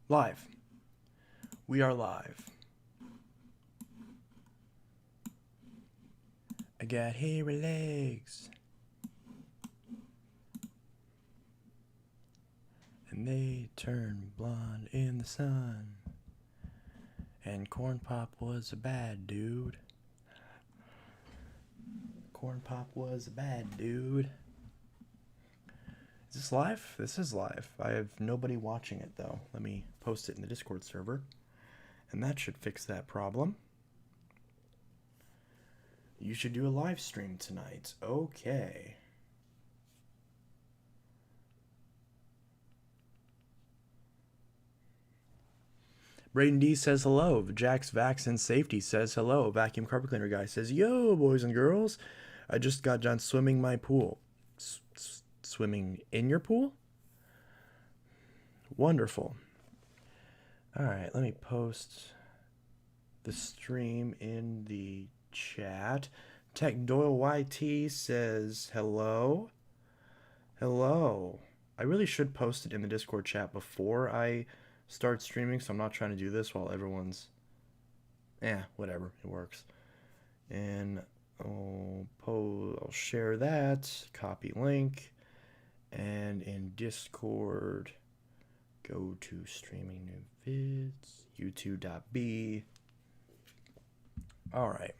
Live. We are live. I got hairy legs. And they turn blonde in the sun. And Corn Pop was a bad dude. Corn Pop was a bad dude. Is this live? This is live. I have nobody watching it though. Let me post it in the Discord server. And that should fix that problem. You should do a live stream tonight. Okay. Braden D says hello. Jack's Vax and Safety says hello. Vacuum Carpet Cleaner Guy says, yo, boys and girls. I just got done swimming my pool. Swimming in your pool? Wonderful. Alright, let me post the stream in the chat. Tech Doyle YT says hello. Hello. I really should post it in the Discord chat before I start streaming, so I'm not trying to do this while everyone's whatever, it works. And I'll share that, copy link, and in Discord go to streaming new vids, youtube.b. all right.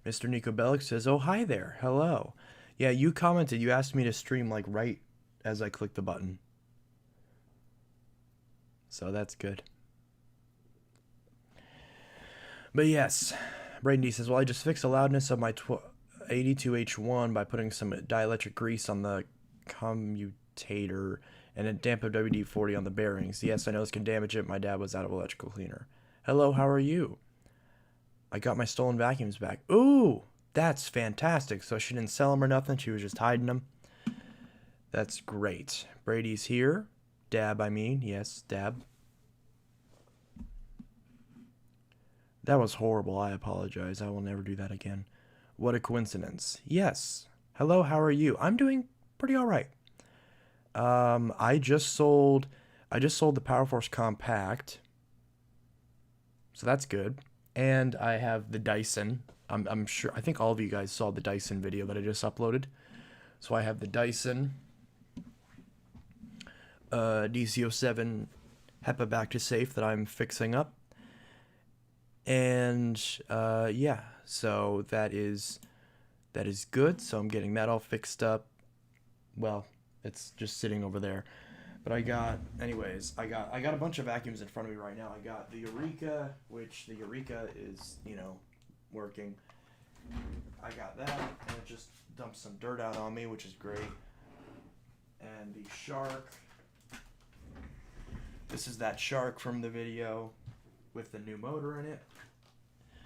Mr. Nico Bellic says, oh, hi there, hello. Yeah, you commented, you asked me to stream like right as I click the button. So that's good. But yes, Braden D says, well, I just fixed the loudness of my 82H1 by putting some dielectric grease on the commutator and a damp of WD-40 on the bearings. Yes, I know this can damage it. My dad was out of electrical cleaner. Hello, how are you? I got my stolen vacuums back. Ooh, that's fantastic. So she didn't sell them or nothing. She was just hiding them. That's great. Brady's here. Dab, I mean. Yes, Dab. That was horrible. I apologize. I will never do that again. What a coincidence. Yes. Hello, how are you? I'm doing pretty all right. I just sold the Power Force Compact. So that's good. And I have the Dyson. I'm sure, I think all of you guys saw the Dyson video that I just uploaded. So I have the Dyson DC07 HEPA back to safe that I'm fixing up. And yeah, so that is good. So I'm getting that all fixed up. Well, it's just sitting over there. But I got a bunch of vacuums in front of me right now. I got the Eureka, which the Eureka is, working. I got that, and it just dumped some dirt out on me, which is great. And the Shark. This is that Shark from the video with the new motor in it.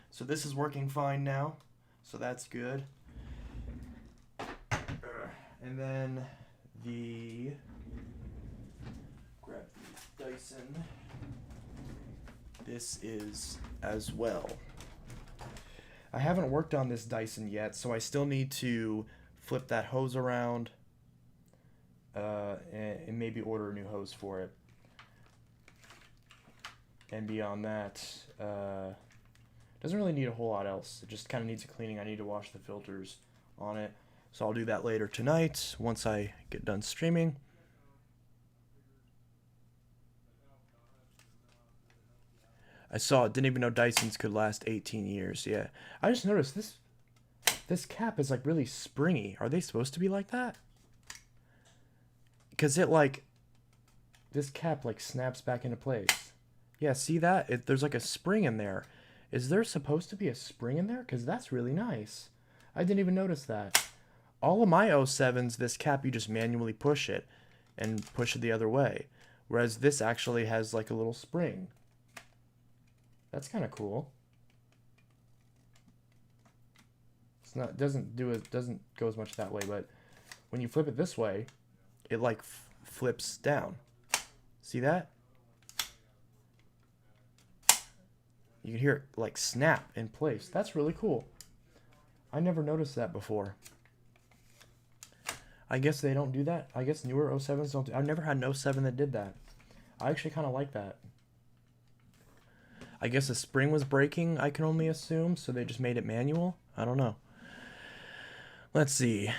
So this is working fine now. So that's good. And then grab the Dyson. This is as well. I haven't worked on this Dyson yet, so I still need to flip that hose around and maybe order a new hose for it. And beyond that, doesn't really need a whole lot else. It just kind of needs a cleaning. I need to wash the filters on it. So I'll do that later tonight once I get done streaming. I saw it. Didn't even know Dysons could last 18 years. Yeah. I just noticed this cap is like really springy. Are they supposed to be like that? Because this cap like snaps back into place. Yeah, see that? There's like a spring in there. Is there supposed to be a spring in there? Because that's really nice. I didn't even notice that. All of my 07s, this cap, you just manually push it and push it the other way. Whereas this actually has like a little spring. That's kind of cool. It's not, doesn't go as much that way, but when you flip it this way, it like flips down. See that? You can hear it like snap in place. That's really cool. I never noticed that before. I guess they don't do that. I guess newer 07s don't do. I've never had an 07 that did that. I actually kind of like that. I guess the spring was breaking, I can only assume, so they just made it manual? I don't know. Let's see.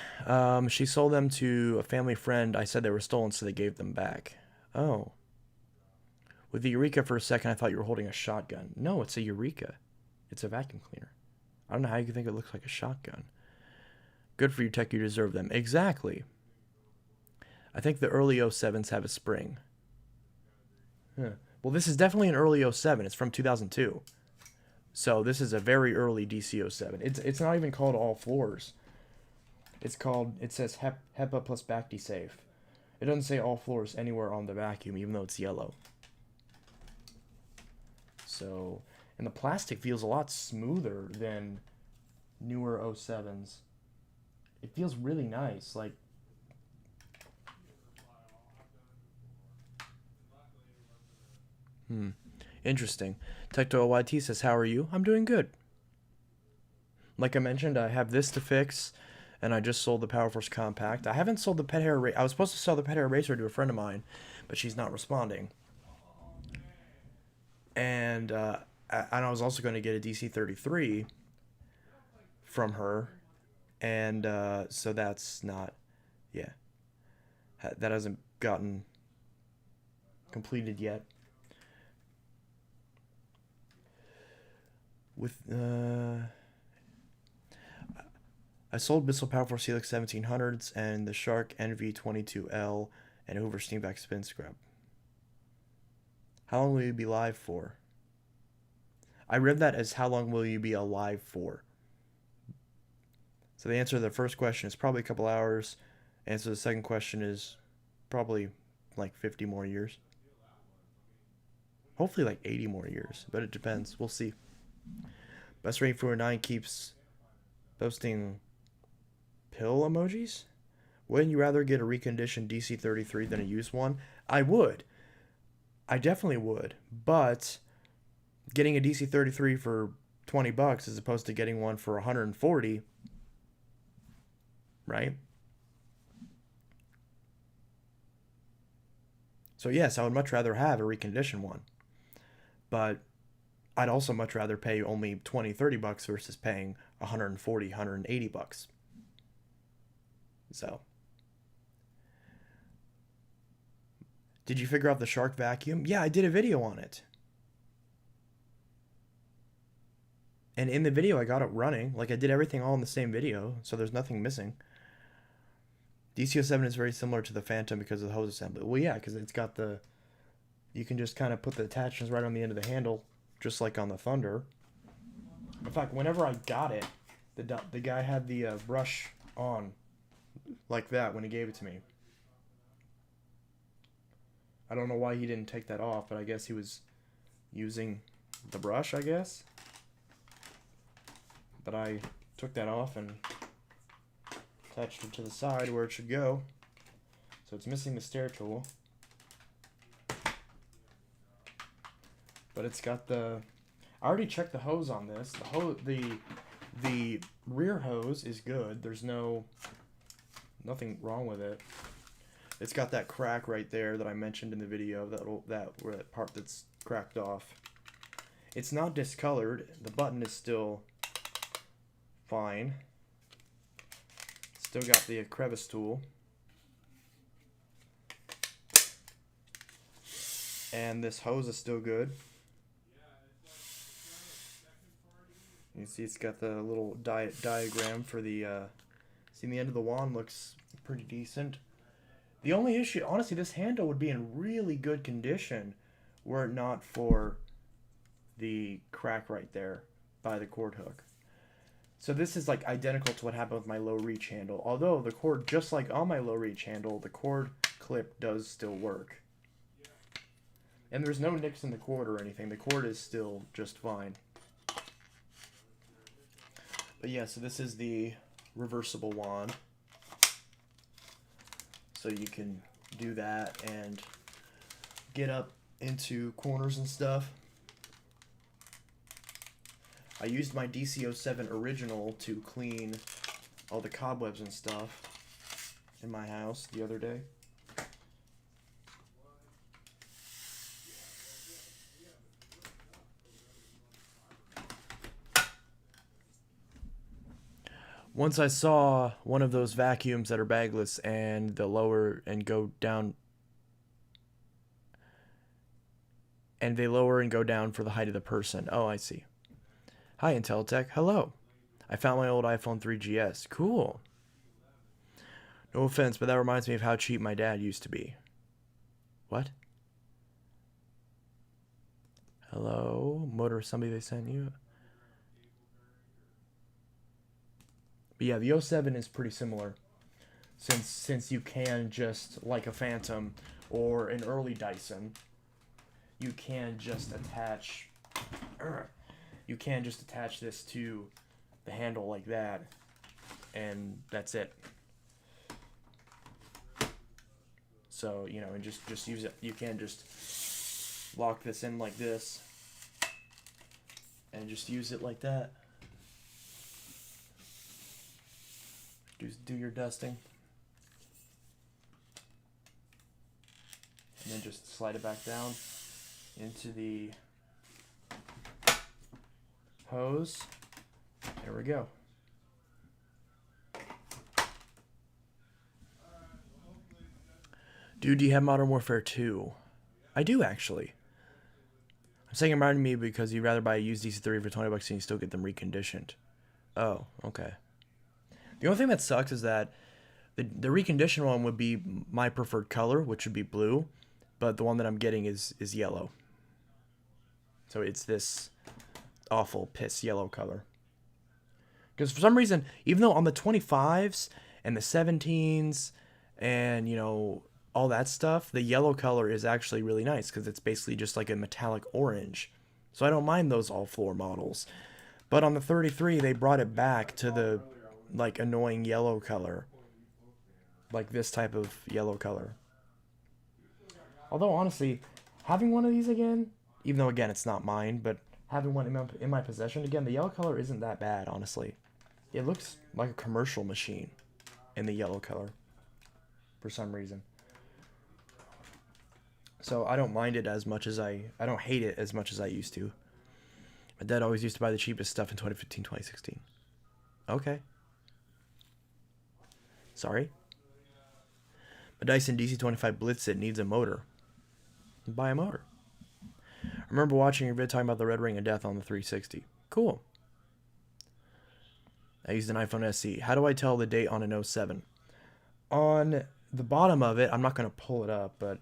She sold them to a family friend. I said they were stolen, so they gave them back. Oh. With the Eureka for a second, I thought you were holding a shotgun. No, it's a Eureka. It's a vacuum cleaner. I don't know how you can think it looks like a shotgun. Good for you, Tech. You deserve them. Exactly. I think the early 07s have a spring. Huh. Well, this is definitely an early 07. It's from 2002. So this is a very early DC07. It's not even called All Floors. It's called, it says HEPA plus BACD safe. It doesn't say All Floors anywhere on the vacuum, even though it's yellow. So, and the plastic feels a lot smoother than newer 07s. It feels really nice. Like, interesting. Tecto YT says, how are you? I'm doing good. Like I mentioned, I have this to fix, and I just sold the Power Force Compact. I haven't sold the Pet Hair Eraser. I was supposed to sell the Pet Hair Eraser to a friend of mine, but she's not responding. And I was also going to get a DC-33 from her, and so that's not, yeah, that hasn't gotten completed yet. With I sold Bissell Power Force Helix 1700s and the Shark NV22L and Hoover Steamback Spin Scrub. How long will you be live for? I read that as how long will you be alive for? So the answer to the first question is probably a couple hours. Answer to the second question is probably like 50 more years. Hopefully like 80 more years, but it depends. We'll see. Best Rating for 9 keeps posting pill emojis. Wouldn't you rather get a reconditioned DC-33 than a used one? I would. I definitely would. But getting a DC-33 for 20 bucks as opposed to getting one for 140, right? So yes, I would much rather have a reconditioned one. But I'd also much rather pay only 20, 30 bucks versus paying 140, 180 bucks. So, did you figure out the Shark vacuum? Yeah, I did a video on it. And in the video, I got it running. Like, I did everything all in the same video, so there's nothing missing. DC-07 is very similar to the Phantom because of the hose assembly. Well, yeah, because it's got the... You can just kind of put the attachments right on the end of the handle, just like on the Thunder. In fact, whenever I got it, the guy had the brush on like that when he gave it to me. I don't know why he didn't take that off, but I guess he was using the brush, I guess. But I took that off and attached it to the side where it should go. So it's missing the stair tool. But it's got the... I already checked the hose on this. The rear hose is good. There's nothing wrong with it. It's got that crack right there that I mentioned in the video, that part that's cracked off. It's not discolored. The button is still fine. Still got the crevice tool. And this hose is still good. You see it's got the little diagram for the, see the end of the wand looks pretty decent. The only issue, honestly, this handle would be in really good condition were it not for the crack right there by the cord hook. So this is like identical to what happened with my low reach handle. Although the cord, just like on my low reach handle, the cord clip does still work. And there's no nicks in the cord or anything. The cord is still just fine. But yeah, so this is the reversible wand. So you can do that and get up into corners and stuff. I used my DC-07 original to clean all the cobwebs and stuff in my house the other day. Once I saw one of those vacuums that are bagless and the lower and go down and they lower and go down for the height of the person. Oh, I see. Hi, Intelitech. Hello. I found my old iPhone 3GS. Cool. No offense, but that reminds me of how cheap my dad used to be. What? Hello? Motor, somebody they sent you? But yeah, the 07 is pretty similar. Since you can just, like a Phantom or an early Dyson, you can just attach... You can just attach this to the handle like that, and that's it. So, you know, and just use it. You can just lock this in like this and just use it like that. Do your dusting. And then just slide it back down into the hose. There we go. Dude, do you have Modern Warfare 2? I do, actually. I'm saying it reminded me because you'd rather buy a used DC-3 for $20 and you still get them reconditioned. Oh, okay. The only thing that sucks is that the reconditioned one would be my preferred color, which would be blue, but the one that I'm getting is yellow. So it's this awful piss yellow color. Because for some reason, even though on the 25s and the 17s and, you know, all that stuff, the yellow color is actually really nice because it's basically just like a metallic orange. So I don't mind those all-floor models. But on the 33, they brought it back to the, like, annoying yellow color. Like this type of yellow color. Although, honestly, having one of these again, even though, again, it's not mine, but having one in my possession again, the yellow color isn't that bad, honestly. It looks like a commercial machine in the yellow color for some reason. So I don't mind it as much as I don't hate it as much as I used to. My dad always used to buy the cheapest stuff in 2015, 2016. Okay. Sorry. A Dyson DC-25 Blitzit needs a motor. Buy a motor. I remember watching your vid talking about the red ring of death on the 360. Cool. I used an iPhone SE. How do I tell the date on an 07? On the bottom of it, I'm not going to pull it up, but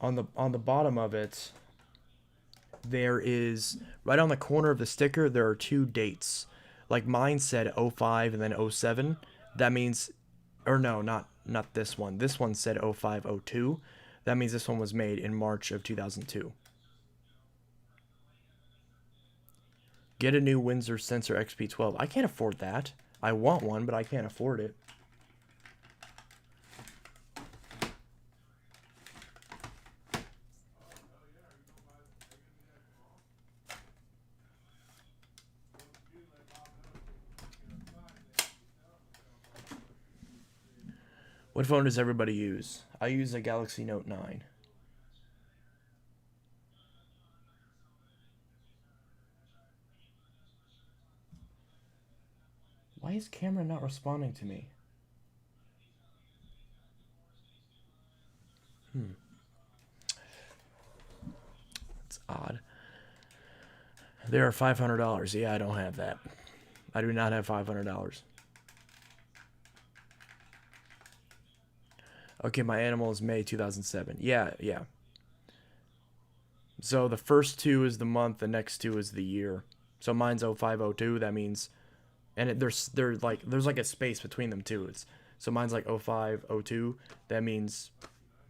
on the bottom of it, there is, right on the corner of the sticker, there are two dates. Like mine said 05 and then 07. That means, or no, not this one. This one said 0502. That means this one was made in March of 2002. Get a new Windsor Sensor XP12. I can't afford that. I want one, but I can't afford it. What phone does everybody use? I use a Galaxy Note 9. Why is Cameron not responding to me? It's odd. There are $500. Yeah, I don't have that. I do not have $500. Okay, my animal is May 2007. Yeah. So the first two is the month, the next two is the year. So mine's 0502. That means, and there's like a space between them too. So mine's like 0502. That means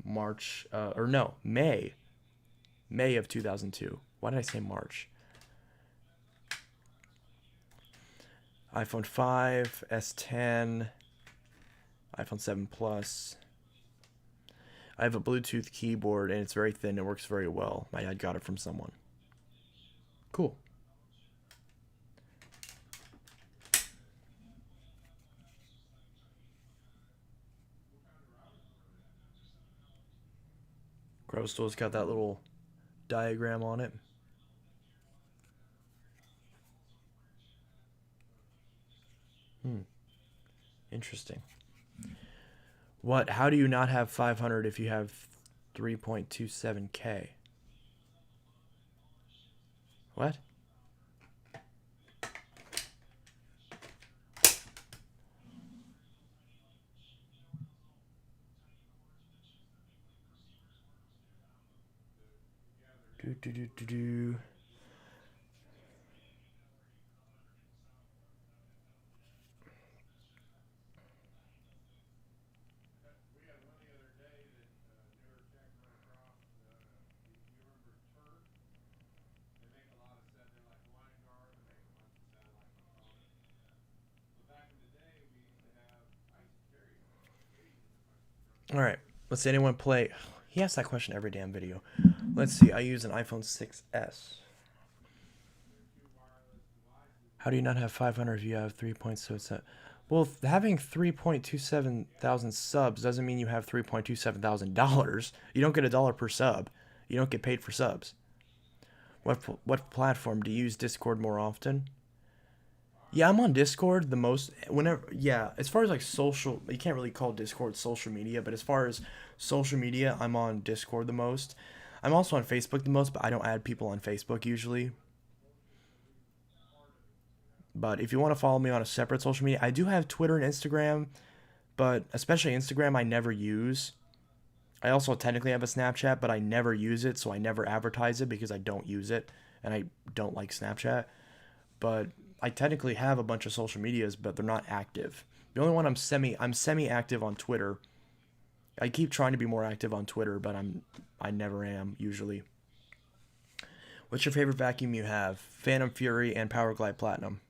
March or no, May of 2002. Why did I say March? iPhone 5, S10, iPhone 7 Plus. I have a Bluetooth keyboard and it's very thin. It works very well. My dad got it from someone. Cool. Grossto's got that little diagram on it. Interesting. What? How do you not have 500 if you have 3.27K? What? Do do do do do. All right. Let's see. Anyone play? He asks that question every damn video. Let's see. I use an iPhone 6s. How do you not have 500 if you have 3.27? Well, having 3.27 thousand subs doesn't mean you have $3.27 thousand. You don't get a dollar per sub. You don't get paid for subs. What platform do you use Discord more often? Yeah, I'm on Discord the most. Whenever, yeah, as far as like social, you can't really call Discord social media, but as far as social media, I'm on Discord the most. I'm also on Facebook the most, but I don't add people on Facebook usually. But if you want to follow me on a separate social media, I do have Twitter and Instagram, but especially Instagram, I never use. I also technically have a Snapchat, but I never use it, so I never advertise it because I don't use it, and I don't like Snapchat. But I technically have a bunch of social medias, but they're not active. The only one I'm semi active on Twitter. I keep trying to be more active on Twitter, but I never am usually. What's your favorite vacuum you have? Phantom Fury and Powerglide Platinum.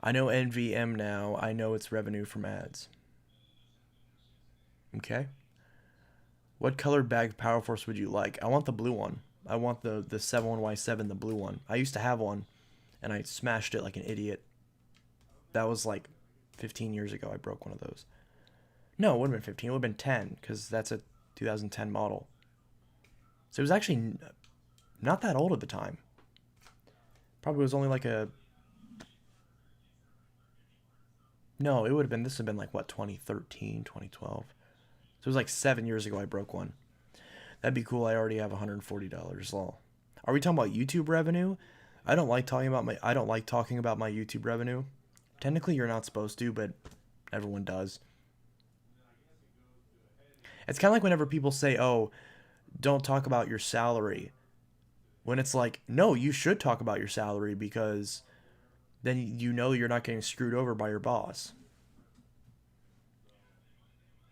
I know NVM now. I know it's revenue from ads. Okay. What colored bag Power Force would you like? I want the blue one. I want the 71Y7, the blue one. I used to have one, and I smashed it like an idiot. That was like 15 years ago. I broke one of those. No, it would have been 15. It would have been 10 because that's a 2010 model. So it was actually not that old at the time. Probably was only like a. No, it would have been. This would have been like what, 2013, 2012. So it was like 7 years ago I broke one. That'd be cool. I already have $140. Lol. Are we talking about YouTube revenue? I don't like talking about my YouTube revenue. Technically, you're not supposed to, but everyone does. It's kind of like whenever people say, "Oh, don't talk about your salary." When it's like, "No, you should talk about your salary because then you know you're not getting screwed over by your boss."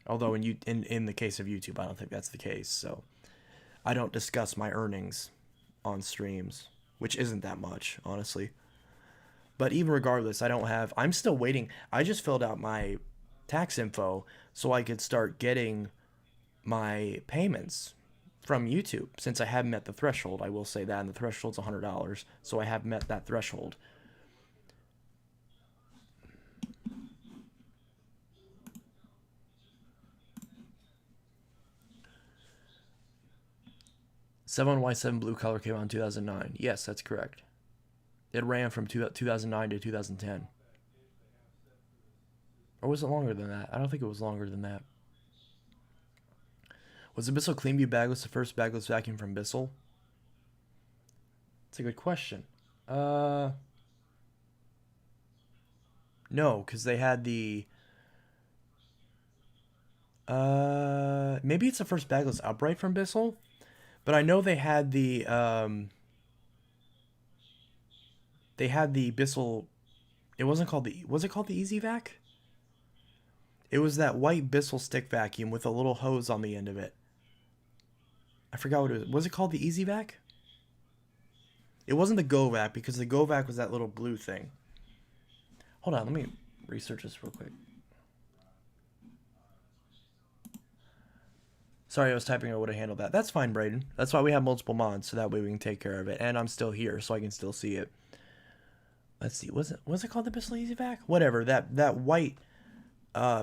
Although in the case of YouTube, I don't think that's the case. So I don't discuss my earnings on streams, which isn't that much, honestly. But even regardless, I'm still waiting. I just filled out my tax info so I could start getting my payments from YouTube since I haven't met the threshold. I will say that, and the threshold's $100, so I have met that threshold. Seven Y7 blue color came out in 2009. Yes, that's correct. It ran from 2009 to 2010. Or was it longer than that? I don't think it was longer than that. Was the Bissell Cleanview bagless the first bagless vacuum from Bissell? It's a good question. Uh, no, because they had the. Maybe it's the first bagless upright from Bissell, but I know they had the Bissell. It wasn't called the. Was it called the Easy Vac? It was that white Bissell stick vacuum with a little hose on the end of it. I forgot what it was. Was it called the Easy Vac? It wasn't the Go Vac because the Go Vac was that little blue thing. Hold on, let me research this real quick. Sorry, I was typing. I would have handled that. That's fine, Braden. That's why we have multiple mods, so that way we can take care of it. And I'm still here, so I can still see it. Let's see. Was it called the Bissell Easy Vac? Whatever. That white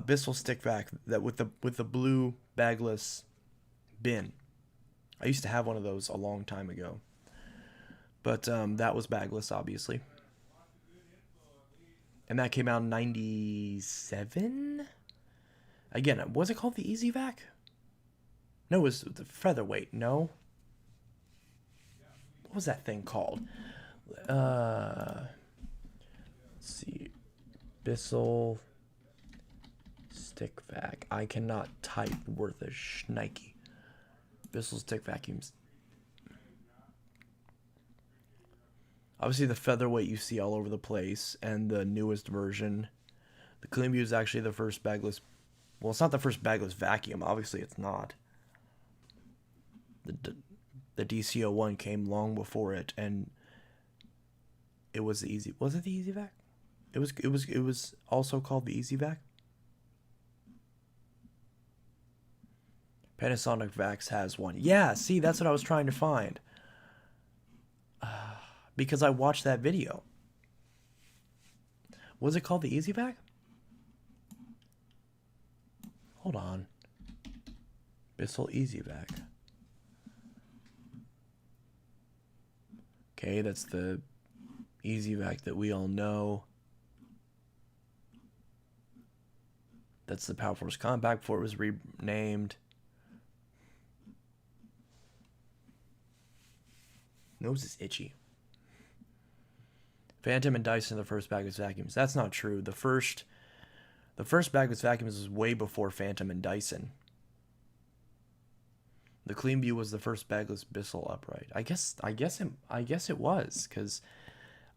Bissell stick vac that with the blue bagless bin. I used to have one of those a long time ago, but that was bagless, obviously. And that came out in 97? Again, was it called the Easy Vac? No, it was the Featherweight. No? What was that thing called? Let's see. Bissell Stick Vac. I cannot type worth a schnikey. Bissell Stick Vacuums. Obviously, the Featherweight you see all over the place, and the newest version. The Clean View is actually the first bagless. Well, it's not the first bagless vacuum. Obviously, it's not. The DC-01 came long before it, and it was the Easy. Was it the Easy Vac? It was also called the Easy Vac. Panasonic Vax has one. Yeah, see, that's what I was trying to find. Because I watched that video. Was it called the Easy Vac? Hold on. Bissell Easy Vac. Okay, that's the Easy Vac that we all know. That's the Power Force Compact before it was renamed. Nose is itchy. Phantom and Dyson are the first bagless vacuums. That's not true. The first bagless vacuums was way before Phantom and Dyson. The Clean View was the first bagless Bissell upright. I guess it was, because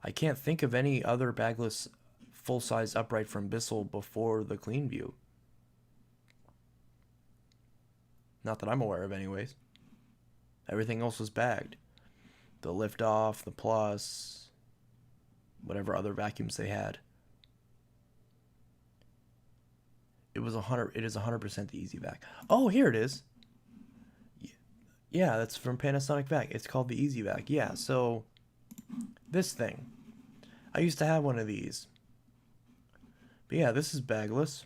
I can't think of any other bagless full-size upright from Bissell before the Clean View. Not that I'm aware of, anyways. Everything else was bagged. The Liftoff, the Plus, whatever other vacuums they had. It is 100% the Easy Vac. Oh, here it is. Yeah, that's from Panasonic Vac. It's called the Easy Vac. Yeah, so this thing. I used to have one of these. But yeah, this is bagless.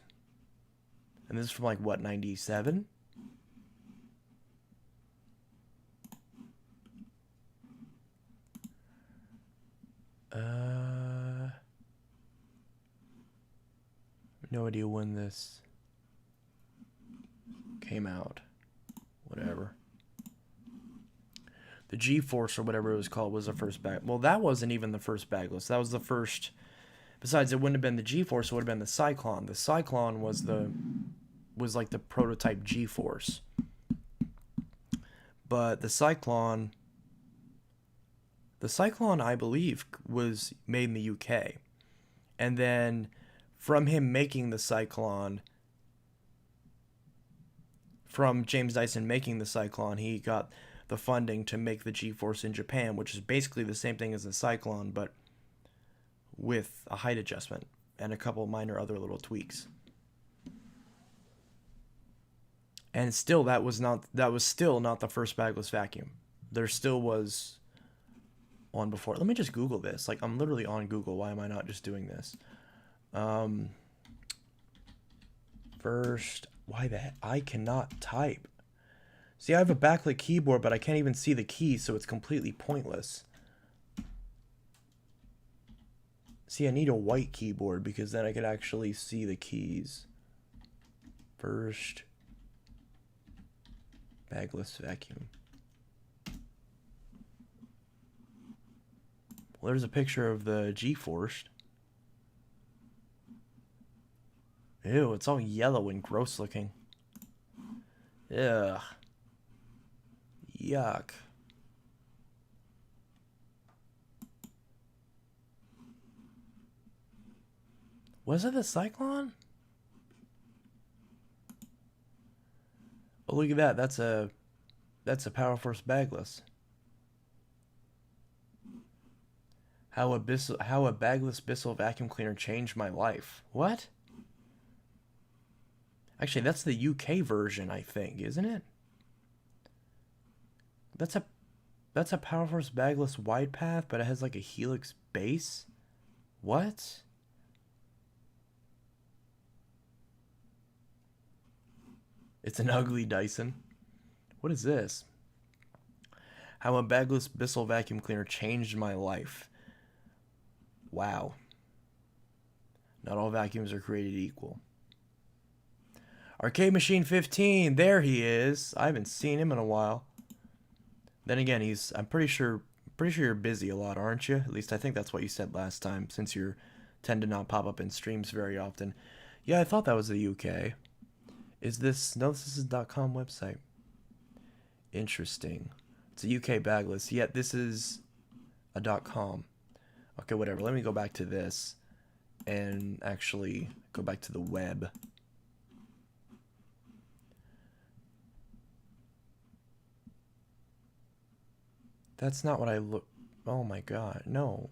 And this is from like, what, 97? No idea when this came out. Whatever. The G-Force or whatever it was called was the first bag. Well, that wasn't even the first bagless. That was the first. Besides, it wouldn't have been the G-Force. It would have been the Cyclone. The Cyclone was like the prototype G-Force. But the Cyclone, I believe, was made in the UK. And then from him making the Cyclone, from James Dyson making the Cyclone, he got the funding to make the G-Force in Japan, which is basically the same thing as the Cyclone, but with a height adjustment and a couple minor other little tweaks. And still, that was still not the first bagless vacuum. There still was one before. Let me just Google this. Like, I'm literally on Google. Why am I not just doing this? First, why the heck? I cannot type. See, I have a backlit keyboard, but I can't even see the keys, so it's completely pointless. See, I need a white keyboard because then I could actually see the keys. First bagless vacuum. Well, there's a picture of the G-Force. Ew, it's all yellow and gross looking. Ugh. Yuck. Was it the Cyclone? Oh, look at that. That's a Power Force bagless. How a bagless Bissell vacuum cleaner changed my life. What? Actually, that's the UK version, I think, isn't it? That's a Power Force bagless wide path, but it has like a helix base. What? It's an ugly Dyson. What is this? How a bagless Bissell vacuum cleaner changed my life. Wow. Not all vacuums are created equal. Arcade Machine 15, there he is. I haven't seen him in a while. Then again, I'm pretty sure you're busy a lot, aren't you? At least I think that's what you said last time, since you tend to not pop up in streams very often. Yeah, I thought that was the UK. Is this... No, this is a .com website. Interesting. It's a UK bagless, yet this is a .com. Okay, whatever. Let me go back to this and actually go back to the web. That's not what I look... Oh my god, no.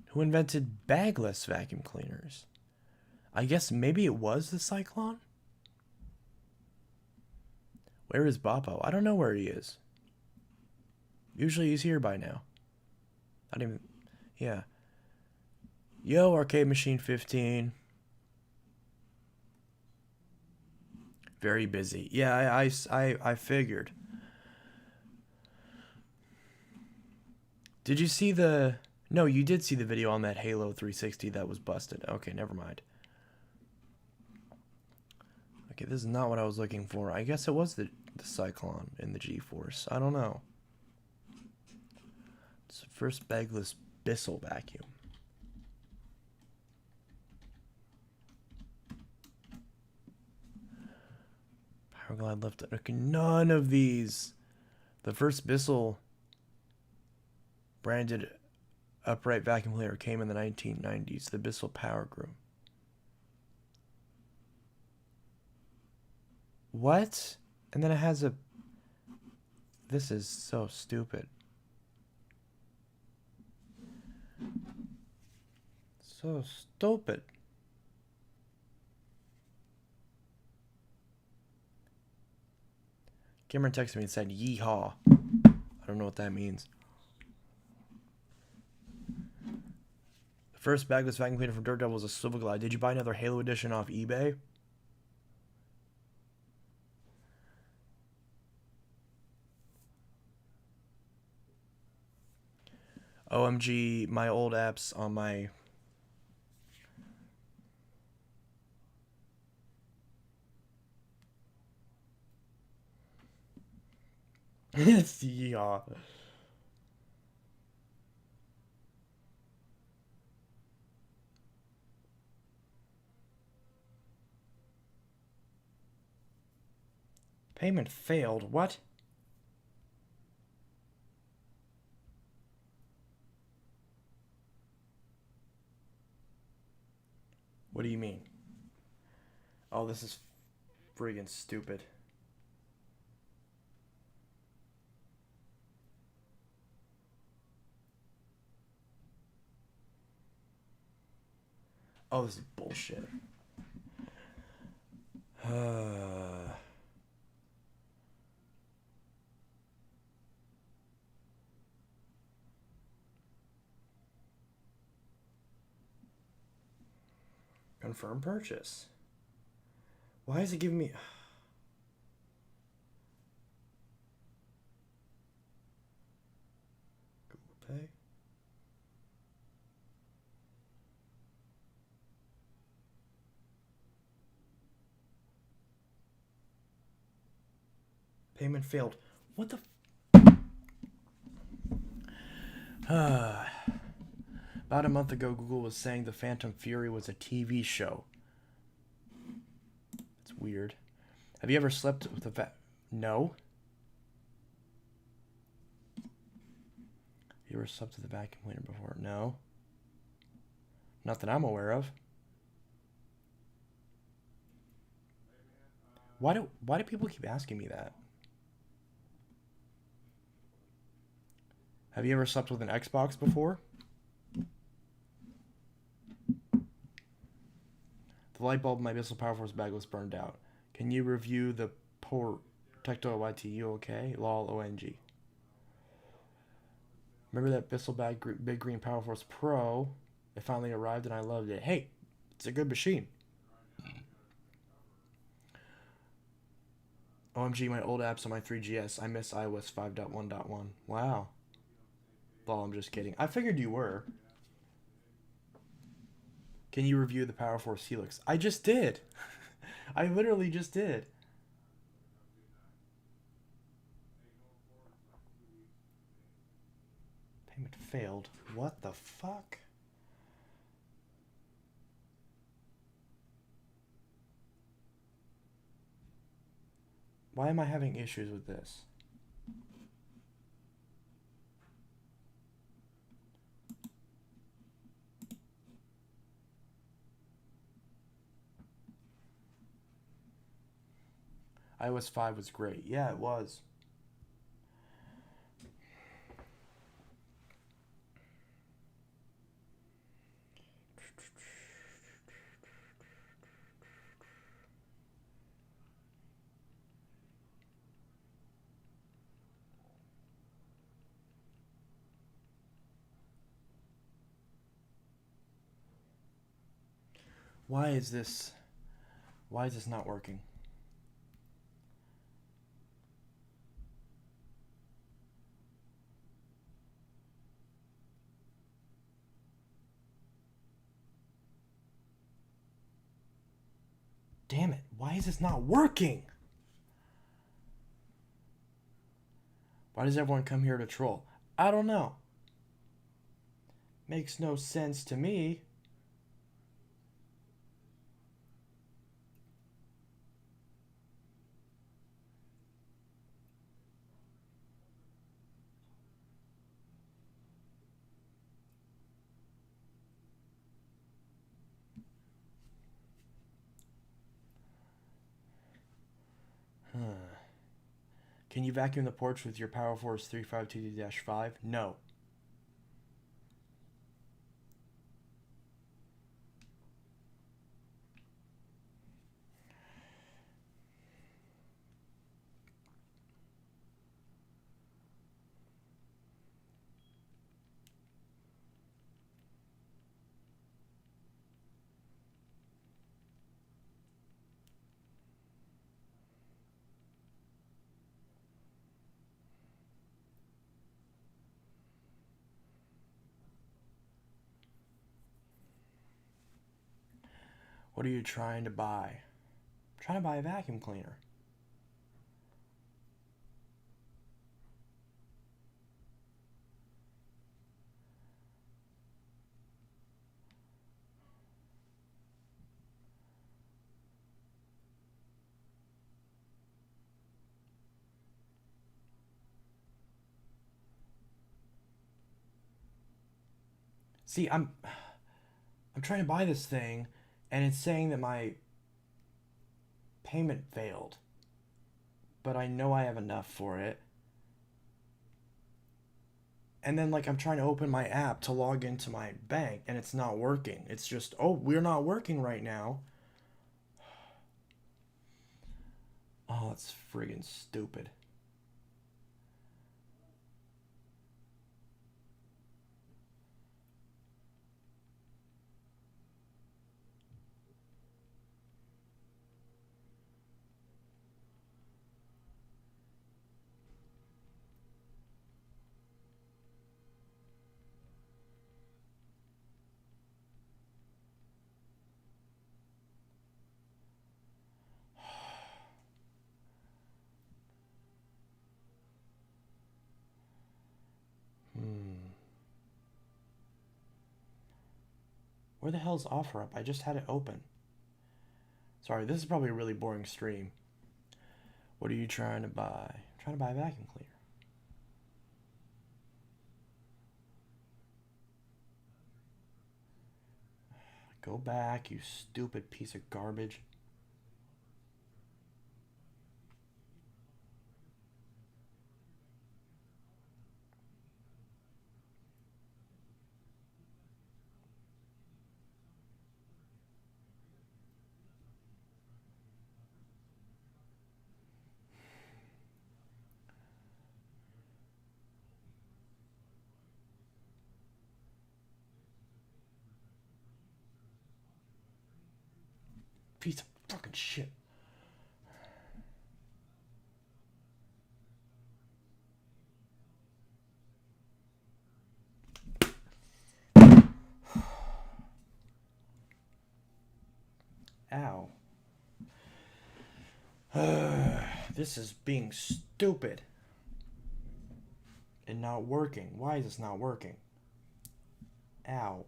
Who invented bagless vacuum cleaners? I guess maybe it was the Cyclone? Where is Boppo? I don't know where he is. Usually he's here by now. I didn't even... Yeah. Yo, Arcade Machine 15. Very busy. Yeah, I figured. Did you see the... No, you did see the video on that Halo 360 that was busted. Okay, never mind. Okay, this is not what I was looking for. I guess it was the Cyclone in the G-Force. I don't know. It's the first bagless Bissell vacuum. Powerglide left. Okay, none of these. The first Bissell branded upright vacuum cleaner came in the 1990s. The Bissell Power Group. What? And then it has a... This is so stupid. So stupid. Cameron texted me and said, yeehaw. I don't know what that means. The first bagless vacuum cleaner from Dirt Devil was a Silver Glide. Did you buy another Halo edition off eBay? OMG, my old apps on my... Yeah. Payment failed. What? What do you mean? Oh, this is friggin' stupid. Oh, this is bullshit. Confirm purchase. Why is it giving me... Google Pay? Payment failed. What the... About a month ago, Google was saying The Phantom Fury was a TV show. It's weird. Have you ever slept with a No. Have you ever slept with a vacuum cleaner before? No. Not that I'm aware of. Why do people keep asking me that? Have you ever slept with an Xbox before? The light bulb in my Bissell Power Force bag was burned out. Can you review the poor Tectoil YT? You okay? Lol, ONG. Remember that Bissell bag, Big Green Power Force Pro? It finally arrived and I loved it. Hey, it's a good machine. OMG, my old apps on my 3GS. I miss iOS 5.1.1. Wow. Lol, I'm just kidding. I figured you were. Can you review the Power Force Helix? I just did. I literally just did. Payment failed. What the fuck? Why am I having issues with this? iOS 5 was great. Yeah, it was. Why is this not working? Damn it, why is this not working? Why does everyone come here to troll? I don't know. Makes no sense to me. Can you vacuum the porch with your Power Force 352-5? No. What are you trying to buy? I'm trying to buy a vacuum cleaner. See, I'm trying to buy this thing and it's saying that my payment failed. But I know I have enough for it. And then like I'm trying to open my app to log into my bank and it's not working. It's just, "Oh, we're not working right now." Oh, that's friggin' stupid. Where the hell's OfferUp? I just had it open. Sorry, this is probably a really boring stream. What are you trying to buy? I'm trying to buy a vacuum cleaner. Go back, you stupid piece of garbage. Piece of fucking shit. Ow. This is being stupid. And not working. Why is this not working? Ow.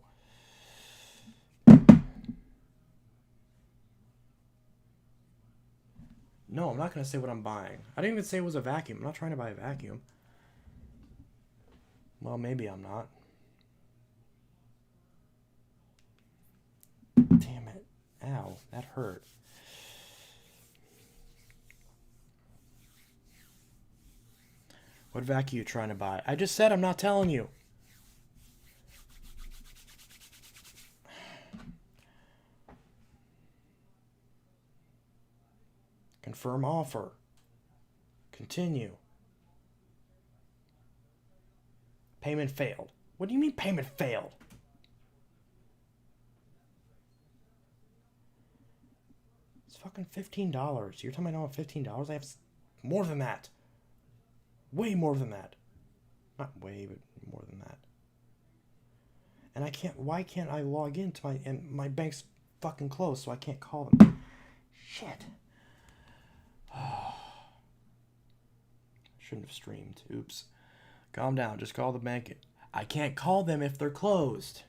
No, I'm not going to say what I'm buying. I didn't even say it was a vacuum. I'm not trying to buy a vacuum. Well, maybe I'm not. Damn it. Ow, that hurt. What vacuum are you trying to buy? I just said I'm not telling you. Confirm offer. Continue. Payment failed. What do you mean payment failed? It's fucking $15. You're telling me I don't have $15? I have more than that. Way more than that. Not way, but more than that. And I can't, why can't I log into and my bank's fucking closed, so I can't call them. Shit. Shouldn't have streamed. Oops. Calm down. Just call the bank. I can't call them if they're closed.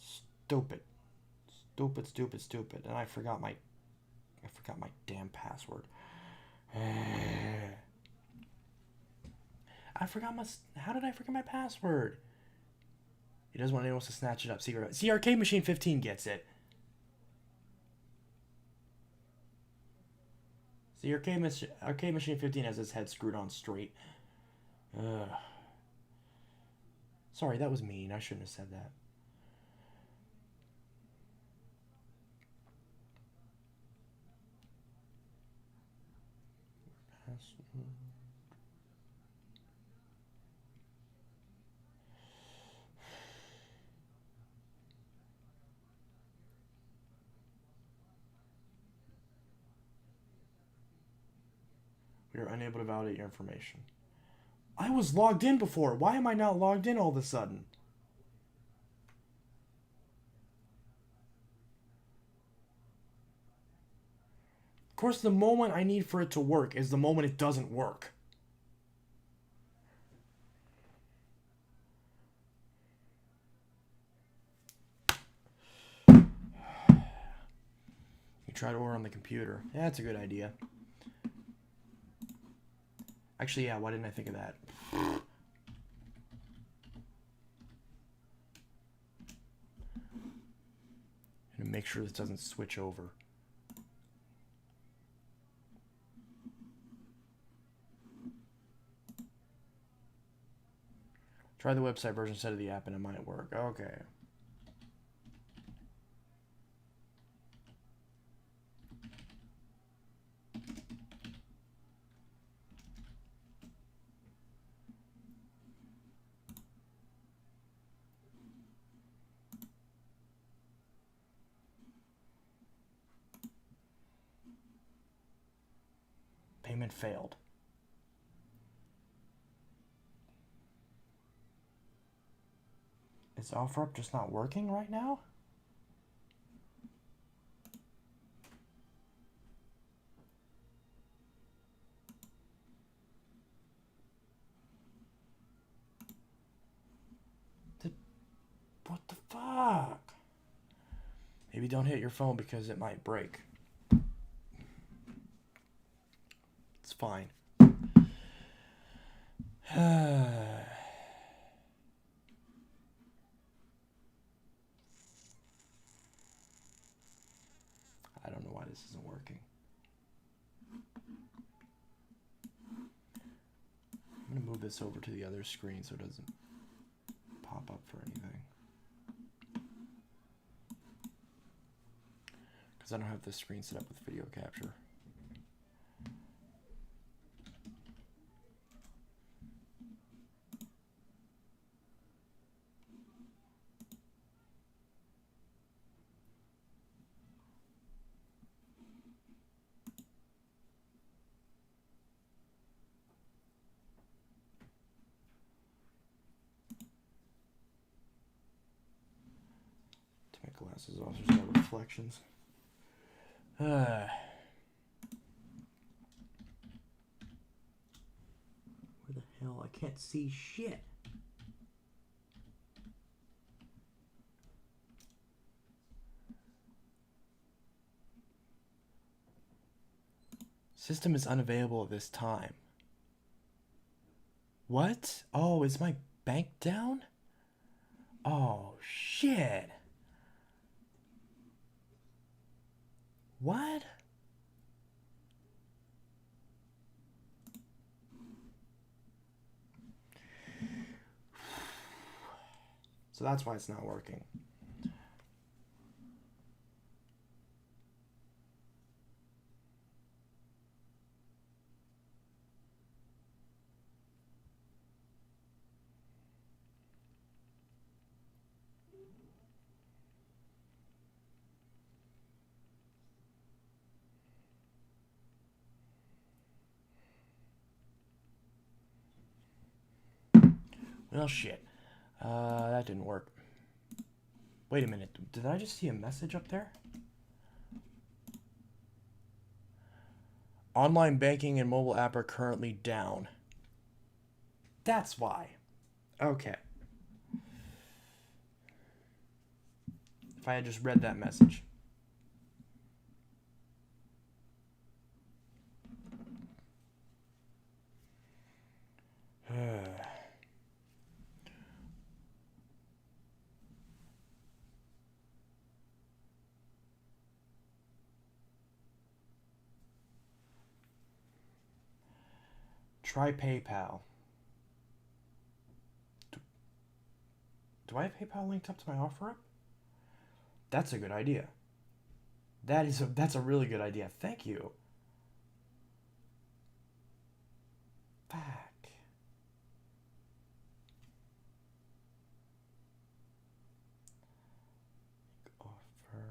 Stupid. Stupid, stupid, stupid. And I forgot my damn password. How did I forget my password? He doesn't want anyone else to snatch it up. See, Arcade Machine 15 gets it. See, Arcade Machine 15 has his head screwed on straight. Sorry, that was mean. I shouldn't have said that. We are unable to validate your information. I was logged in before. Why am I not logged in all of a sudden? Of course, the moment I need for it to work is the moment it doesn't work. You try to order on the computer. Yeah, that's a good idea. Actually, yeah, why didn't I think of that? And make sure this doesn't switch over. Try the website version instead of the app and it might work. Okay. Payment failed. Is OfferUp just not working right now? What the fuck? Maybe don't hit your phone because it might break. It's fine. I don't know why this isn't working. I'm going to move this over to the other screen so it doesn't pop up for anything. Because I don't have this screen set up with video capture. glasses off. There's no reflections. Where the hell? I can't see shit. System is unavailable at this time. What? Oh, is my bank down? Oh, shit. What? So that's why it's not working. Well, shit. That didn't work. Wait a minute. Did I just see a message up there? Online banking and mobile app are currently down. That's why. Okay. If I had just read that message. Try PayPal. Do I have PayPal linked up to my OfferUp? That's a good idea. That's a really good idea. Thank you. Back. Offer.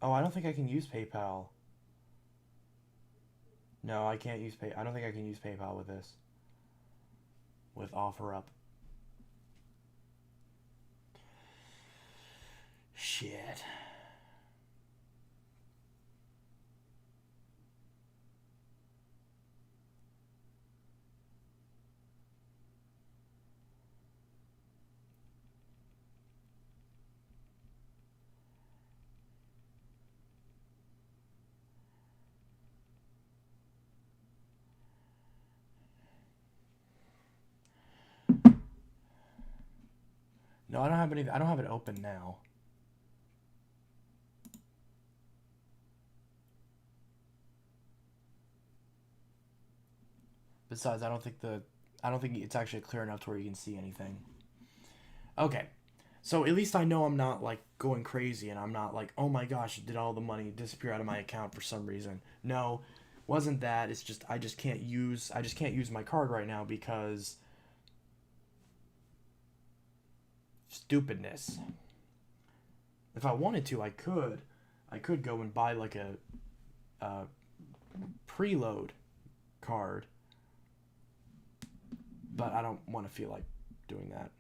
Oh, I don't think I can use PayPal. No, I can't use I don't think I can use PayPal with this. With OfferUp. Shit. No, I don't have any. I don't have it open now. Besides, I don't think it's actually clear enough to where you can see anything. Okay. So at least I know I'm not like going crazy and I'm not like, oh my gosh, did all the money disappear out of my account for some reason? No, wasn't that. It's just I just can't use my card right now because stupidness. If I wanted to, I could go and buy like a preload card, but I don't want to feel like doing that.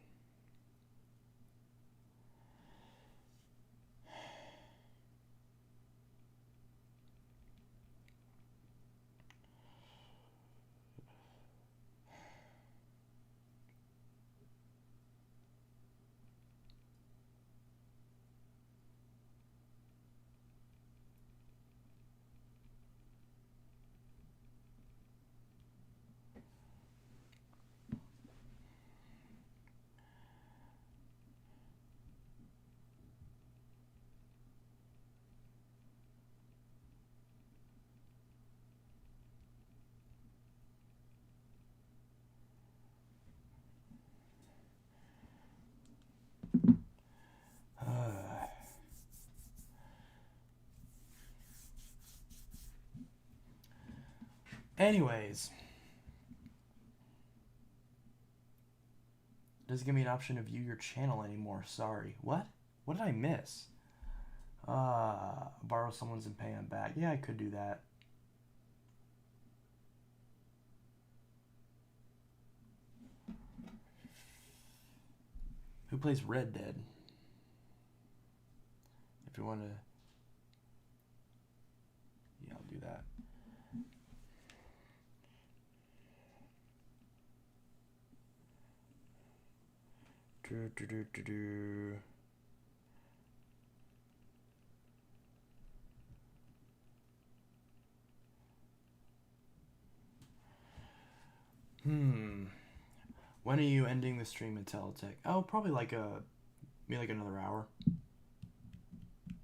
Anyways, doesn't give me an option to view your channel anymore. Sorry. What? What did I miss? Borrow someone's and pay them back. Yeah, I could do that. Who plays Red Dead? If you want to... Yeah, I'll do that. When are you ending the stream at Teletech? Oh, probably maybe like another hour.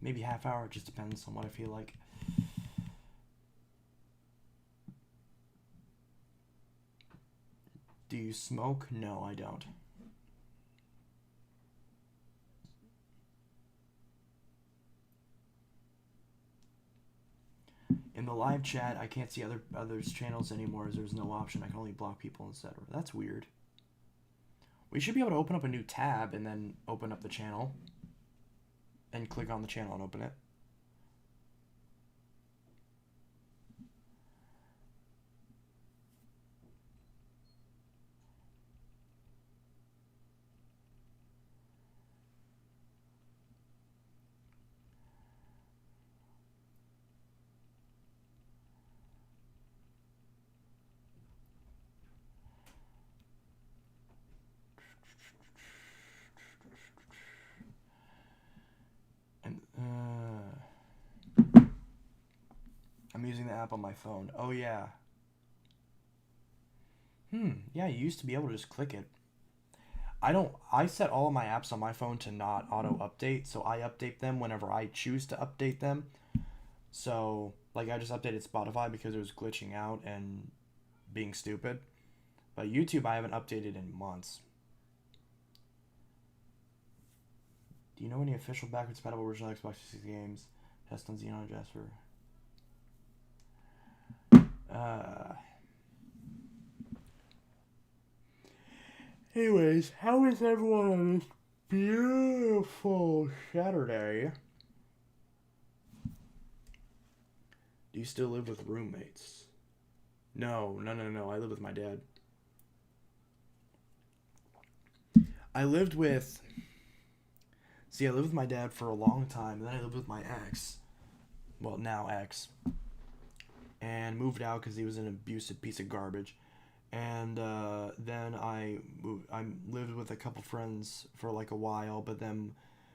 Maybe half hour. It just depends on what I feel like. Do you smoke? No, I don't. In the live chat, I can't see others' channels anymore as there's no option. I can only block people instead. That's weird. We should be able to open up a new tab and then open up the channel. And click on the channel and open it. And I'm using the app on my phone. Oh yeah. Yeah, you used to be able to just click it. I set all of my apps on my phone to not auto update, so I update them whenever I choose to update them. So, like, I just updated Spotify because it was glitching out and being stupid. But YouTube, I haven't updated in months. Do you know any official backwards compatible original Xbox 360 games? Test on Xenon Jasper. Anyways, how is everyone on this beautiful Saturday? Do you still live with roommates? No. I live with my dad. I lived with my dad for a long time, and then I lived with my ex. Well, now ex. And moved out because he was an abusive piece of garbage. And then I lived with a couple friends for like a while, but then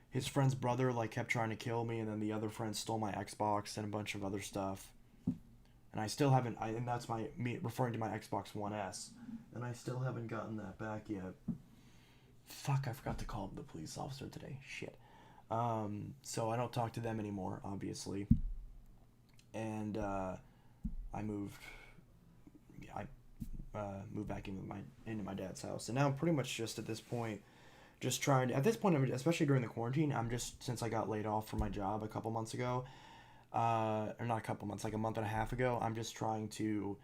his friend's brother like kept trying to kill me, and then the other friend stole my Xbox and a bunch of other stuff. And I still haven't. And that's me referring to my Xbox One S, and I still haven't gotten that back yet. Fuck! I forgot to call the police officer today. Shit. So I don't talk to them anymore, obviously. And I moved. Yeah, I moved back into my dad's house, and now I'm pretty much just at this point, just trying to, at this point, especially during the quarantine, I'm just, since I got laid off from my job a couple months ago, or not a couple months, like a month and a half ago, I'm just trying to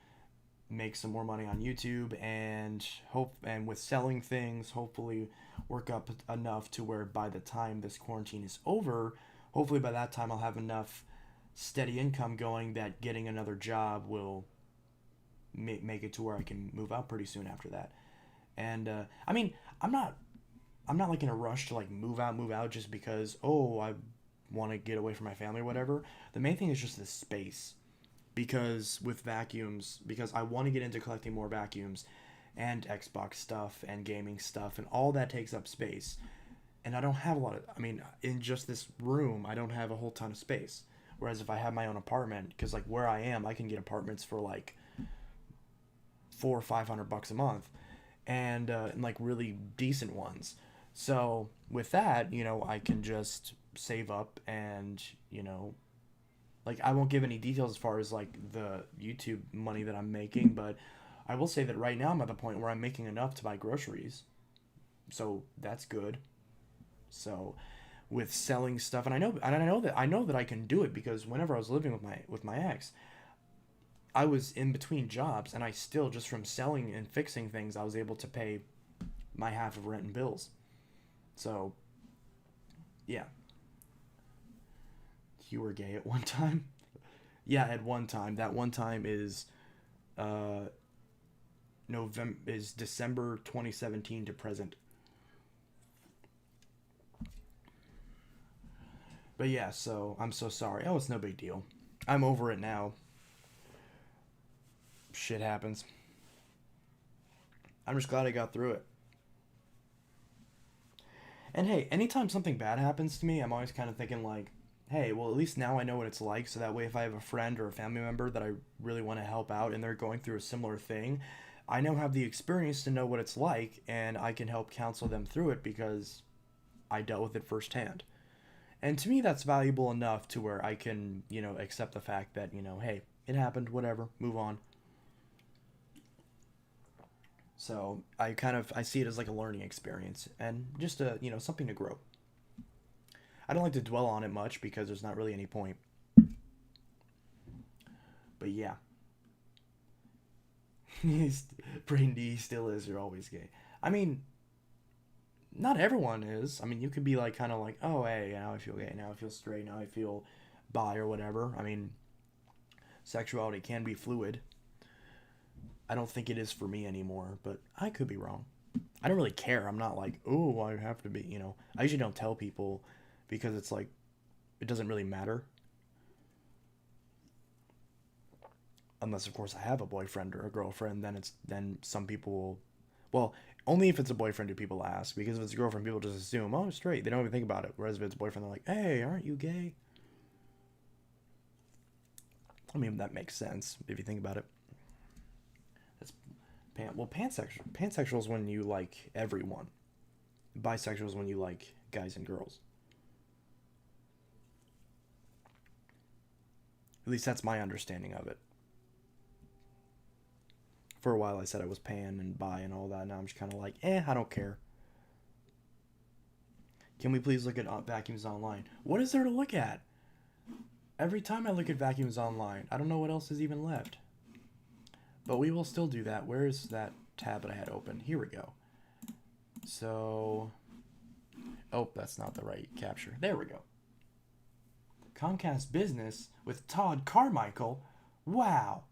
make some more money on YouTube and with selling things, hopefully work up enough to where by the time this quarantine is over, hopefully by that time I'll have enough steady income going that getting another job will make it to where I can move out pretty soon after that. And I mean, I'm not like in a rush to like move out just because I want to get away from my family or whatever. The main thing is just the space, because with vacuums, because I want to get into collecting more vacuums and Xbox stuff and gaming stuff, and all that takes up space, and I don't have a lot of, I mean, in just this room I don't have a whole ton of space. Whereas if I have my own apartment, because like where I am, I can get apartments for like $400 or $500 a month, and like really decent ones. So with that, I can just save up, and like I won't give any details as far as like the YouTube money that I'm making, but I will say that right now I'm at the point where I'm making enough to buy groceries, so that's good. So with selling stuff, and I know that I can do it, because whenever I was living with my ex, I was in between jobs, and I still, just from selling and fixing things, I was able to pay my half of rent and bills. So, yeah. You were gay at one time? Yeah, at one time. That one time is December 2017 to present. But yeah, so I'm so sorry. Oh, it's no big deal. I'm over it now. Shit happens. I'm just glad I got through it. And hey, anytime something bad happens to me, I'm always kind of thinking like, hey, well, at least now I know what it's like. So that way, if I have a friend or a family member that I really want to help out and they're going through a similar thing, I now have the experience to know what it's like and I can help counsel them through it because I dealt with it firsthand. And to me, that's valuable enough to where I can, accept the fact that, hey, it happened, whatever, move on. So I see it as like a learning experience and just something to grow. I don't like to dwell on it much because there's not really any point. But yeah, Brain D still is. You're always gay. I mean, not everyone is. I mean, you could be like kind of like, oh hey, now I feel gay, now I feel straight, now I feel bi or whatever. I mean, sexuality can be fluid. I don't think it is for me anymore, but I could be wrong. I don't really care. I'm not like, oh, I have to be. I usually don't tell people because it's like it doesn't really matter unless of course I have a boyfriend or a girlfriend. Then some people will, well, only if it's a boyfriend do people ask, because if it's a girlfriend people just assume, oh, straight, they don't even think about it. Whereas if it's a boyfriend, they're like, hey, aren't you gay? I mean, that makes sense if you think about it. That's pansexual is when you like everyone. Bisexual is when you like guys and girls. At least that's my understanding of it. For a while I said I was pan and bi and all that. Now I'm just kind of like, I don't care. Can we please look at vacuums online? What is there to look at? Every time I look at vacuums online, I don't know what else is even left. But we will still do that. Where is that tab that I had open? Here we go. So, oh, that's not the right capture. There we go. Comcast Business with Todd Carmichael. Wow.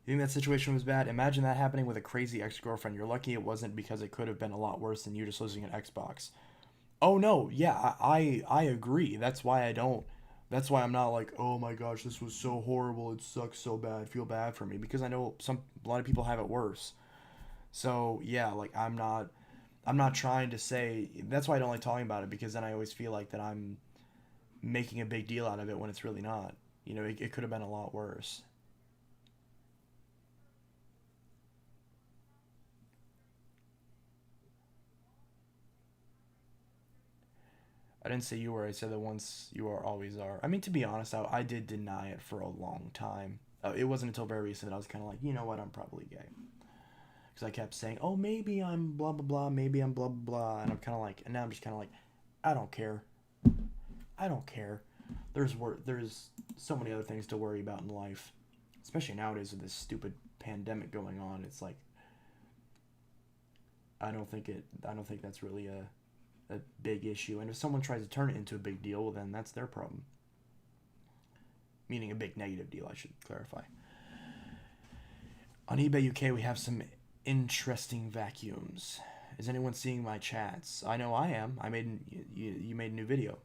You think that situation was bad? Imagine that happening with a crazy ex-girlfriend. You're lucky it wasn't, because it could have been a lot worse than you just losing an Xbox. Oh no, yeah, I agree. That's why I don't. That's why I'm not like, oh my gosh, this was so horrible. It sucks so bad. Feel bad for me, because I know a lot of people have it worse. So yeah, like I'm not trying to say. That's why I don't like talking about it, because then I always feel like that I'm making a big deal out of it when it's really not. It could have been a lot worse. I didn't say you were. I said that once you are, always are. I mean, to be honest, I did deny it for a long time. It wasn't until very recent that I was kind of like, you know what, I'm probably gay. Because I kept saying, oh, maybe I'm blah, blah, blah, maybe I'm blah, blah, blah. And I'm kind of like, and now I'm just kind of like, I don't care. I don't care. There's so many other things to worry about in life. Especially nowadays with this stupid pandemic going on. It's like, I don't think that's really a big issue. And if someone tries to turn it into a big deal, well, then that's their problem. Meaning a big negative deal, I should clarify. On eBay UK, we have some interesting vacuums. Is anyone seeing my chats? I know I am. You made a new video.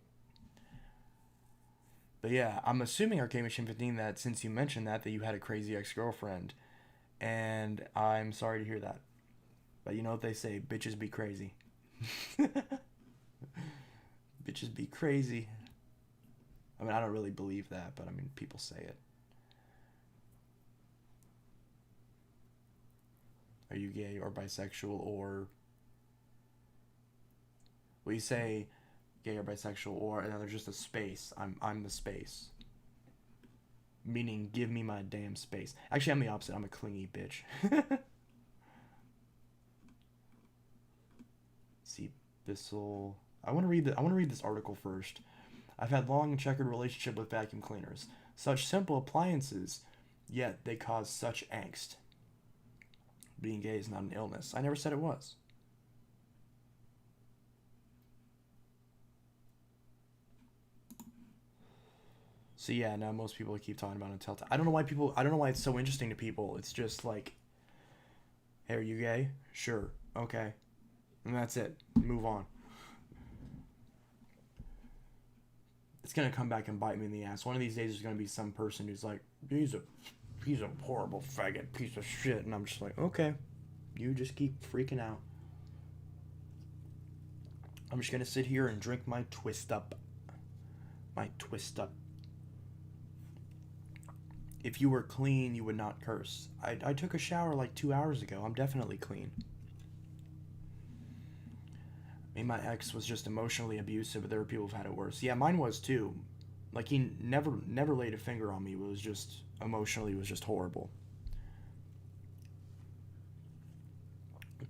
But yeah, I'm assuming Arcade Machine 15 that since you mentioned that you had a crazy ex-girlfriend, and I'm sorry to hear that. But you know what they say, bitches be crazy. Bitches be crazy. I mean, I don't really believe that, but I mean, people say it. Are you gay or bisexual, or will you say gay or bisexual, or and then there's just a space. I'm the space. Meaning, give me my damn space. Actually, I'm the opposite. I'm a clingy bitch. See, Bissell. I want to read this article first. I've had long and checkered relationship with vacuum cleaners. Such simple appliances, yet they cause such angst. Being gay is not an illness. I never said it was. So yeah, now most people keep talking about Until. I don't know why people. I don't know why it's so interesting to people. It's just like, hey, are you gay? Sure. Okay. And that's it. Move on. it's gonna come back and bite me in the ass. One of these days, there's gonna be some person who's like, he's a horrible faggot piece of shit, and I'm just like, okay, you just keep freaking out. I'm just gonna sit here and drink my twist up. If you were clean, you would not curse. I took a shower like 2 hours ago. I'm definitely clean. I mean, my ex was just emotionally abusive, but there were people who've had it worse. Yeah, mine was too. Like, he never laid a finger on me. It was just, emotionally, it was just horrible.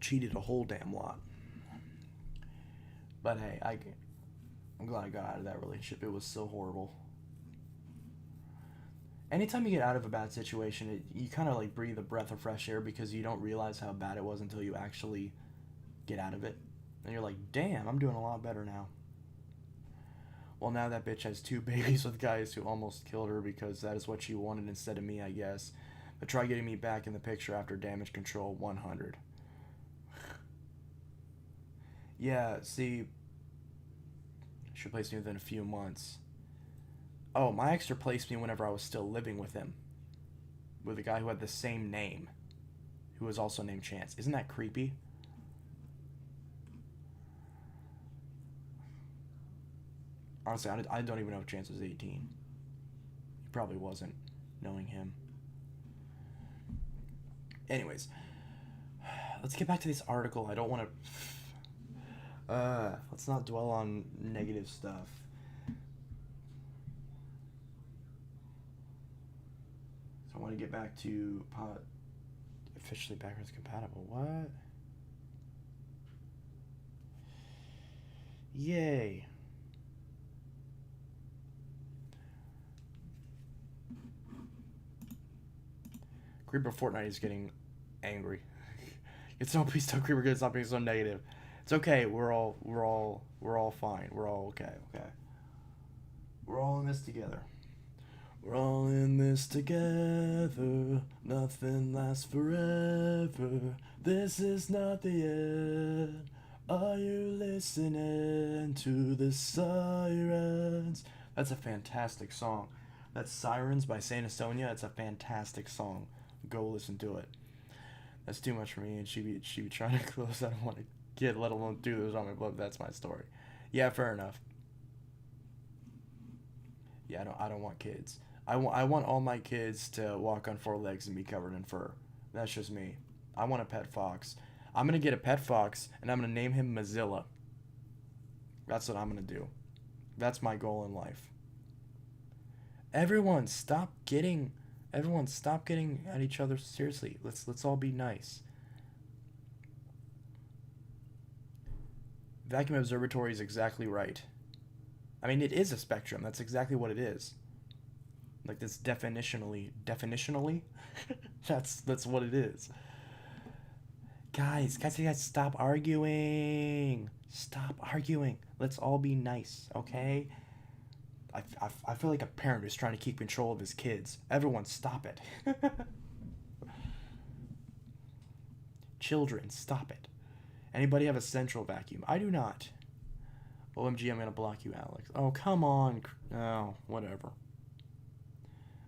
Cheated a whole damn lot. But hey, I'm glad I got out of that relationship. It was so horrible. Anytime you get out of a bad situation, you kind of like breathe a breath of fresh air because you don't realize how bad it was until you actually get out of it. And you're like, damn, I'm doing a lot better now. Well, now that bitch has 2 babies with guys who almost killed her because that is what she wanted instead of me, I guess. But try getting me back in the picture after damage control 100. Yeah, see, she replaced me within a few months. Oh, my ex replaced me whenever I was still living with him. With a guy who had the same name. Who was also named Chance. Isn't that creepy? Honestly, I don't even know if Chance was 18. He probably wasn't, knowing him. Anyways. Let's get back to this article. I don't want to... let's not dwell on negative stuff. So I want to get back to officially backwards compatible. What? Yay. Creeper Fortnite is getting angry. It's no, please tell Creeper to stop being so negative. It's okay. We're all fine. We're all okay. Okay. We're all in this together. We're all in this together. Nothing lasts forever. This is not the end. Are you listening to the sirens? That's a fantastic song. That's Sirens by Saint Estonia. It's a fantastic song. Go listen to it. That's too much for me, and she be trying to close. I don't want to get, let alone do this on my blood. That's my story. Yeah, fair enough. Yeah, I don't want kids. I want all my kids to walk on 4 legs and be covered in fur. That's just me. I want a pet fox. I'm gonna get a pet fox, and I'm gonna name him Mozilla. That's what I'm gonna do. That's my goal in life. Everyone stop getting at each other seriously. Let's all be nice. Vacuum observatory is exactly right. I mean, it is a spectrum. That's exactly what it is. Like, this definitionally that's what it is. Guys, stop arguing. Stop arguing. Let's all be nice, okay? I feel like a parent who's trying to keep control of his kids. Everyone, stop it. Children, stop it. Anybody have a central vacuum? I do not. OMG, I'm gonna block you, Alex. Oh, come on. Oh, whatever.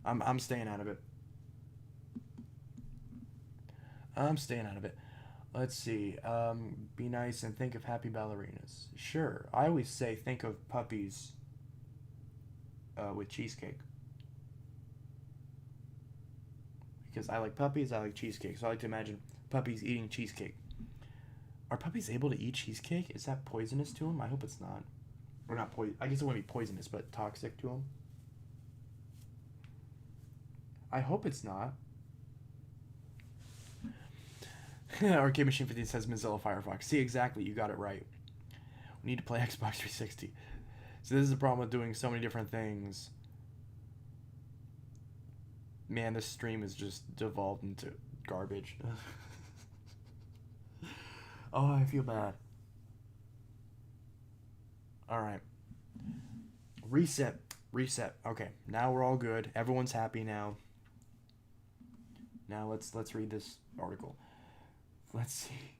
I'm staying out of it. I'm staying out of it. Let's see. Be nice and think of happy ballerinas. Sure. I always say think of puppies with cheesecake. Because I like puppies, I like cheesecake. So I like to imagine puppies eating cheesecake. Are puppies able to eat cheesecake? Is that poisonous to them? I hope it's not. Or not poison. I guess it wouldn't be poisonous, but toxic to them. I hope it's not. Arcade Machine 50 says Mozilla Firefox. See, exactly. You got it right. We need to play Xbox 360. So this is the problem with doing so many different things. Man, this stream is just devolved into garbage. Oh, I feel bad. Alright. Reset. Okay, now we're all good. Everyone's happy now. Now let's read this article. Let's see.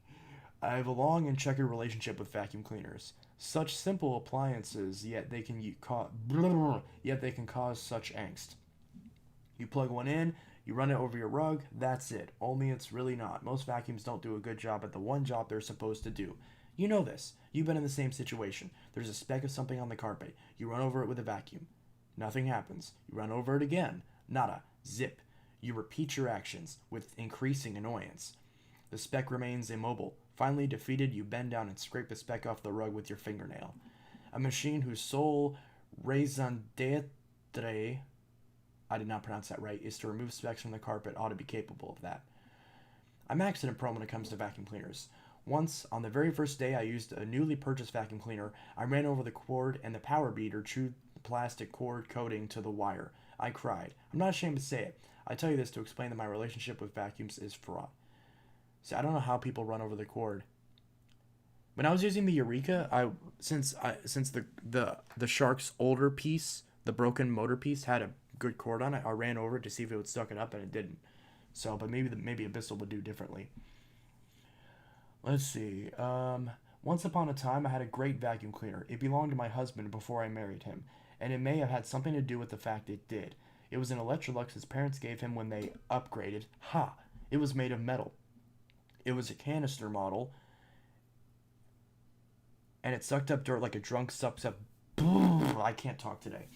I have a long and checkered relationship with vacuum cleaners. Such simple appliances, yet they can cause such angst. You plug one in, you run it over your rug, that's it. Only it's really not. Most vacuums don't do a good job at the one job they're supposed to do. You know this. You've been in the same situation. There's a speck of something on the carpet. You run over it with a vacuum. Nothing happens. You run over it again. Nada. Zip. You repeat your actions with increasing annoyance. The speck remains immobile. Finally defeated, you bend down and scrape the speck off the rug with your fingernail. A machine whose sole raison d'etre, I did not pronounce that right, is to remove specks from the carpet ought to be capable of that. I'm accident prone when it comes to vacuum cleaners. Once, on the very first day I used a newly purchased vacuum cleaner, I ran over the cord and the power beater chewed the plastic cord coating to the wire. I cried. I'm not ashamed to say it. I tell you this to explain that my relationship with vacuums is fraught. See, I don't know how people run over the cord. When I was using the Eureka, since the Shark's older piece, the broken motor piece, had a good cord on it, I ran over it to see if it would suck it up, and it didn't. So, but maybe Abyssal would do differently. Let's see. Once upon a time, I had a great vacuum cleaner. It belonged to my husband before I married him, and it may have had something to do with the fact it did. It was an Electrolux his parents gave him when they upgraded. Ha! It was made of metal. It was a canister model, and it sucked up dirt like a drunk sucks up. I can't talk today.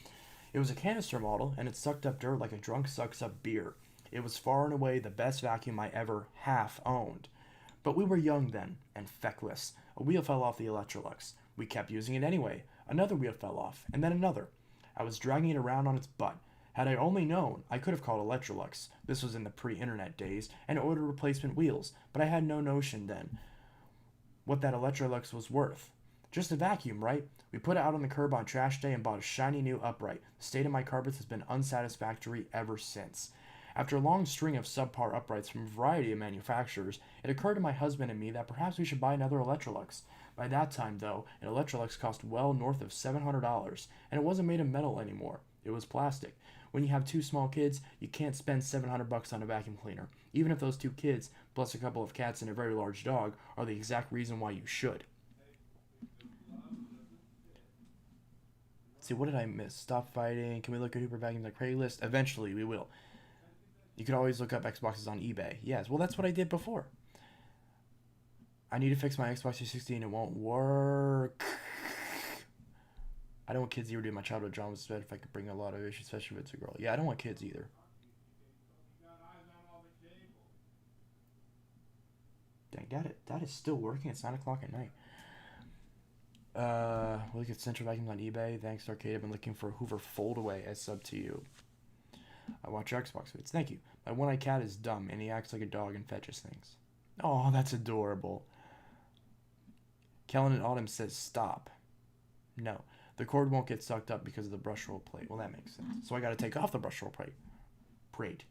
It was a canister model, and it sucked up dirt like a drunk sucks up beer. It was far and away the best vacuum I ever half owned. But we were young then, and feckless. A wheel fell off the Electrolux. We kept using it anyway. Another wheel fell off, and then another. I was dragging it around on its butt. Had I only known, I could have called Electrolux. This was in the pre-internet days, and ordered replacement wheels, but I had no notion then what that Electrolux was worth. Just a vacuum, right? We put it out on the curb on trash day and bought a shiny new upright. The state of my carpets has been unsatisfactory ever since. After a long string of subpar uprights from a variety of manufacturers, it occurred to my husband and me that perhaps we should buy another Electrolux. By that time, though, an Electrolux cost well north of $700, and it wasn't made of metal anymore. It was plastic. When you have two small kids, you can't spend $700 on a vacuum cleaner, even if those two kids, plus a couple of cats and a very large dog, are the exact reason why you should. Let's see, what did I miss? Stop fighting. Can we look at Hooper vacuums on Craigslist? Eventually, we will. You could always look up Xboxes on eBay. Yes, well, that's what I did before. I need to fix my Xbox 360 and it won't work. I don't want kids either. Do my childhood dramas bed if I could bring a lot of issues, especially if it's a girl. Yeah, I don't want kids either. Dang, that is still working. It's 9 o'clock at night. Look at Central Vacuums on eBay. Thanks, Arcade. I've been looking for a Hoover Foldaway as sub to you. I watch your Xbox vids. Thank you. My one-eyed cat is dumb, and he acts like a dog and fetches things. Oh, that's adorable. Kellen in Autumn says stop. No. The cord won't get sucked up because of the brush roll plate. Well, that makes sense. So I gotta take off the brush roll plate. Plate.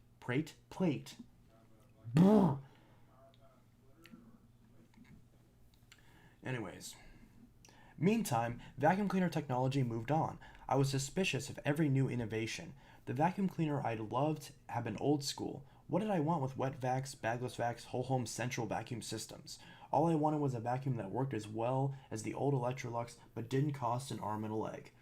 Anyways. Meantime, vacuum cleaner technology moved on. I was suspicious of every new innovation. The vacuum cleaner I loved had been old school. What did I want with wet vacs, bagless vacs, whole home central vacuum systems? All I wanted was a vacuum that worked as well as the old Electrolux but didn't cost an arm and a leg.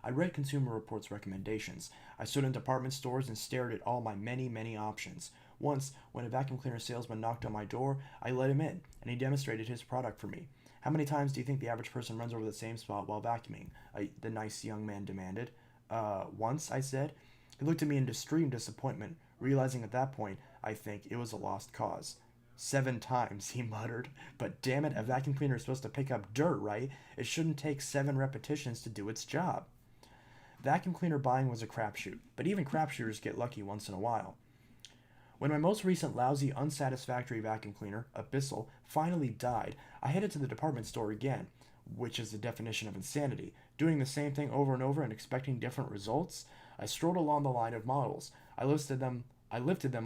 I read Consumer Reports recommendations. I stood in department stores and stared at all my many options. Once, when a vacuum cleaner salesman knocked on my door, I let him in, and he demonstrated his product for me. How many times do you think the average person runs over the same spot while vacuuming? The nice young man demanded. Once, I said. He looked at me in extreme disappointment, realizing at that point, I think, it was a lost cause. 7 times, he muttered. But damn it, a vacuum cleaner is supposed to pick up dirt, right? It shouldn't take 7 repetitions to do its job. Vacuum cleaner buying was a crapshoot, but even crapshooters get lucky once in a while. When my most recent lousy, unsatisfactory vacuum cleaner, Abyssal, finally died, I headed to the department store again, which is the definition of insanity, doing the same thing over and over and expecting different results. I strolled along the line of models. I lifted them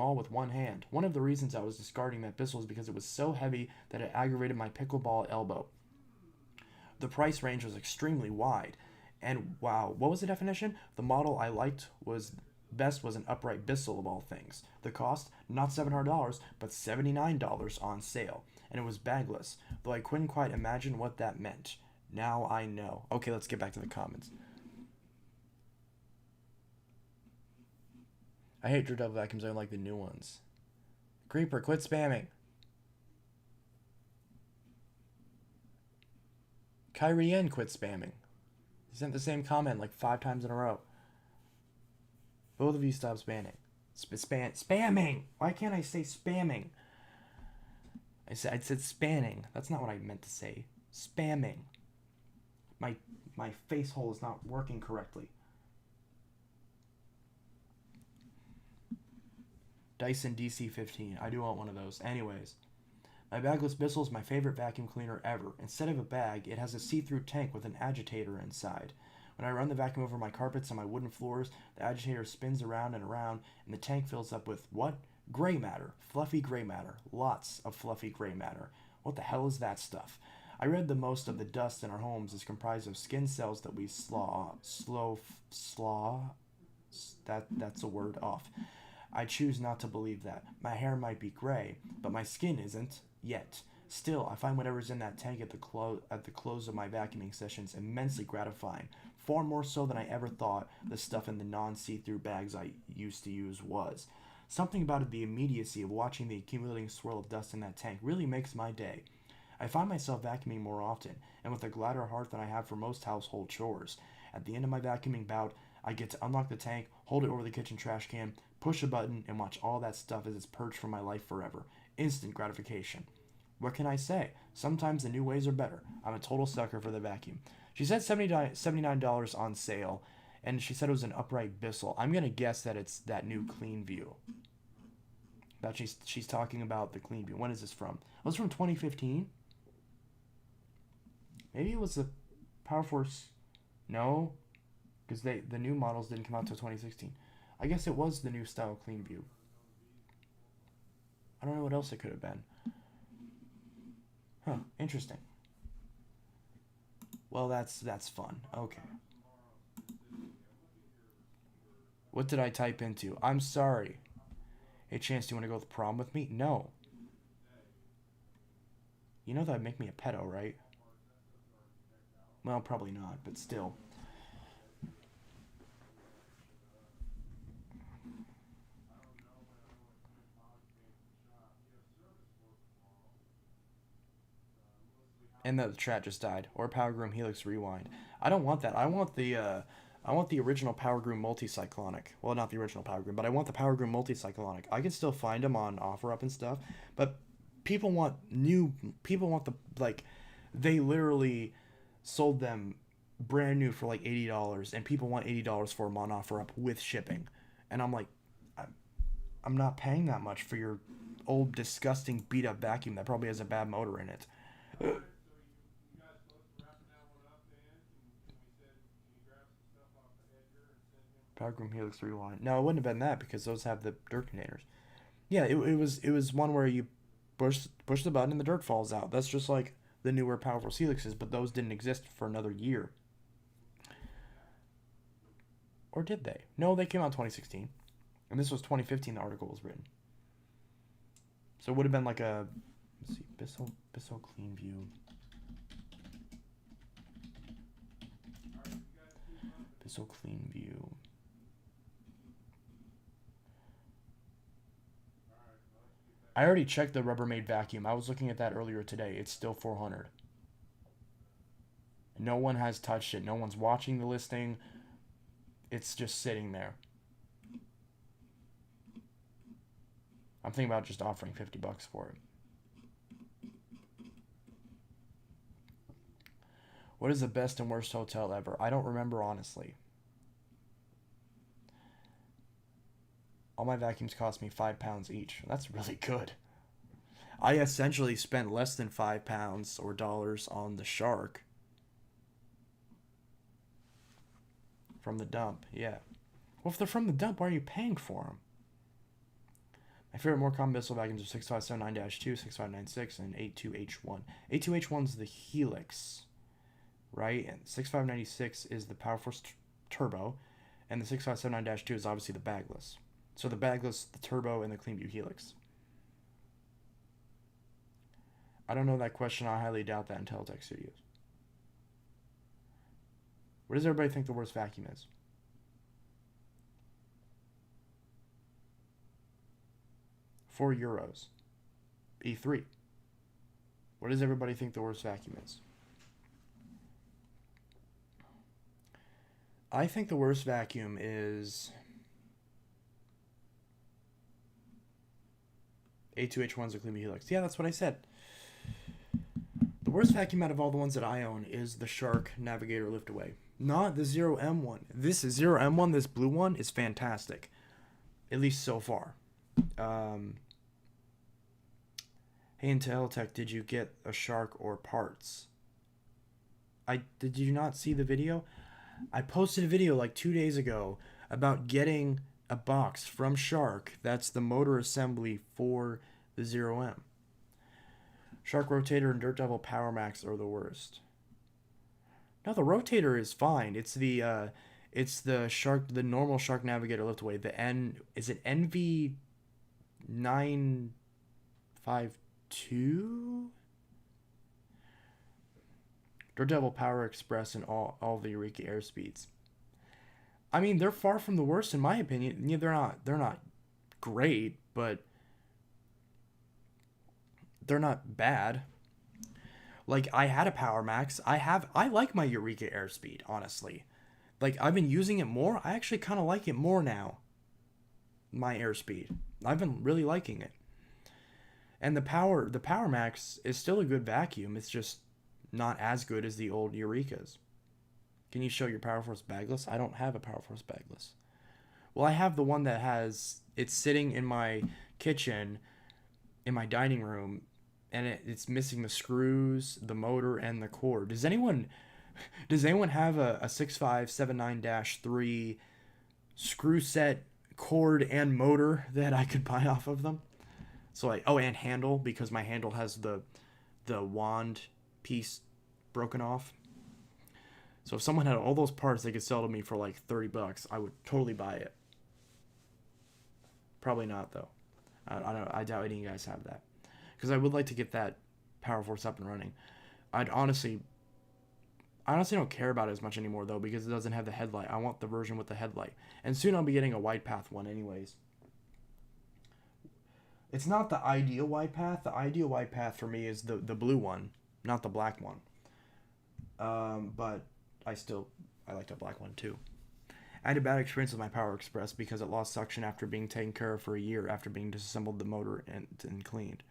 all with one hand. One of the reasons I was discarding that Abyssal was because it was so heavy that it aggravated my pickleball elbow. The price range was extremely wide. And wow, what was the definition? The model I liked was an upright Bissell of all things. The cost, not $700, but $79 on sale. and it was bagless, though I couldn't quite imagine what that meant. Now I know. Okay, let's get back to the comments. I hate Drew Double Vacuums. I don't like the new ones. Creeper, quit spamming. Kyrie N quit spamming. He sent the same comment like 5 times in a row. Both of you stop spamming. Spamming! Why can't I say spamming? I said spanning. That's not what I meant to say. Spamming. My face hole is not working correctly. Dyson DC-15. I do want one of those. Anyways. My bagless Bissell is my favorite vacuum cleaner ever. Instead of a bag, it has a see-through tank with an agitator inside. When I run the vacuum over my carpets and my wooden floors, the agitator spins around and around, and the tank fills up with, what? Gray matter. Fluffy gray matter. Lots of fluffy gray matter. What the hell is that stuff? I read the most of the dust in our homes is comprised of skin cells that we that's a word off. I choose not to believe that. My hair might be gray, but my skin isn't yet. Still, I find whatever's in that tank at the close of my vacuuming sessions immensely gratifying, far more so than I ever thought the stuff in the non-see-through bags I used to use was. Something about the immediacy of watching the accumulating swirl of dust in that tank really makes my day. I find myself vacuuming more often, and with a gladder heart than I have for most household chores. At the end of my vacuuming bout, I get to unlock the tank, hold it over the kitchen trash can, push a button, and watch all that stuff as it's purged from my life forever. Instant gratification. What can I say? Sometimes the new ways are better. I'm a total sucker for the vacuum. She said $79 on sale, and she said it was an upright Bissell. I'm going to guess that it's that new Clean View. That she's talking about the Clean View. When is this from? Was it from 2015? Maybe it was the Power Force. No, because the new models didn't come out until 2016. I guess it was the new style Clean View. I don't know what else it could have been. Huh, interesting. Well, that's fun. Okay. What did I type into? I'm sorry. Hey, Chance, do you want to go to the prom with me? No. You know that'd make me a pedo, right? Well, probably not, but still. And the chat just died. Or Power Groom Helix Rewind. I don't want that. I want the original Power Groom Multicyclonic. Well, not the original Power Groom, but I want the Power Groom Multicyclonic. I can still find them on OfferUp and stuff, but people want the, like, they literally sold them brand new for like $80, and people want $80 for them on OfferUp with shipping. And I'm like, I'm not paying that much for your old disgusting beat up vacuum that probably has a bad motor in it. Power Groom Helix Rewind. No, it wouldn't have been that because those have the dirt containers. Yeah, it was one where you push the button and the dirt falls out. That's just like the newer Power Force Helixes, but those didn't exist for another year. Or did they? No, they came out in 2016. And this was 2015 the article was written. So it would have been like a, let's see, Bissell Clean View. Bissell Clean View. I already checked the Rubbermaid vacuum. I was looking at that earlier today. It's still $400. No one has touched it. No one's watching the listing. It's just sitting there. I'm thinking about just offering $50 for it. What is the best and worst hotel ever? I don't remember, honestly. All my vacuums cost me £5 each. That's really good. I essentially spent less than £5 or dollars on the Shark. From the dump, yeah. Well, if they're from the dump, why are you paying for them? My favorite more common Bissell vacuums are 6579-2, 6596, and 82H1. 82H1's the Helix, right? And 6596 is the Power Force Turbo, and the 6579-2 is obviously the bagless. So the bagless, the turbo, and the Clean View Helix. I don't know that question. I highly doubt that in Teletech Studios. What does everybody think the worst vacuum is? €4. E3. What does everybody think the worst vacuum is? I think the worst vacuum is A2H1's a Klima Helix. Yeah, that's what I said. The worst vacuum out of all the ones that I own is the Shark Navigator Liftaway. Not the Zero M one. This is Zero M1, this blue one, is fantastic. At least so far. Hey, Inteltech, did you get a Shark or parts? Did you not see the video? I posted a video like 2 days ago about getting a box from Shark. That's the motor assembly for the Zero M. Shark Rotator and Dirt Devil Power Max are the worst. No, the Rotator is fine. It's the Shark, the normal Shark Navigator Liftaway. Is it NV952? Dirt Devil Power Express and all the Eureka airspeeds. I mean, they're far from the worst in my opinion. Yeah, they're not great, but they're not bad. Like, I had a Power Max. I like my Eureka airspeed, honestly. Like, I've been using it more. I actually kind of like it more now. My airspeed. I've been really liking it. And the Power Max is still a good vacuum. It's just not as good as the old Eurekas. Can you show your Power Force bagless? I don't have a Power Force bagless. Well, I have the one that it's sitting in my kitchen, in my dining room, and it's missing the screws, the motor, and the cord. Does anyone have a 6579-3 screw set, cord, and motor that I could buy off of them? So and handle, because my handle has the wand piece broken off. So if someone had all those parts they could sell to me for like $30, I would totally buy it. Probably not though. I doubt any of you guys have that, because I would like to get that Power Force up and running. I honestly don't care about it as much anymore though, because it doesn't have the headlight. I want the version with the headlight, and soon I'll be getting a wide path one anyways. It's not the ideal wide path. The ideal wide path for me is the blue one, not the black one. But I like the black one too. I had a bad experience with my Power Express because it lost suction after being taken care of for a year after being disassembled the motor and cleaned.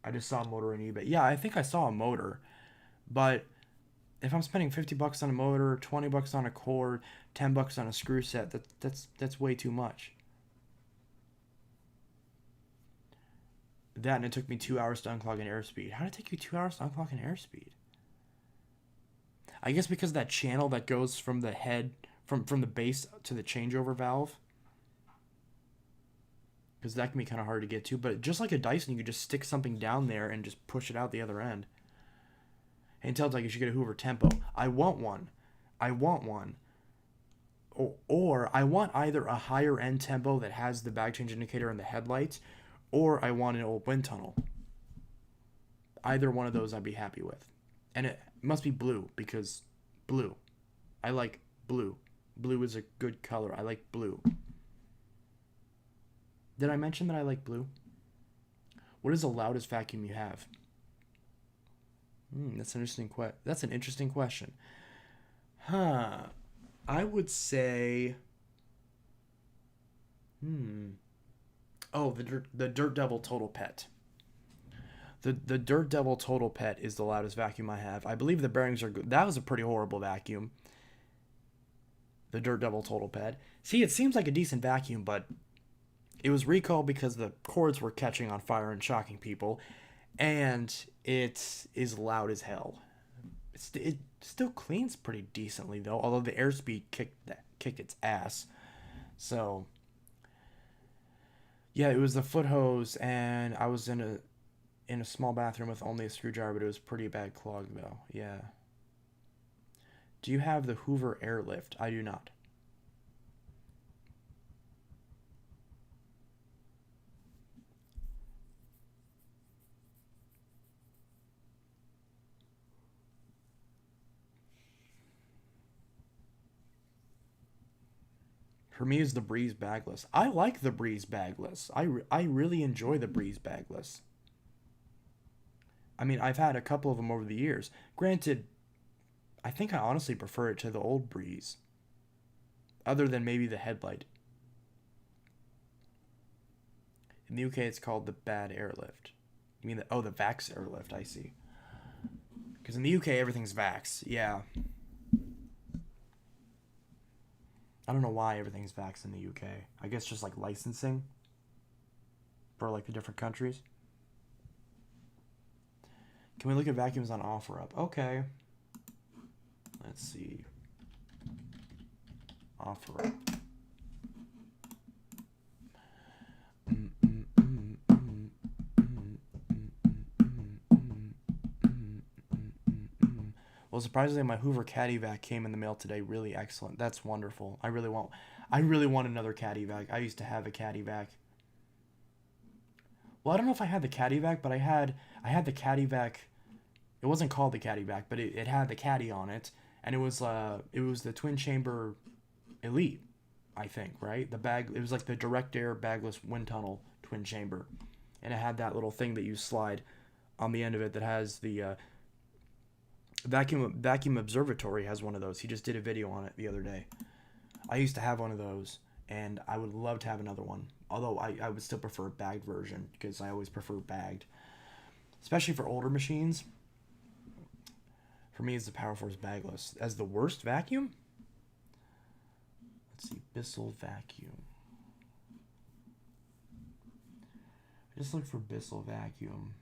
I just saw a motor on eBay. Yeah, I think I saw a motor, but if I'm spending $50 on a motor, $20 on a cord, $10 on a screw set, that's way too much. That, and it took me 2 hours to unclog an airspeed. How did it take you 2 hours to unclog an airspeed? I guess because of that channel that goes from the head, from the base to the changeover valve. Because that can be kind of hard to get to. But just like a Dyson, you could just stick something down there and just push it out the other end. And tells like you should get a Hoover Tempo. I want one. Or I want either a higher end Tempo that has the bag change indicator and the headlights, or I want an old wind tunnel. Either one of those I'd be happy with. And it must be blue, because blue. I like blue. Blue is a good color. I like blue. Did I mention that I like blue? What is the loudest vacuum you have? That's an interesting question. I would say... Oh, the Dirt Devil Total Pet. The Dirt Devil Total Pet is the loudest vacuum I have. I believe the bearings are good. That was a pretty horrible vacuum. The Dirt Devil Total Pet. See, it seems like a decent vacuum, but it was recalled because the cords were catching on fire and shocking people, and it is loud as hell. It still cleans pretty decently though, although the airspeed kicked its ass. So yeah, it was the foot hose, and I was in a small bathroom with only a screwdriver, but it was pretty bad clog though. Yeah. Do you have the Hoover Airlift? I do not. For me is the Breeze bagless. I like the Breeze bagless. I really enjoy the Breeze bagless. I mean, I've had a couple of them over the years. Granted, I think I honestly prefer it to the old Breeze. Other than maybe the headlight. In the UK, it's called the Bad Airlift. You mean the Vax Airlift, I see. Because in the UK, everything's Vax. Yeah. I don't know why everything's Vax in the UK. I guess just like licensing for like the different countries. Can we look at vacuums on OfferUp? Okay. Let's see. OfferUp. Well, surprisingly, my Hoover Caddy Vac came in the mail today. Really excellent. That's wonderful. I really want another Caddy Vac. I used to have a Caddy Vac. Well, I don't know if I had the Caddy Vac, but I had the Caddy Vac. It wasn't called the Caddy Vac, but it had the Caddy on it, and it was the twin chamber Elite, I think, right? It was like the direct air bagless wind tunnel twin chamber, and it had that little thing that you slide on the end of it that has the vacuum observatory has one of those. He just did a video on it the other day. I used to have one of those, and I would love to have another one. Although I would still prefer a bagged version because I always prefer bagged, especially for older machines. For me, it's the Power Force bagless as the worst vacuum. Let's see, Bissell vacuum. Just look for Bissell vacuum.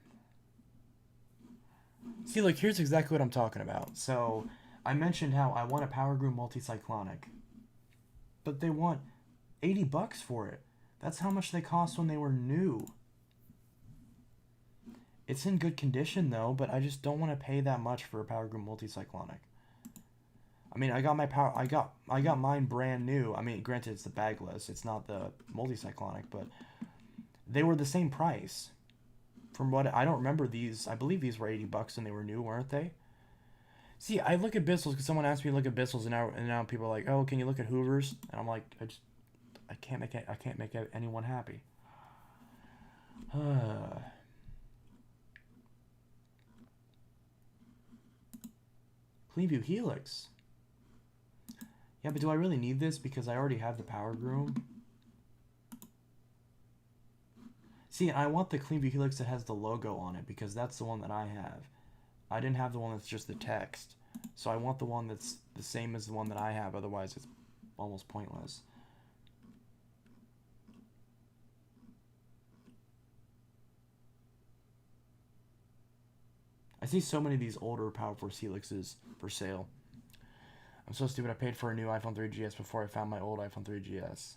See, look, here's exactly what I'm talking about. So, I mentioned how I want a Power Groom multicyclonic, but they want $80 for it. That's how much they cost when they were new. It's in good condition though, but I just don't want to pay that much for a Power Groom multicyclonic. I mean, I got mine brand new. I mean, granted, it's the bagless, it's not the multicyclonic, but they were the same price. From what I don't remember these, I believe these were $80 when they were new, weren't they? See, I look at Bissells because someone asked me to look at Bissells, and now people are like, "Oh, can you look at Hoovers?" And I'm like, I can't make anyone happy. Cleanview Helix. Yeah, but do I really need this because I already have the Power Groom? See, I want the Cleanview Helix that has the logo on it because that's the one that I have. I didn't have the one that's just the text. So I want the one that's the same as the one that I have, otherwise it's almost pointless. I see so many of these older Power Force Helixes for sale. I'm so stupid. I paid for a new iPhone 3GS before I found my old iPhone 3GS.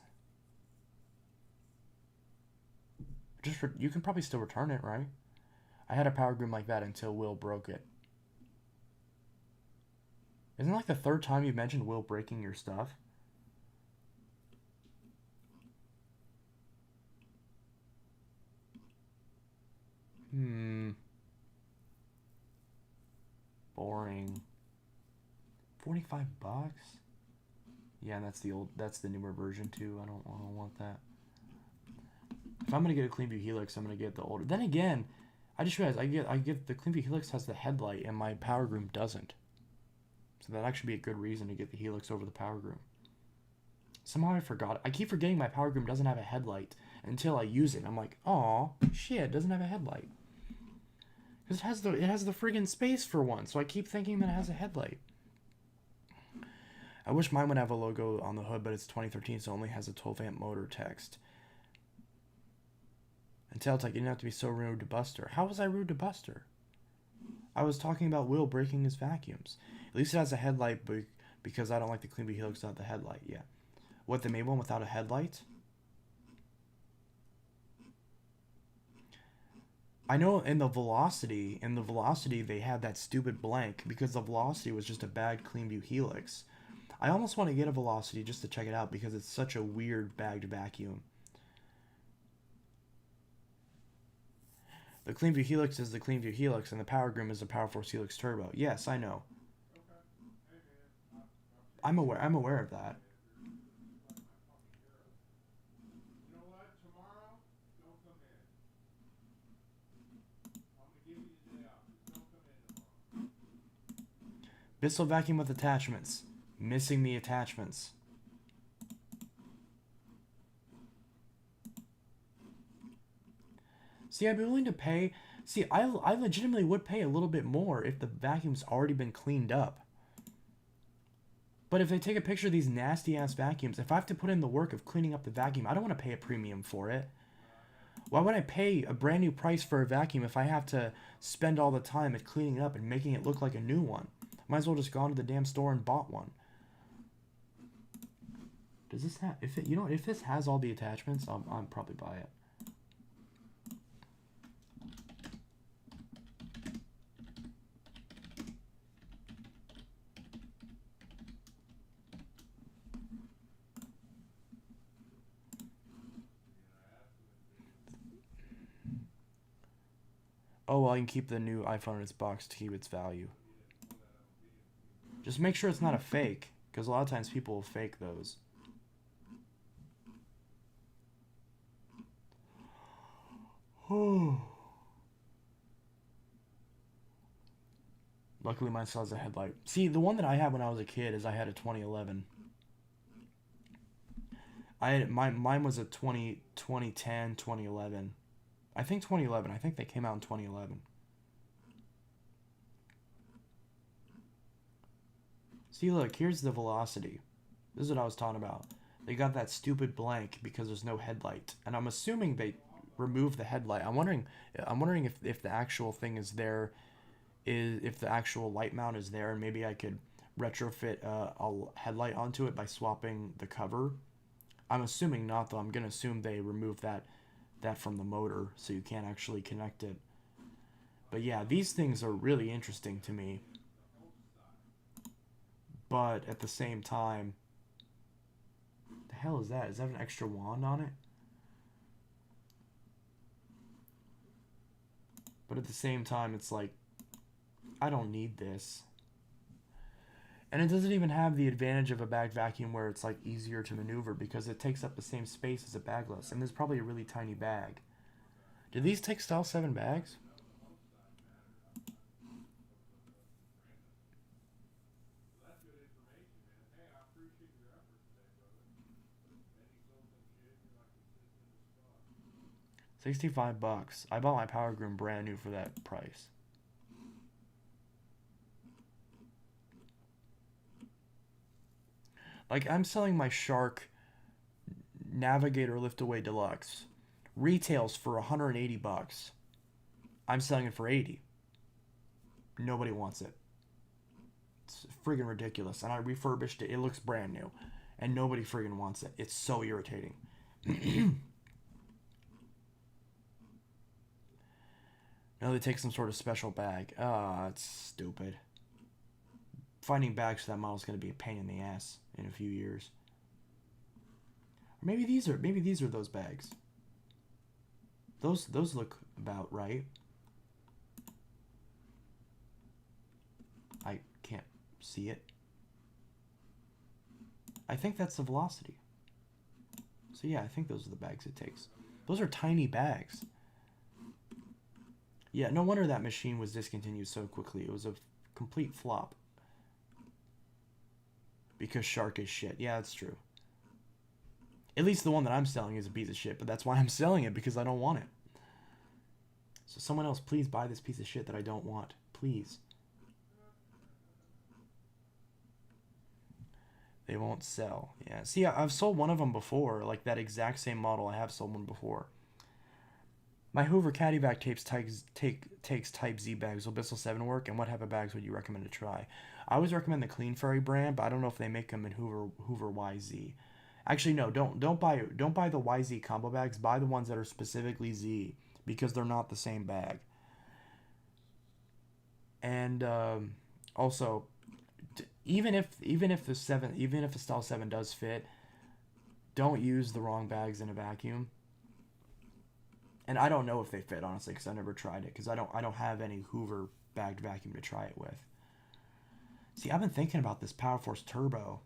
You can probably still return it, right? I had a Power Groom like that until Will broke it. Isn't it like the third time you've mentioned Will breaking your stuff? Boring. $45? Yeah, that's the newer version too. I don't want that. If I'm gonna get a Cleanview Helix, I'm gonna get the older. Then again, I just realized I get the Cleanview Helix has the headlight and my Power Groom doesn't. So that'd actually be a good reason to get the Helix over the Power Groom. Somehow I forgot. I keep forgetting my Power Groom doesn't have a headlight until I use it. I'm like, oh shit, it doesn't have a headlight. Because it has the friggin' space for one, so I keep thinking that it has a headlight. I wish mine would have a logo on the hood, but it's 2013, so it only has a 12-amp motor text. And Telltech, you didn't have to be so rude to Buster. How was I rude to Buster? I was talking about Will breaking his vacuums. At least it has a headlight, because I don't like the Cleanview Helix without the headlight. Yeah. What, they made one without a headlight? I know in the Velocity they had that stupid blank because the Velocity was just a bad Cleanview Helix. I almost want to get a Velocity just to check it out because it's such a weird bagged vacuum. The Cleanview Helix is the Cleanview Helix, and the Power Groom is the Power Force Helix Turbo. Yes, I know. I'm aware of that. Bissell vacuum with attachments. Missing the attachments. See, I'd be willing to pay... See, I legitimately would pay a little bit more if the vacuum's already been cleaned up. But if they take a picture of these nasty-ass vacuums, if I have to put in the work of cleaning up the vacuum, I don't want to pay a premium for it. Why would I pay a brand new price for a vacuum if I have to spend all the time at cleaning it up and making it look like a new one? Might as well just gone to the damn store and bought one. Does this have... if this has all the attachments, I'll probably buy it. Oh, well, I can keep the new iPhone in its box to keep its value. Just make sure it's not a fake, because a lot of times people will fake those. Luckily, mine still has a headlight. See, the one that I had when I was a kid is I had a 2011. Mine was a 2010, 2011. I think 2011. I think they came out in 2011. See, look, here's the velocity. This is what I was talking about. They got that stupid blank because there's no headlight, and I'm assuming they removed the headlight. I'm wondering if the actual thing is there, if the actual light mount is there, and maybe I could retrofit a headlight onto it by swapping the cover. I'm assuming not, though. I'm gonna assume they removed that from the motor, so you can't actually connect it. But yeah, these things are really interesting to me. But at the same time, the hell is that? Is that an extra wand on it? But at the same time, it's like, I don't need this. And it doesn't even have the advantage of a bag vacuum where it's like easier to maneuver because it takes up the same space as a bagless. And there's probably a really tiny bag. Do these take Style 7 bags? $65. I bought my Power Groom brand new for that price. Like, I'm selling my Shark Navigator Liftaway Deluxe. Retails for $180. I'm selling it for $80. Nobody wants it. It's friggin' ridiculous. And I refurbished it. It looks brand new. And nobody friggin' wants it. It's so irritating. No, they take some sort of special bag. Ah, it's stupid. Finding bags for that model is going to be a pain in the ass in a few years. Or maybe these are those bags. Those look about right. I can't see it. I think that's the velocity. So yeah, I think those are the bags it takes. Those are tiny bags. Yeah, no wonder that machine was discontinued so quickly. It was a complete flop. Because Shark is shit. Yeah, that's true. At least the one that I'm selling is a piece of shit, but that's why I'm selling it, because I don't want it. So someone else, please buy this piece of shit that I don't want. Please. They won't sell. Yeah, see, I've sold one of them before. Like, that exact same model, I have sold one before. My Hoover CaddyVac takes Type Z bags. Will Bissell 7 work? And what type of bags would you recommend to try? I always recommend the Clean Fairy brand, but I don't know if they make them in Hoover YZ. Actually, no, don't buy the YZ combo bags. Buy the ones that are specifically Z, because they're not the same bag. And also, even if the Style 7 does fit, don't use the wrong bags in a vacuum. And I don't know if they fit, honestly, because I never tried it, because I don't have any Hoover bagged vacuum to try it with. See, I've been thinking about this Power Force Turbo.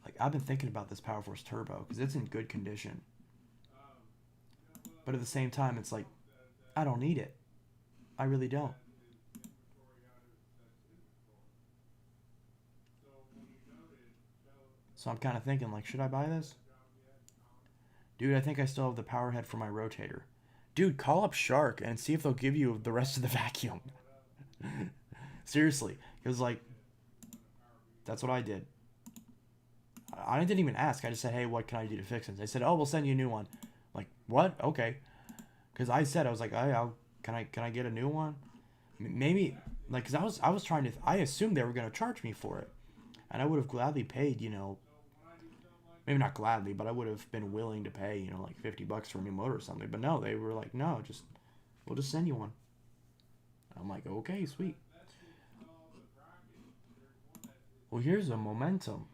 Like, I've been thinking about this Power Force Turbo because it's in good condition. But at the same time, it's like, I don't need it. I really don't. So I'm kind of thinking, like, should I buy this? Dude, I think I still have the power head for my rotator. Dude, call up Shark and see if they'll give you the rest of the vacuum. Seriously. Because, like, that's what I did. I didn't even ask. I just said, hey, what can I do to fix it? They said, oh, we'll send you a new one. Like, what? Okay. Because I said, I was like, hey, can I get a new one? Maybe, like, because I was trying to, I assumed they were going to charge me for it. And I would have gladly paid, you know, maybe not gladly, but I would have been willing to pay, you know, like $50 for a new motor or something. But no, they were like, no, we'll just send you one. I'm like, okay, sweet. Well, here's a Momentum.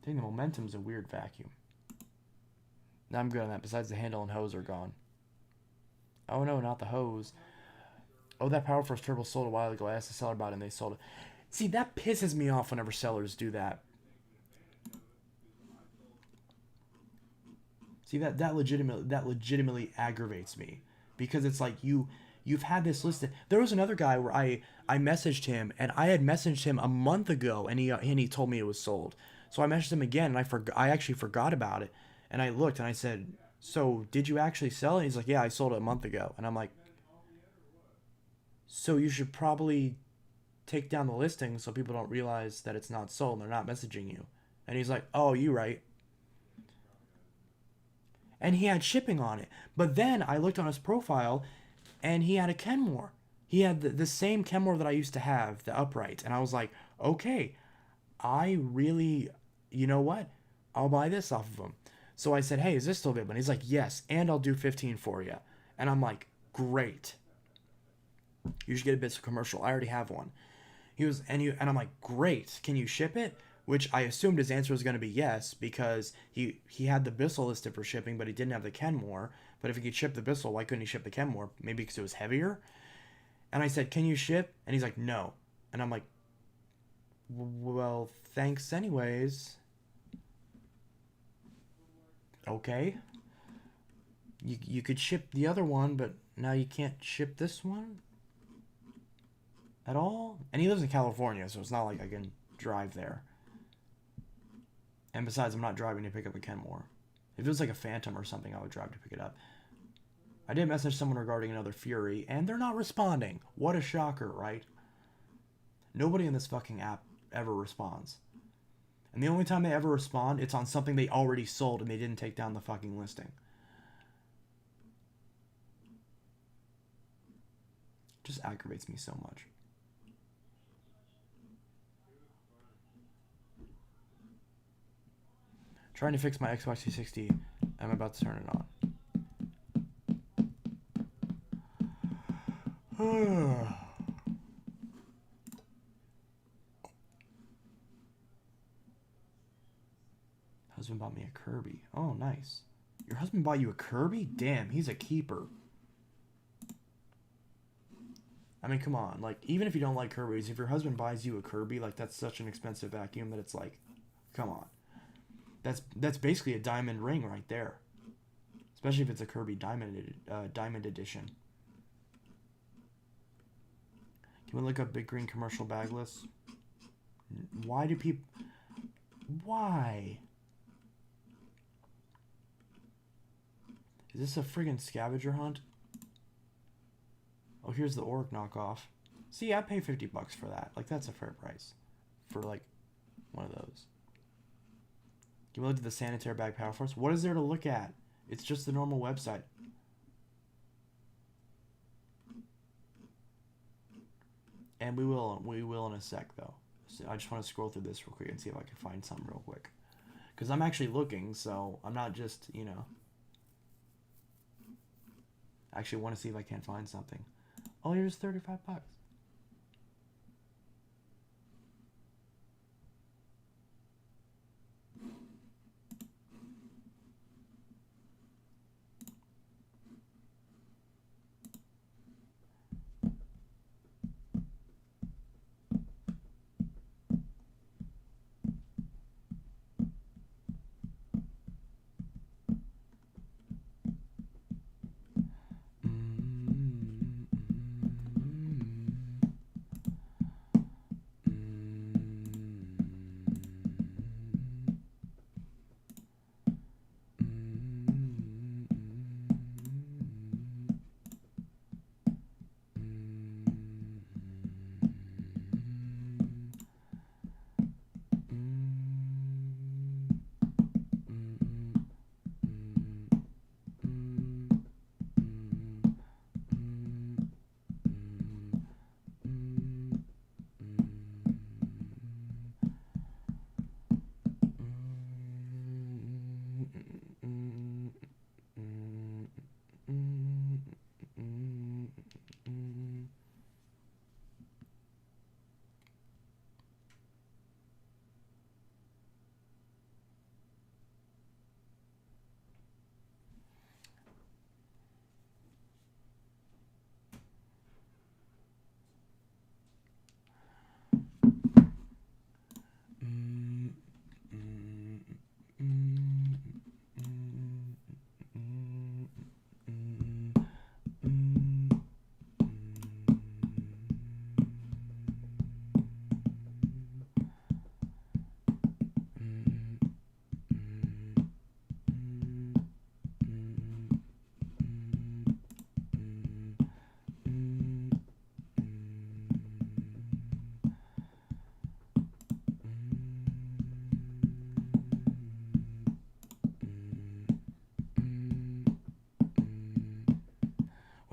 I think the Momentum's a weird vacuum. Now I'm good on that. Besides, the handle and hose are gone. Oh no, not the hose. Oh, that Power Force turbo sold a while ago. I asked the seller about it and they sold it. See, that pisses me off whenever sellers do that. See, that legitimately aggravates me. Because it's like you've had this listed. There was another guy where I messaged him and I had messaged him a month ago and he told me it was sold. So I messaged him again and I actually forgot about it. And I looked and I said, so did you actually sell it? He's like, yeah, I sold it a month ago. And I'm like, so you should probably take down the listing so people don't realize that it's not sold and they're not messaging you. And he's like, oh, you right. And he had shipping on it. But then I looked on his profile and he had a Kenmore. He had the same Kenmore that I used to have, the upright. And I was like, okay, I really, you know what? I'll buy this off of him. So I said, hey, is this still available? And he's like, yes, and I'll do 15 for you. And I'm like, great. You should get a bits of commercial. I already have one. And I'm like, great. Can you ship it? Which I assumed his answer was going to be yes, because he had the Bissell listed for shipping, but he didn't have the Kenmore. But if he could ship the Bissell, why couldn't he ship the Kenmore? Maybe because it was heavier. And I said, can you ship? And he's like, no. And I'm like, well, thanks anyways. Okay. You could ship the other one, but now you can't ship this one at all. And he lives in California, so it's not like I can drive there. And besides, I'm not driving to pick up a Kenmore. If it was like a Phantom or something, I would drive to pick it up. I did message someone regarding another Fury, and they're not responding. What a shocker, right? Nobody in this fucking app ever responds. And the only time they ever respond, it's on something they already sold and they didn't take down the fucking listing. Just aggravates me so much. Trying to fix my Xbox 360. I'm about to turn it on. Husband bought me a Kirby. Oh, nice. Your husband bought you a Kirby? Damn, he's a keeper. I mean, come on. Like, even if you don't like Kirby's, if your husband buys you a Kirby, like, that's such an expensive vacuum that it's like, come on. That's basically a diamond ring right there. Especially if it's a Kirby Diamond Edition. Can we look up Big Green commercial bagless? Why do people... Why? Is this a friggin' scavenger hunt? Oh, here's the Orc knockoff. See, I pay $50 for that. Like, that's a fair price. For, like, one of those. Can we look at the Sanitaire Bag Power Force? What is there to look at? It's just the normal website. And we will in a sec, though. So I just want to scroll through this real quick and see if I can find something real quick. Because I'm actually looking, so I'm not just, you know. I actually want to see if I can find something. Oh, here's $35.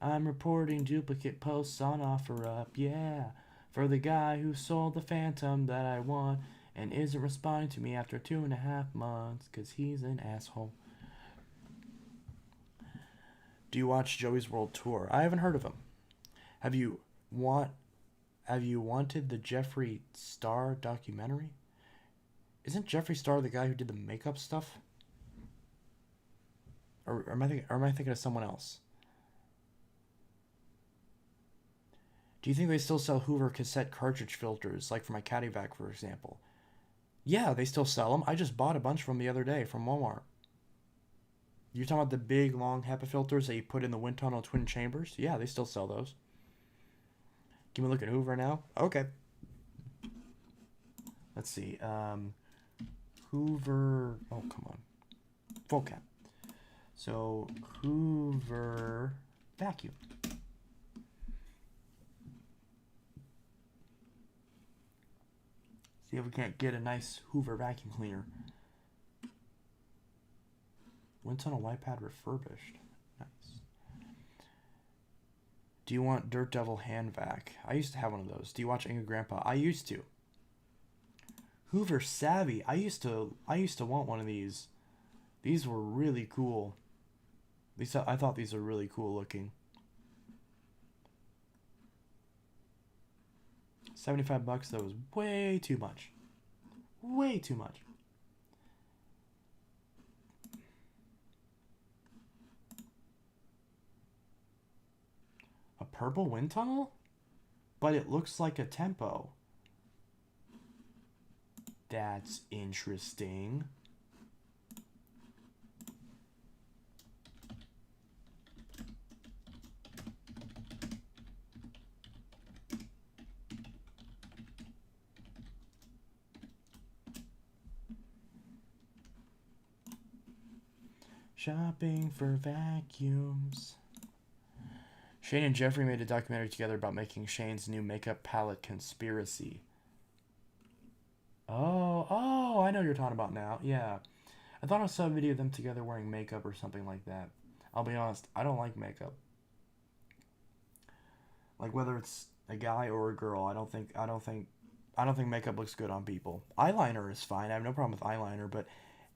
I'm reporting duplicate posts on OfferUp, yeah. For the guy who sold the Phantom that I want and isn't responding to me after 2.5 months, 'cause he's an asshole. Do you watch Joey's World Tour? I haven't heard of him. Have you wanted the Jeffree Star documentary? Isn't Jeffree Star the guy who did the makeup stuff? Or am I thinking of someone else? Do you think they still sell Hoover cassette cartridge filters, like for my Cadillac, for example? Yeah, they still sell them. I just bought a bunch from the other day from Walmart. You're talking about the big, long HEPA filters that you put in the wind tunnel twin chambers? Yeah, they still sell those. Give me a look at Hoover now. Okay. Let's see. Hoover. Oh, come on. Full cap. So, Hoover vacuum. See if we can't get a nice Hoover vacuum cleaner. Wind tunnel white pad refurbished. Nice. Do you want Dirt Devil hand vac? I used to have one of those. Do you watch Angry Grandpa? I used to. Hoover Savvy. I used to want one of these. These were really cool. I thought these were really cool looking. 75 bucks though was way too much. Way too much. A purple wind tunnel? But it looks like a tempo. That's interesting. Shopping for vacuums. Shane and Jeffree made a documentary together about making Shane's new makeup palette conspiracy. Oh, I know what you're talking about now. Yeah. I thought I saw a video of them together wearing makeup or something like that. I'll be honest, I don't like makeup. Like whether it's a guy or a girl, I don't think makeup looks good on people. Eyeliner is fine. I have no problem with eyeliner, but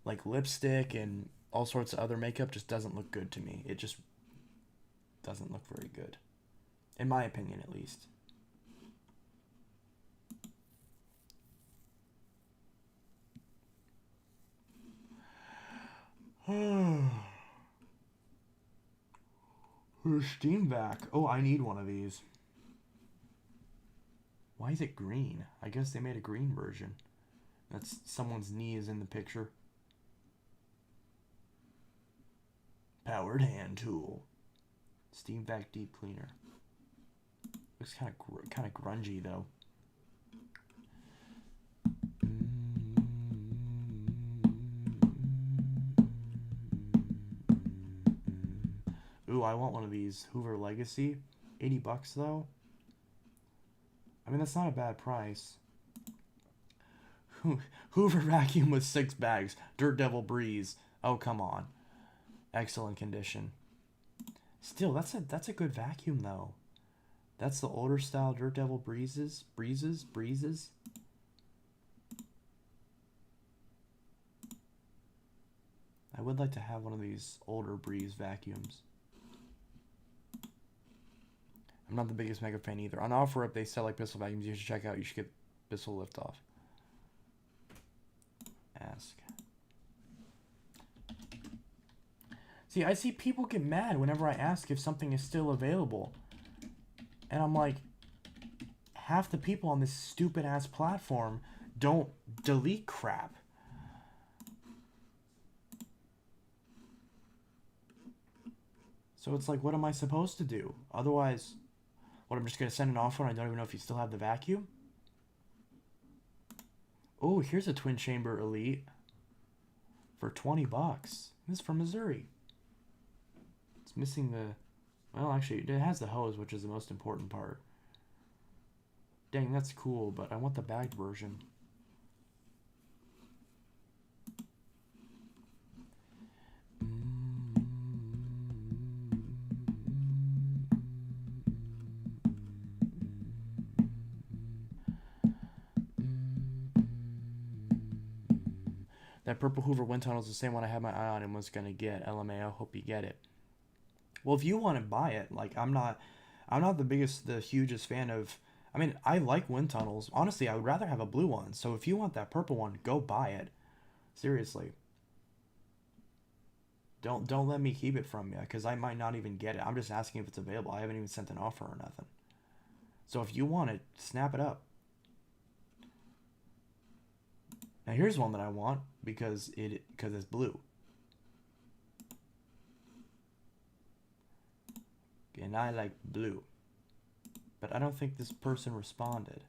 like lipstick and all sorts of other makeup just doesn't look good to me. It just doesn't look very good. In my opinion, at least. Steam vac. Oh, I need one of these. Why is it green? I guess they made a green version. That's someone's knee is in the picture. Powered hand tool. Steam vac deep cleaner. Looks kind of grungy though. Ooh, I want one of these. Hoover Legacy. 80 bucks though. I mean, that's not a bad price. Hoover vacuum with 6 bags. Dirt Devil Breeze. Oh, come on. Excellent condition. Still, that's a good vacuum though. That's the older style Dirt Devil Breezes. I would like to have one of these older Breeze vacuums. I'm not the biggest mega fan either. On OfferUp, they sell like Bissell vacuums. You should check out. You should get Bissell Liftoff. Ask. See, I see people get mad whenever I ask if something is still available. And I'm like, half the people on this stupid ass platform don't delete crap. So it's like, what am I supposed to do? Otherwise, what, I'm just going to send an offer and I don't even know if you still have the vacuum? Oh, here's a twin chamber Elite for 20 bucks. This is from Missouri. It's missing the... Well, actually, it has the hose, which is the most important part. Dang, that's cool, but I want the bagged version. That purple Hoover wind tunnel is the same one I had my eye on and was gonna get. LMAO, hope you get it. Well, if you want to buy it, like I'm not the hugest fan of. I mean, I like wind tunnels. Honestly, I would rather have a blue one. So if you want that purple one, go buy it. Seriously, don't let me keep it from you because I might not even get it. I'm just asking if it's available. I haven't even sent an offer or nothing. So if you want it, snap it up. Now here's one that I want because it's blue. And I like blue. But I don't think this person responded.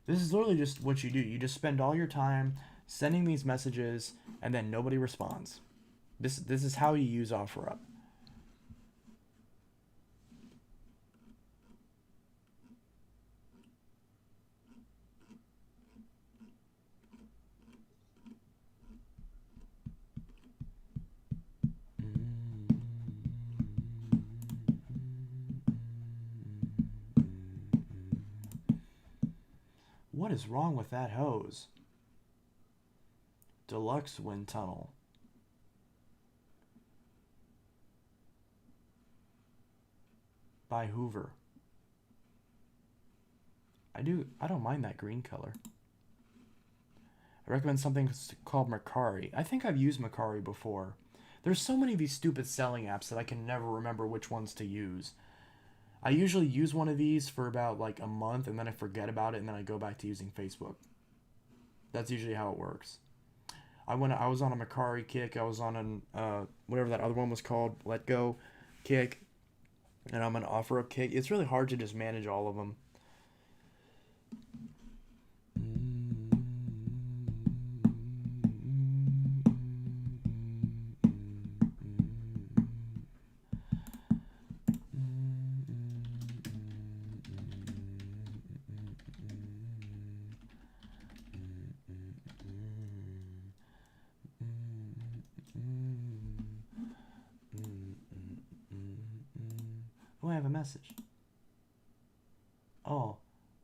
This is literally just what you do. You just spend all your time sending these messages and then nobody responds. This is how you use OfferUp. What is wrong with that hose? Deluxe wind tunnel. By Hoover. I don't mind that green color. I recommend something called Mercari. I think I've used Mercari before. There's so many of these stupid selling apps that I can never remember which ones to use. I usually use one of these for about like a month and then I forget about it and then I go back to using Facebook. That's usually how it works. I was on a Mercari kick. I was on an whatever that other one was called, Let Go kick, and I'm an OfferUp kick. It's really hard to just manage all of them. Oh, I have a message. Oh,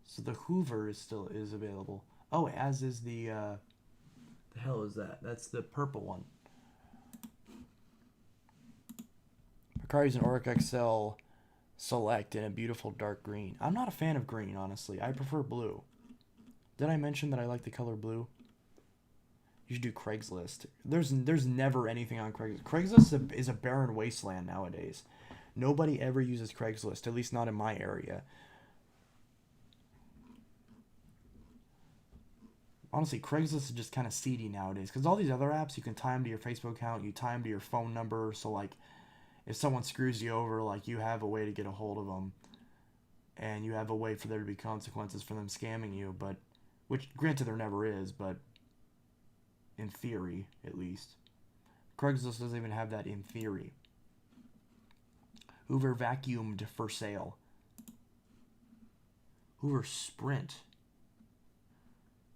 so the Hoover is available. Oh, as is the hell is that? That's the purple one. Mercari's an Oric XL Select in a beautiful dark green. I'm not a fan of green, honestly. I prefer blue. Did I mention that I like the color blue? You should do Craigslist. There's never anything on Craigslist. Craigslist is a barren wasteland nowadays. Nobody ever uses Craigslist, at least not in my area. Honestly, Craigslist is just kind of seedy nowadays because all these other apps you can tie them to your Facebook account, you tie them to your phone number. So like, if someone screws you over, like you have a way to get a hold of them, and you have a way for there to be consequences for them scamming you. But which, granted, there never is, but in theory, at least, Craigslist doesn't even have that in theory. Hoover vacuumed for sale. Hoover Sprint.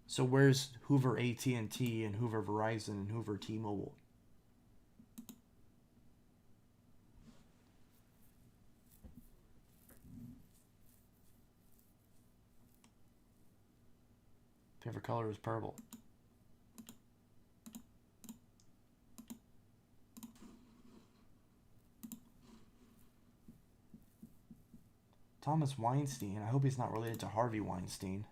So where's Hoover AT&T and Hoover Verizon and Hoover T-Mobile? Favorite color is purple. Thomas Weinstein. I hope he's not related to Harvey Weinstein.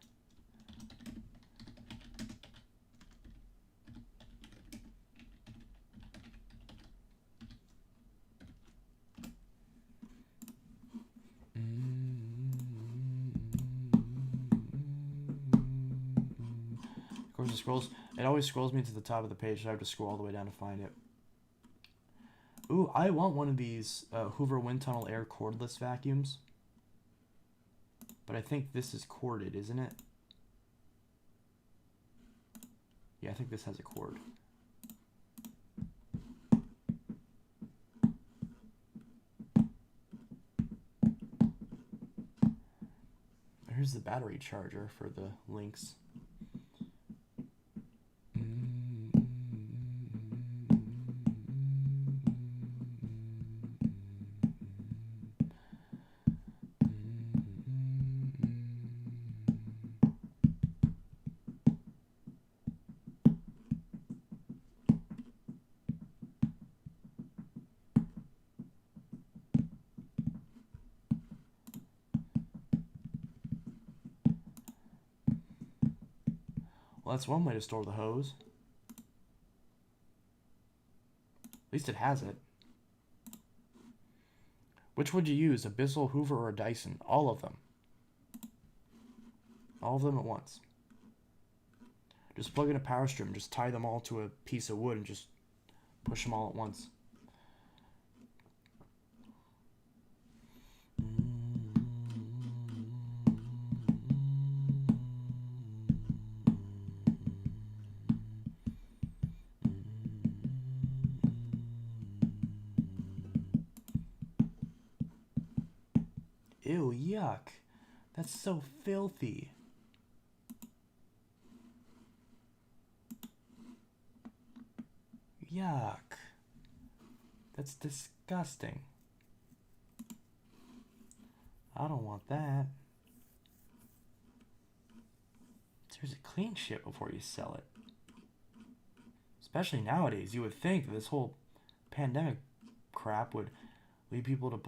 Of course, it always scrolls me to the top of the page, so I have to scroll all the way down to find it. Ooh, I want one of these Hoover Wind Tunnel Air cordless vacuums. But I think this is corded, isn't it? Yeah, I think this has a cord. Here's the battery charger for the Lynx. Well, that's one way to store the hose. At least it has it. Which would you use, a Bissell, Hoover, or a Dyson? All of them. All of them at once. Just plug in a power strip and just tie them all to a piece of wood and just push them all at once. Ew, yuck. That's so filthy. Yuck. That's disgusting. I don't want that. Seriously, clean shit before you sell it. Especially nowadays, you would think that this whole pandemic crap would lead people to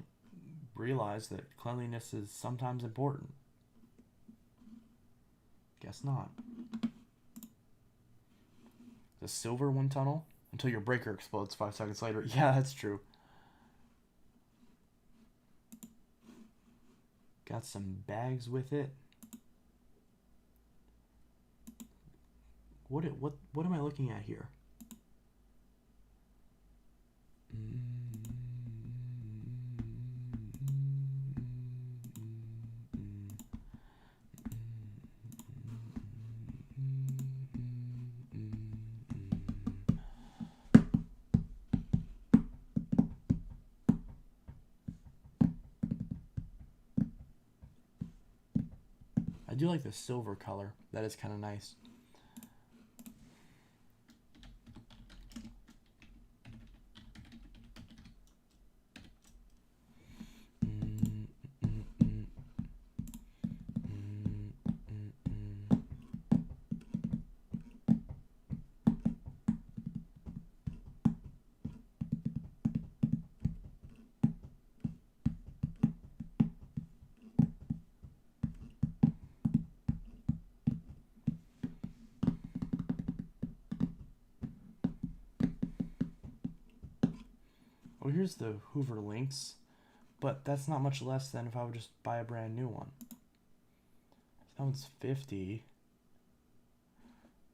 realize that cleanliness is sometimes important. Guess not. The silver wind tunnel until your breaker explodes 5 seconds later. Yeah, that's true. Got some bags with it. What am I looking at here? I do like the silver color. That is kind of nice. Well, here's the Hoover Lynx, but that's not much less than if I would just buy a brand new one. That one's $50.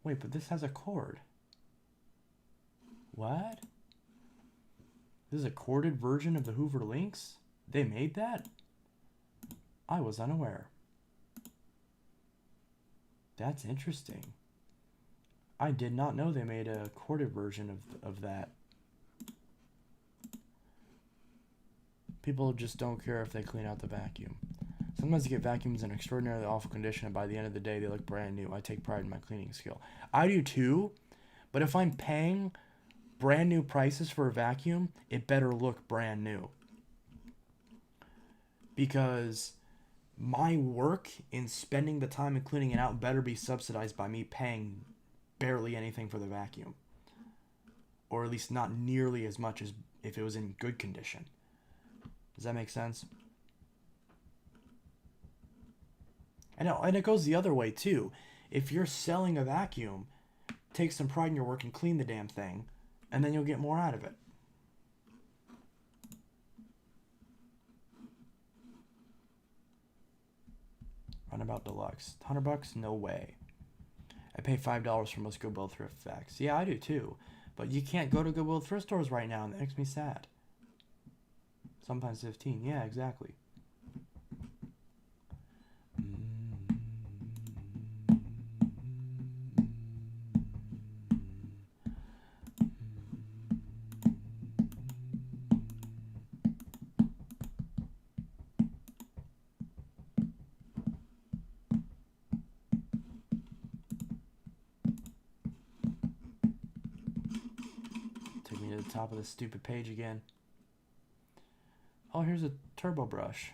Wait, but this has a cord. What? This is a corded version of the Hoover Lynx? They made that? I was unaware. That's interesting. I did not know they made a corded version of that. People just don't care if they clean out the vacuum. Sometimes you get vacuums in extraordinarily awful condition, and by the end of the day, they look brand new. I take pride in my cleaning skill. I do too, but if I'm paying brand new prices for a vacuum, it better look brand new. Because my work in spending the time and cleaning it out better be subsidized by me paying barely anything for the vacuum. Or at least not nearly as much as if it was in good condition. Does that make sense? And it goes the other way too. If you're selling a vacuum, take some pride in your work and clean the damn thing, and then you'll get more out of it. Runabout Deluxe. $100? No way. I pay $5 for most Goodwill thrift facts. Yeah, I do too. But you can't go to Goodwill thrift stores right now, and that makes me sad. Sometimes 15. Yeah, exactly. Took me to the top of the stupid page again. Oh, here's a turbo brush.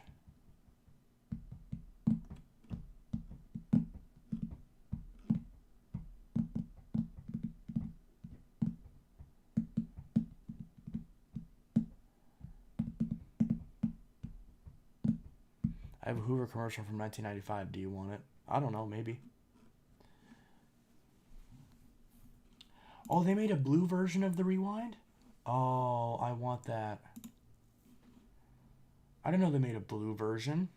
I have a Hoover commercial from 1995. Do you want it? I don't know, maybe. Oh, they made a blue version of the Rewind? Oh, I want that. I didn't know they made a blue version.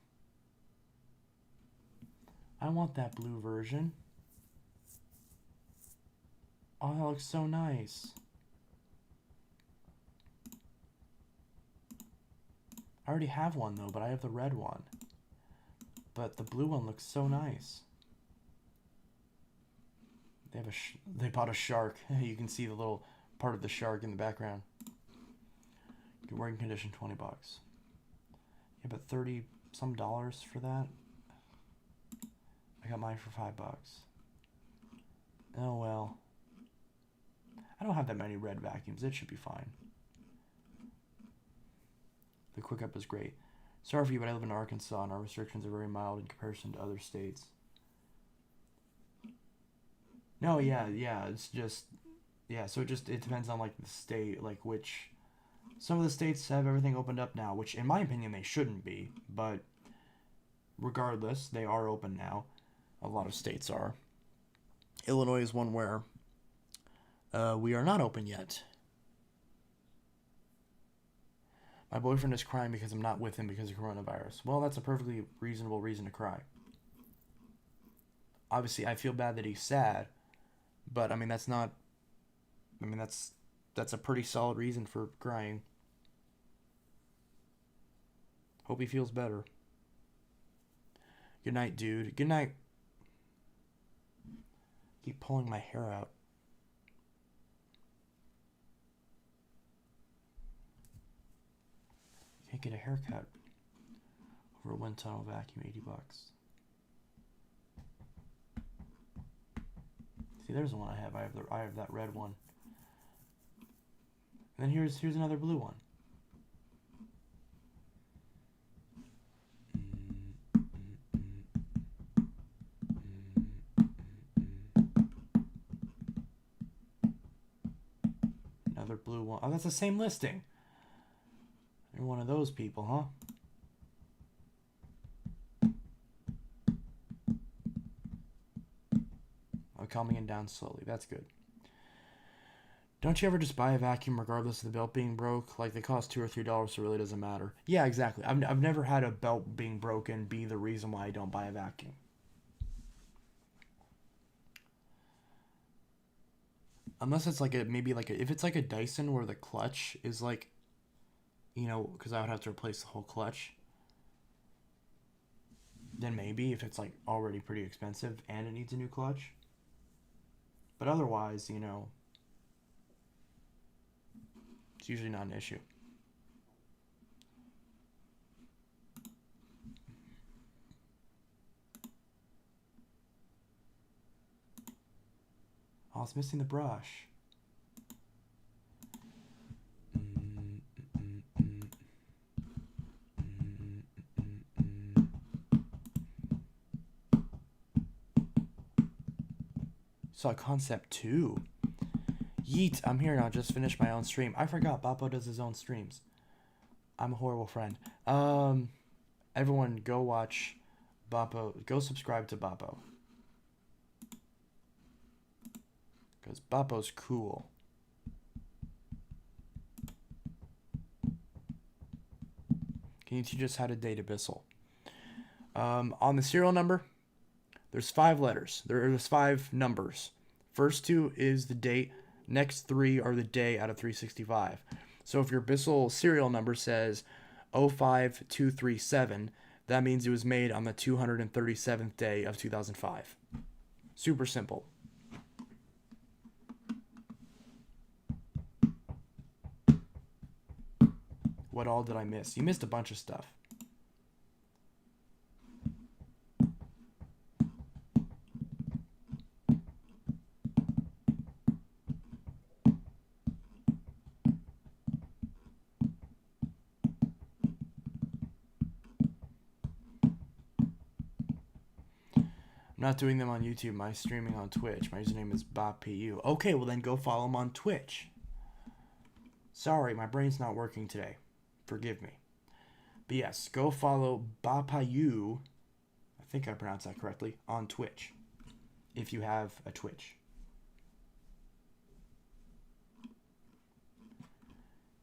I want that blue version. Oh, that looks so nice. I already have one though, but I have the red one. But the blue one looks so nice. They bought a shark. You can see the little part of the shark in the background. Good working condition, $20. Yeah, but $30 some for that. I got mine for $5. Oh well. I don't have that many red vacuums. It should be fine. The quick up is great. Sorry for you, but I live in Arkansas and our restrictions are very mild in comparison to other states. No, yeah, it's just, yeah, so it depends on, like, the state, like, which, some of the states have everything opened up now, which, in my opinion, they shouldn't be, but regardless, they are open now. A lot of states are. Illinois is one where we are not open yet. My boyfriend is crying because I'm not with him because of coronavirus. Well, that's a perfectly reasonable reason to cry. Obviously, I feel bad that he's sad, but I mean that's a pretty solid reason for crying. Hope he feels better. Good night, dude. Good night. Keep pulling my hair out. Can't get a haircut over a wind tunnel vacuum, $80. See, there's the one I have. I have that red one. And then here's another blue one. Another blue one. Oh, that's the same listing. You're one of those people, huh? Oh, calming it down slowly. That's good. Don't you ever just buy a vacuum regardless of the belt being broke? Like, they cost $2 or $3, so it really doesn't matter. Yeah, exactly. I've never had a belt being broken be the reason why I don't buy a vacuum. Unless it's like if it's like a Dyson where the clutch is like, you know, because I would have to replace the whole clutch. Then maybe if it's like already pretty expensive and it needs a new clutch. But otherwise, you know, it's usually not an issue. Oh, it's missing the brush. Saw Concept 2. Yeet, I'm here now. Just finished my own stream. I forgot Bappo does his own streams. I'm a horrible friend. Everyone go watch Bappo. Go subscribe to Bappo. Because Bappo's cool. Can you teach us how to date Abyssal? On the serial number, there's 5 letters. There's 5 numbers. First 2 is the date. Next 3 are the day out of 365. So if your Abyssal serial number says 05237, that means it was made on the 237th day of 2005. Super simple. What all did I miss? You missed a bunch of stuff. I'm not doing them on YouTube. My streaming on Twitch. My username is BobPU. Okay, well then go follow him on Twitch. Sorry, my brain's not working today. Forgive me. But yes, go follow BobPU. I think I pronounced that correctly. On Twitch. If you have a Twitch.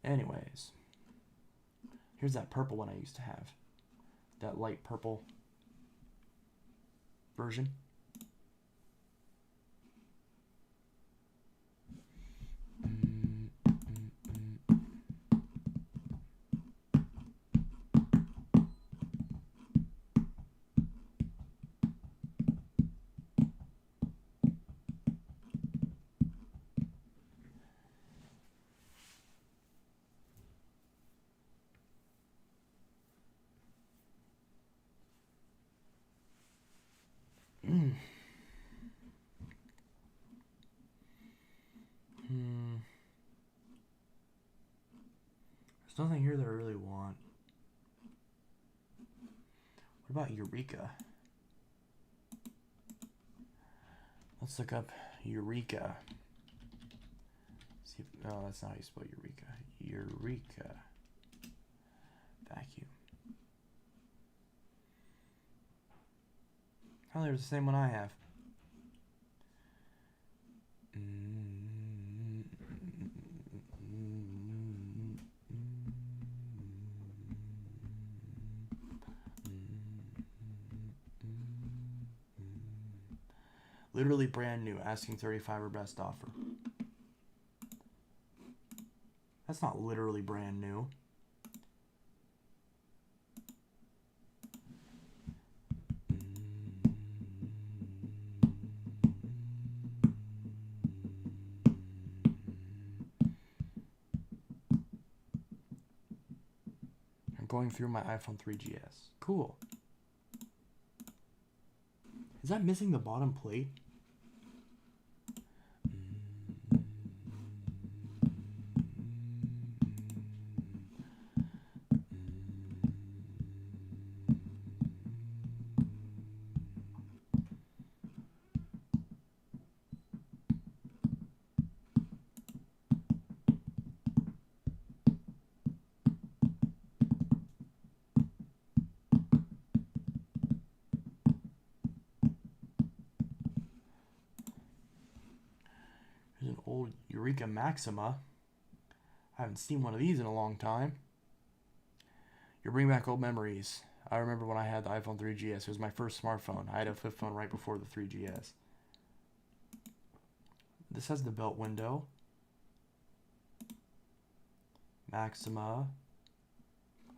Anyways, here's that purple one I used to have. That light purple version. There's nothing here that I really want. What about Eureka? Let's look up Eureka. See if, no, that's not how you spell Eureka. Eureka. Vacuum. Oh, there's the same one I have. Literally brand new, asking 35 or best offer. That's not literally brand new. I'm going through my iPhone 3GS. Cool. Is that missing the bottom plate? There's an old Eureka Maxima. I haven't seen one of these in a long time. You're bringing back old memories. I remember when I had the iPhone 3GS. It was my first smartphone. I had a flip phone right before the 3GS. This has the belt window. Maxima. Well,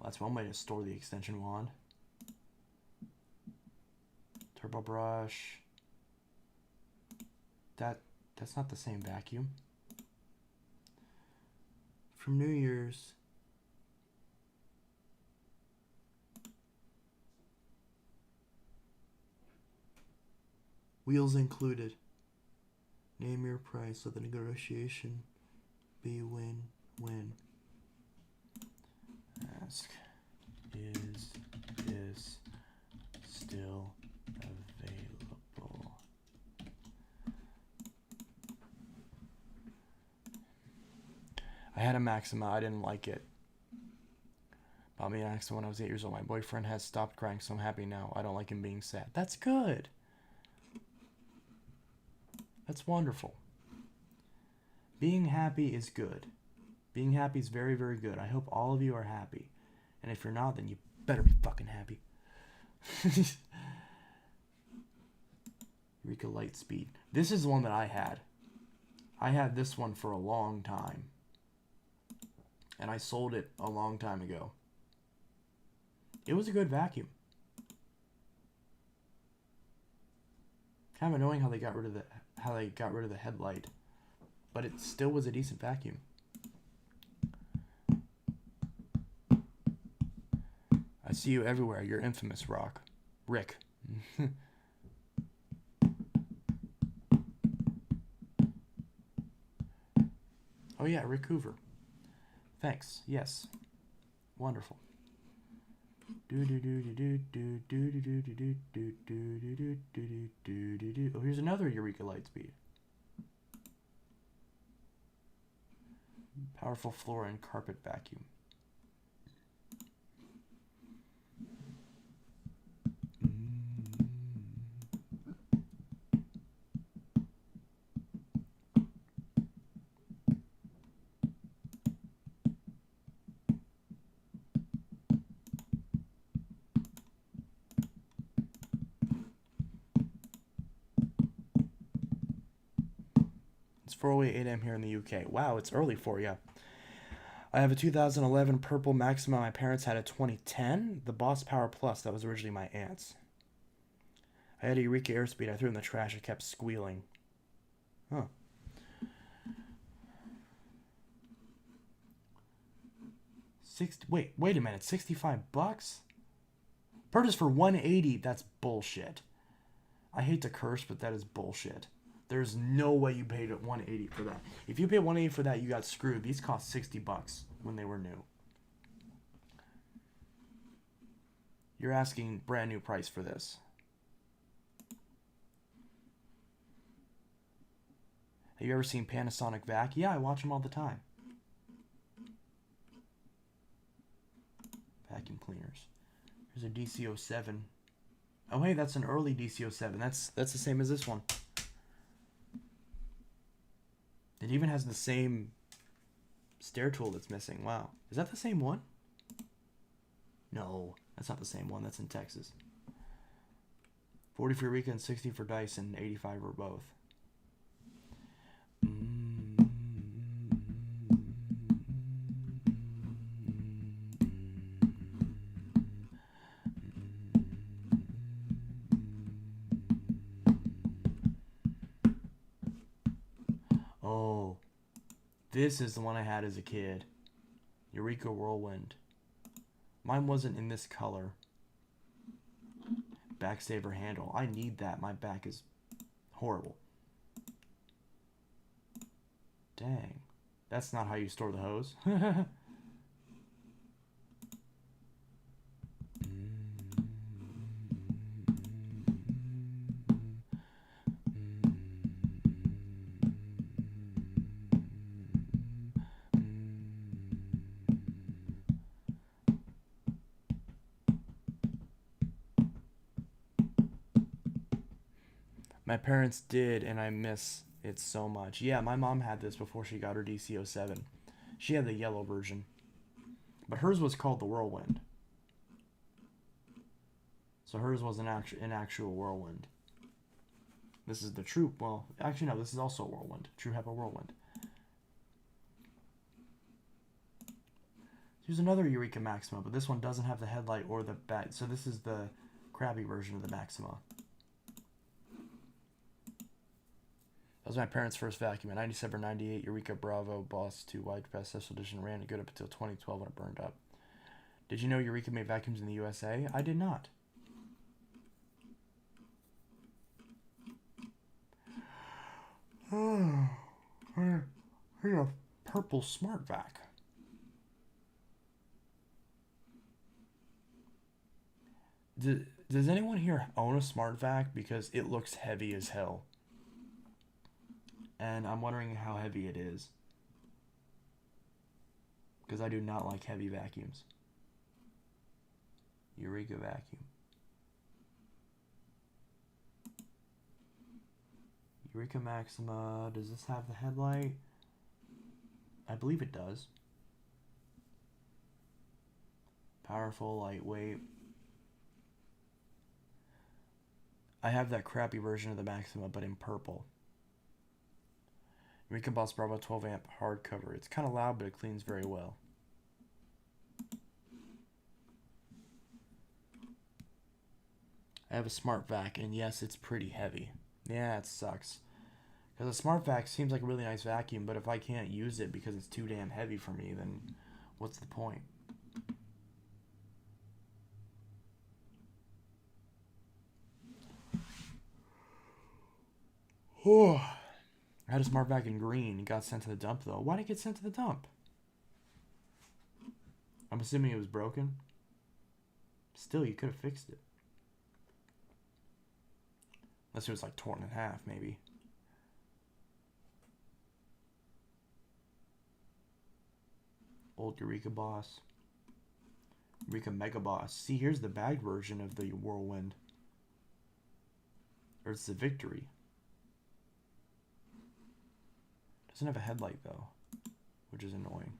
that's one way to store the extension wand. Turbo brush. That's not the same vacuum. From New Year's. Wheels included. Name your price so the negotiation be win-win. Ask, is this still available? I had a Maxima. I didn't like it. Bought me an Maxima when I was 8 years old. My boyfriend has stopped crying, so I'm happy now. I don't like him being sad. That's good. That's wonderful. Being happy is good. Being happy is very, very good. I hope all of you are happy. And if you're not, then you better be fucking happy. Eureka Lightspeed. This is the one that I had. I had this one for a long time. And I sold it a long time ago. It was a good vacuum. Kind of annoying how they got rid of the headlight, but it still was a decent vacuum. I see you everywhere. You're infamous, Rick. Oh yeah, Rick Hoover. Thanks. Yes. Wonderful. Oh, here's another Eureka Lightspeed. Powerful floor and carpet vacuum. 4:08 a.m. here in the UK. Wow, it's early for you. I have a 2011 purple Maxima my parents had a 2010. The Boss Power Plus, that was originally my aunt's. I had a Eureka Airspeed. I threw it in the trash. It kept squealing. Huh. Wait a minute. $65? Purchase for $180. That's bullshit. I hate to curse, but that is bullshit. There's no way you paid $180 for that. If you paid $180 for that, you got screwed. These cost $60 when they were new. You're asking brand new price for this. Have you ever seen Panasonic Vac? Yeah, I watch them all the time. Vacuum cleaners. Here's a DC-07. Oh, hey, that's an early DC-07. That's the same as this one. It even has the same stair tool that's missing. Wow. Is that the same one? No, that's not the same one. That's in Texas. 40 for Eureka and 60 for Dyson. 85 for both. Oh, this is the one I had as a kid. Eureka Whirlwind. Mine wasn't in this color. Backsaver handle. I need that. My back is horrible. Dang. That's not how you store the hose. My parents did, and I miss it so much. Yeah, my mom had this before she got her DC-07. She had the yellow version. But hers was called the Whirlwind. So hers was an actual Whirlwind. This is the true, well, actually no, this is also a Whirlwind. True HEPA Whirlwind. Here's another Eureka Maxima, but this one doesn't have the headlight or the back. So this is the crabby version of the Maxima. That was my parents' first vacuum. A 97 or 98 Eureka Bravo Boss 2 Wide Pass Special Edition ran good up until 2012 when it burned up. Did you know Eureka made vacuums in the USA? I did not. Oh, here's a purple Smart Vac. Does anyone here own a Smart Vac? Because it looks heavy as hell. And I'm wondering how heavy it is. Because I do not like heavy vacuums. Eureka Vacuum. Eureka Maxima. Does this have the headlight? I believe it does. Powerful, lightweight. I have that crappy version of the Maxima, but in purple. Eureka Boss Bravo 12 amp hardcover. It's kind of loud, but it cleans very well. I have a Smart Vac, and yes, it's pretty heavy. Yeah, it sucks. Because a Smart Vac seems like a really nice vacuum, but if I can't use it because it's too damn heavy for me, then what's the point? Oh. I had a Smart Vac in green. It got sent to the dump, though. Why did it get sent to the dump? I'm assuming it was broken. Still, you could have fixed it. Unless it was like torn in half, maybe. Old Eureka Boss. Eureka Mega Boss. See, here's the bag version of the Whirlwind. Or it's the Victory. Doesn't have a headlight though, which is annoying.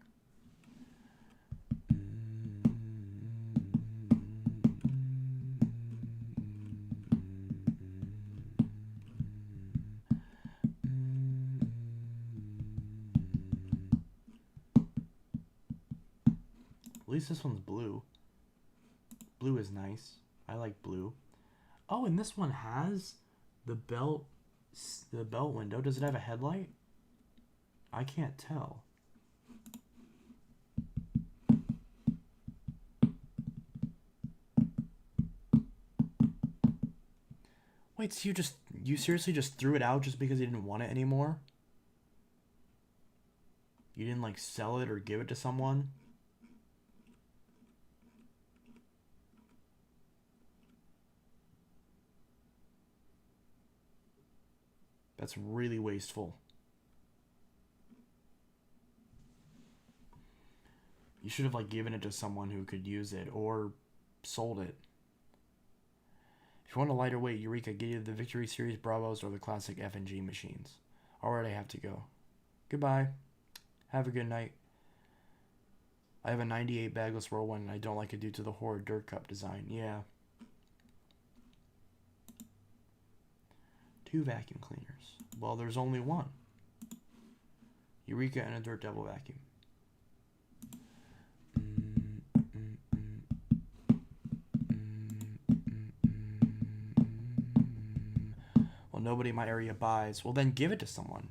least this one's blue. Blue is nice. I like blue. Oh, and this one has the belt window. Does it have a headlight? I can't tell. Wait, so you seriously just threw it out just because you didn't want it anymore? You didn't like sell it or give it to someone? That's really wasteful. You should have like given it to someone who could use it or sold it. If you want a lighter weight Eureka, get either the Victory Series Bravos or the classic F&G machines. Alright, I have to go. Goodbye. Have a good night. I have a 98 bagless whirlwind and I don't like it due to the horrid dirt cup design. Yeah. 2 vacuum cleaners. Well, there's only one. Eureka and a Dirt Devil vacuum. Well, nobody in my area buys. Well, then give it to someone.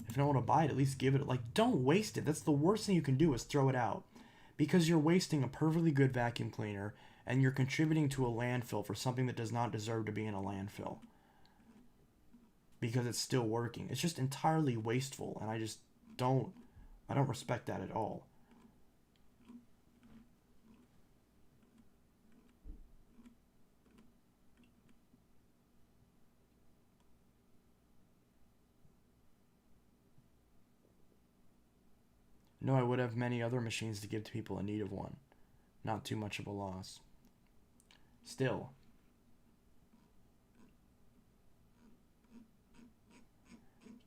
If you don't want to buy it, at least give it. Like, don't waste it. That's the worst thing you can do is throw it out. Because you're wasting a perfectly good vacuum cleaner and you're contributing to a landfill for something that does not deserve to be in a landfill. Because it's still working. It's just entirely wasteful, and I don't respect that at all. No, I would have many other machines to give to people in need of one. Not too much of a loss. Still.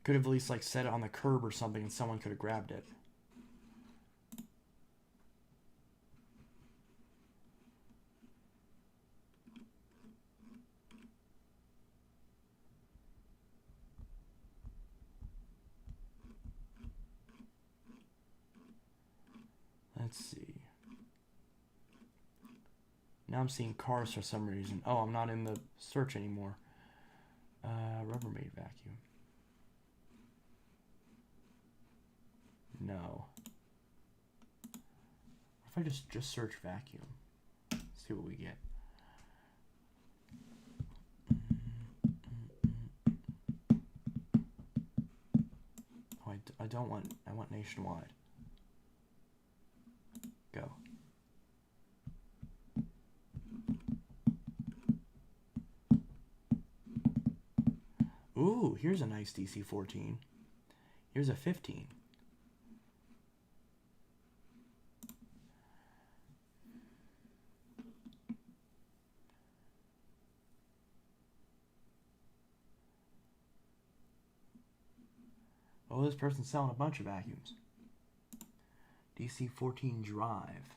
Could have at least like set it on the curb or something and someone could have grabbed it. Let's see. Now I'm seeing cars for some reason. Oh, I'm not in the search anymore. Rubbermaid vacuum. No. If I just search vacuum, see what we get. Oh, I don't want. I want nationwide. Go. Ooh, here's a nice DC-14. Here's a 15. Oh, this person's selling a bunch of vacuums. DC-14 Drive.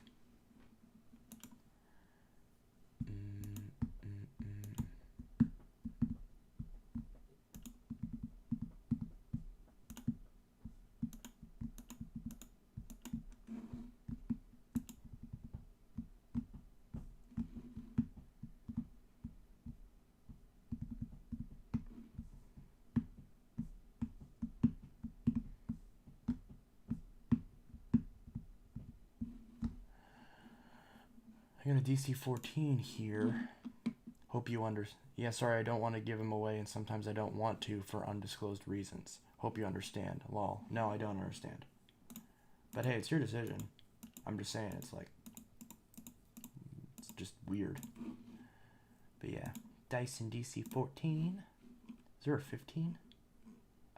I got a DC-14 here. Hope you understand. Yeah, sorry, I don't want to give him away, and sometimes I don't want to for undisclosed reasons. Hope you understand. Lol. No, I don't understand. But hey, it's your decision. I'm just saying, it's like, it's just weird. But yeah, Dyson DC-14. Is there a 15?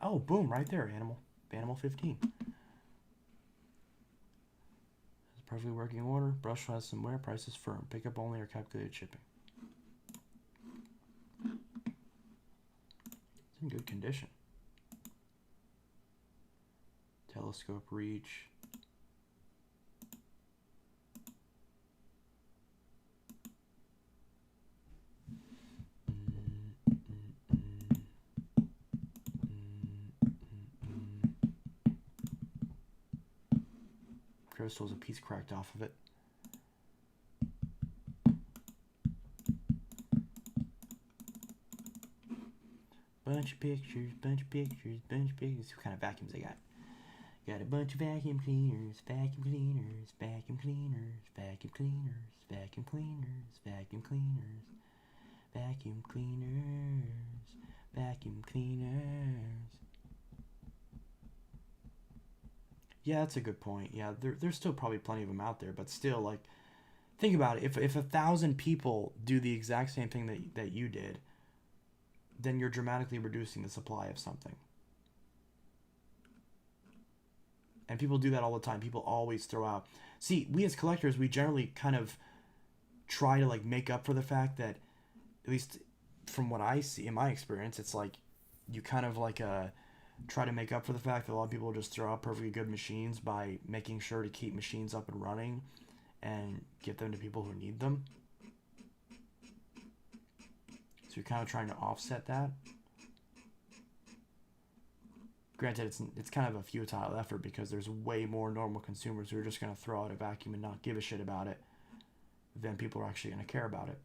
Oh, boom, right there, Animal 15. Perfectly working order. Brush has some wear. Price is firm. Pickup only or calculated shipping. It's in good condition. Telescope reach. There still was a piece cracked off of it. Bunch of pictures, bunch of pictures, bunch of pictures. What kind of vacuums I got? Got a bunch of vacuum cleaners, vacuum cleaners, vacuum cleaners, vacuum cleaners, vacuum cleaners, vacuum cleaners, vacuum cleaners, vacuum cleaners. Yeah, that's a good point. Yeah, there's still probably plenty of them out there, but still, like, think about it. If 1,000 people do the exact same thing that you did, then you're dramatically reducing the supply of something. And people do that all the time. People always throw out. See, we as collectors, we generally kind of try to like make up for the fact that, at least from what I see in my experience, it's like you kind of like try to make up for the fact that a lot of people just throw out perfectly good machines by making sure to keep machines up and running and give them to people who need them. So you're kind of trying to offset that. Granted, it's kind of a futile effort because there's way more normal consumers who are just going to throw out a vacuum and not give a shit about it than people are actually going to care about it.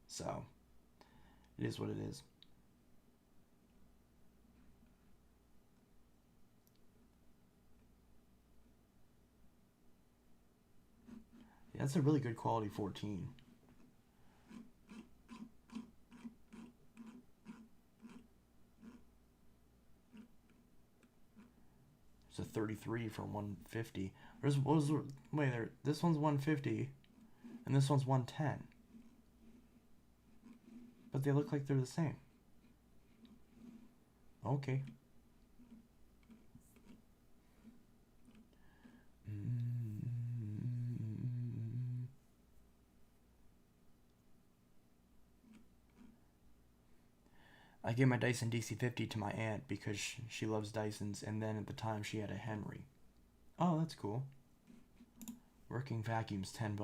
So, it is what it is. Yeah, that's a really good quality 14. It's a 33 for 150. Wait there. This one's 150, and this one's 110. But they look like they're the same. Okay. I gave my Dyson DC-50 to my aunt because she loves Dysons, and then at the time she had a Henry. Oh, that's cool. Working vacuum's $10.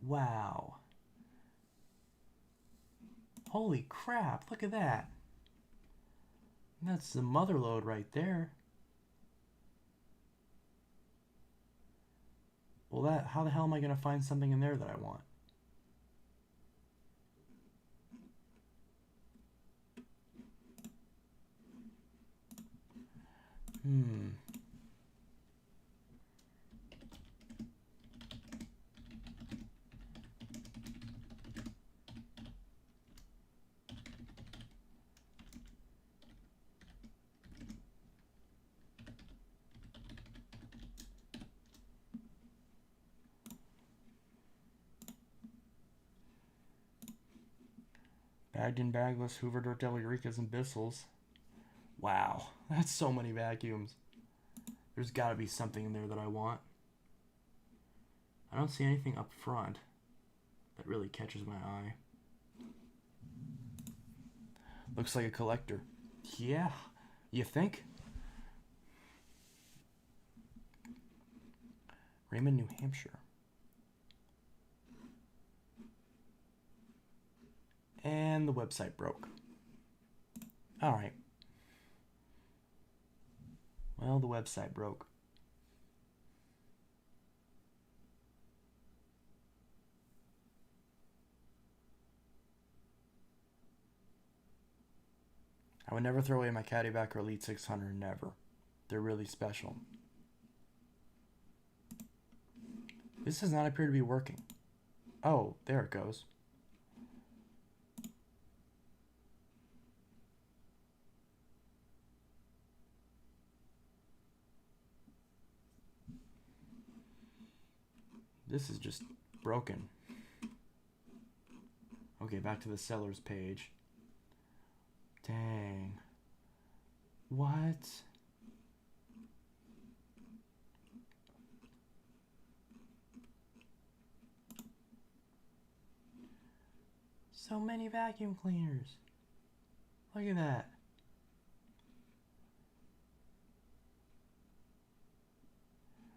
Wow. Holy crap, look at that. That's the mother lode right there. Well, how the hell am I going to find something in there that I want? Bagged and bagless, Hoover Dirt Eureka's and Bissell's. Wow, that's so many vacuums. There's got to be something in there that I want. I don't see anything up front that really catches my eye. Looks like a collector. Yeah, you think? Raymond, New Hampshire. And the website broke. Alright. Well, the website broke. I would never throw away my Caddyback or Elite 600, never. They're really special. This does not appear to be working. Oh, there it goes. This is just broken. Okay, back to the seller's page. Dang. What? So many vacuum cleaners. Look at that.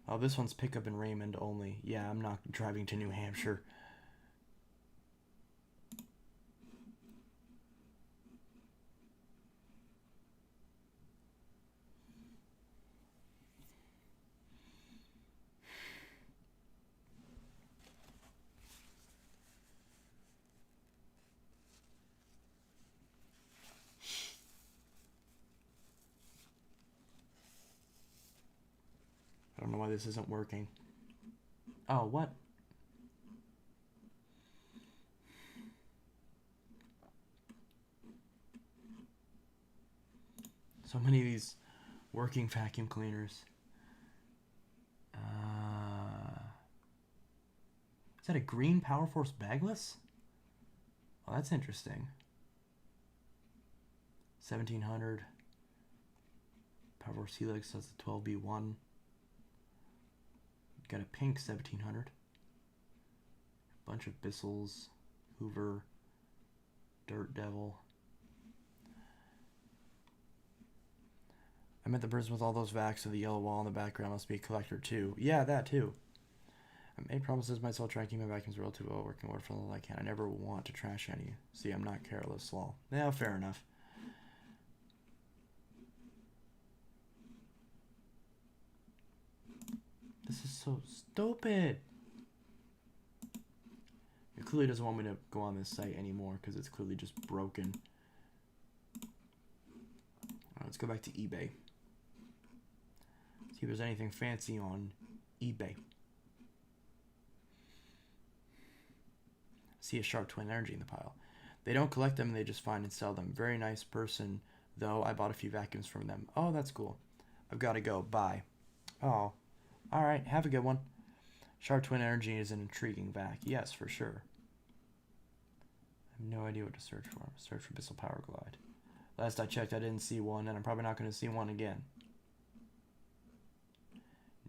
Oh, this one's pickup in Raymond only. Yeah, I'm not driving to New Hampshire. don't know why this isn't working. Oh, what? So many of these working vacuum cleaners. Is that a green Power Force bagless? Oh, that's interesting. 1700. Power Force Helix, that's the 12B1. Got a pink 1700. Bunch of Bissels, Hoover, Dirt Devil. I met the person with all those vacs of the yellow wall in the background must be a collector too. Yeah, that too. I made promises myself trying to keep my vacuums relatively well working order for as long as I can. I never want to trash any. See, I'm not careless, lol. Yeah, fair enough. This is so stupid. It clearly doesn't want me to go on this site anymore because it's clearly just broken. Right, let's go back to eBay. See if there's anything fancy on eBay. See a Sharp Twin Energy in the pile. They don't collect them, they just find and sell them. Very nice person, though. I bought a few vacuums from them. Oh, that's cool. I've got to go. Bye. Oh. All right. Have a good one. Sharp Twin Energy is an intriguing vac. Yes, for sure. I have no idea what to search for. Search for Bissell Power Glide. Last I checked, I didn't see one, and I'm probably not going to see one again.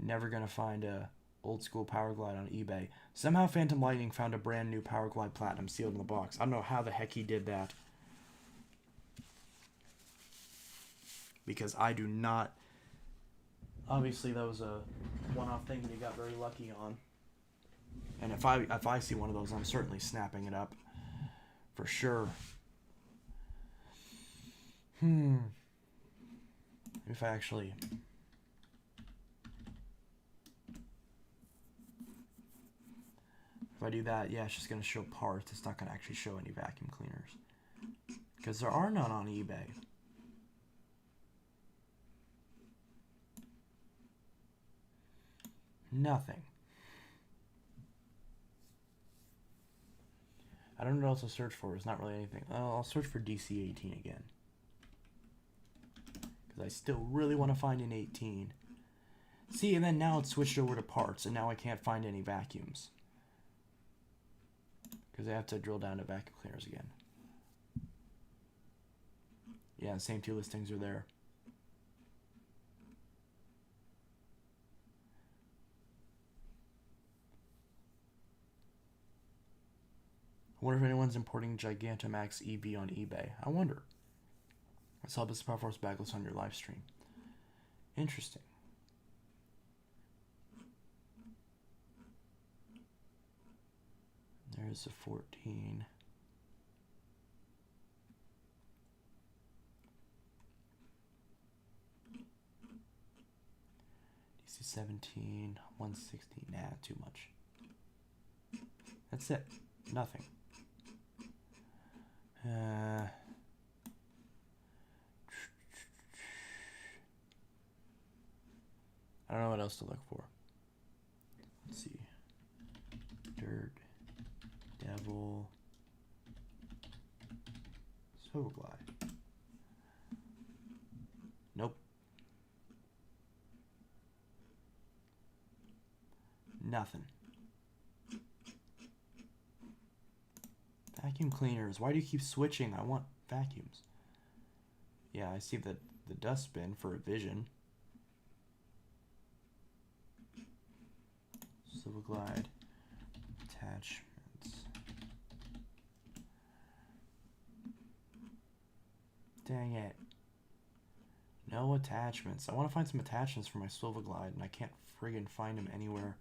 Never going to find a old school Power Glide on eBay. Somehow Phantom Lightning found a brand new Power Glide Platinum sealed in the box. I don't know how the heck he did that. Because I do not... Obviously that was a one-off thing that he got very lucky on. And if I see one of those, I'm certainly snapping it up. For sure. If I actually... If I do that, yeah, it's just going to show parts. It's not going to actually show any vacuum cleaners. Because there are none on eBay. Nothing. I don't know what else to search for. It's not really anything. I'll search for DC-18 again. Because I still really want to find an 18. See, and then now it's switched over to parts, and now I can't find any vacuums. Because I have to drill down to vacuum cleaners again. Yeah, the same two listings are there. I wonder if anyone's importing Gigantamax EV on eBay. I wonder. I saw this Power Force bagless on your live stream. Interesting. There's a 14. DC 17, 160. Nah, too much. That's it. Nothing. I don't know what else to look for. Let's see. Dirt. Devil. So glide. Nope. Nothing. Vacuum cleaners. Why do you keep switching? I want vacuums. Yeah, I see the dustbin for a vision. Silver glide. Attachments. Dang it. No attachments. I want to find some attachments for my Silver Glide, and I can't friggin' find them anywhere.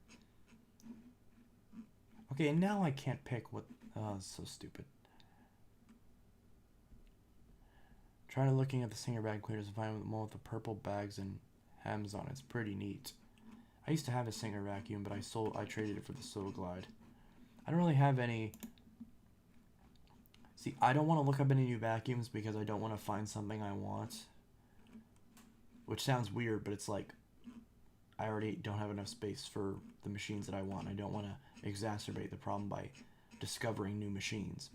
Okay, and now I can't pick what... Oh, it's so stupid. Trying to looking at the Singer bag cleaners and find one with the purple bags and hems on it. It's pretty neat. I used to have a Singer vacuum, but I traded it for the Silver Glide. I don't really have any... See, I don't want to look up any new vacuums because I don't want to find something I want. Which sounds weird, but it's like... I already don't have enough space for the machines that I want. I don't want to exacerbate the problem by discovering new machines.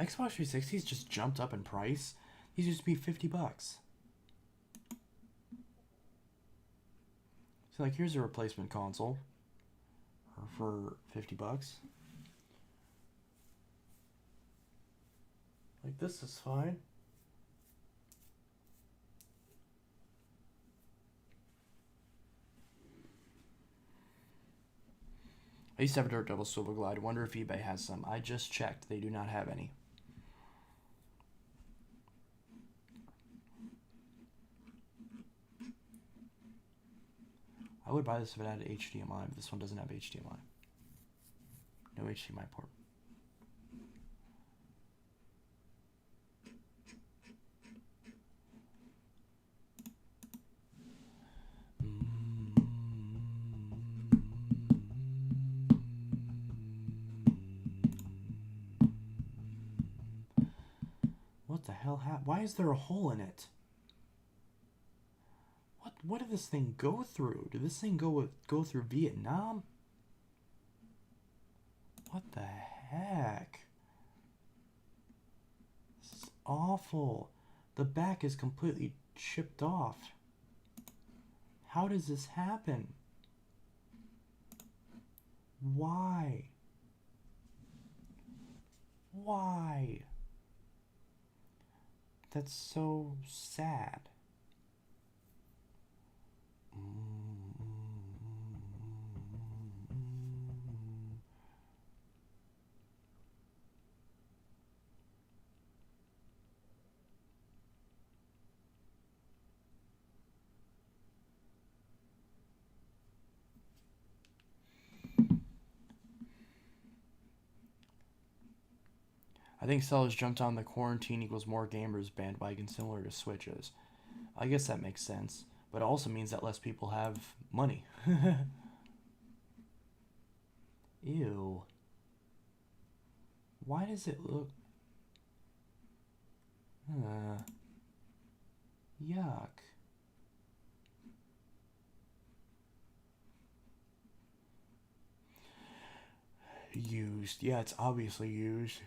Xbox 360s just jumped up in price. These used to be $50. So like, here's a replacement console for $50. Like, this is fine. I used to have a Dirt Devil Silver Glide. Wonder if eBay has some. I just checked. They do not have any. I would buy this if it had HDMI, but this one doesn't have HDMI. No HDMI port. What the hell happened? Why is there a hole in it? What did this thing go through? Did this thing go through Vietnam? What the heck? This is awful. The back is completely chipped off. How does this happen? Why? Why? That's so sad. I think sellers jumped on the quarantine equals more gamers bandwagon, similar to Switches. I guess that makes sense, but it also means that less people have money. Ew. Why does it look... Yuck. Used. Yeah, it's obviously used.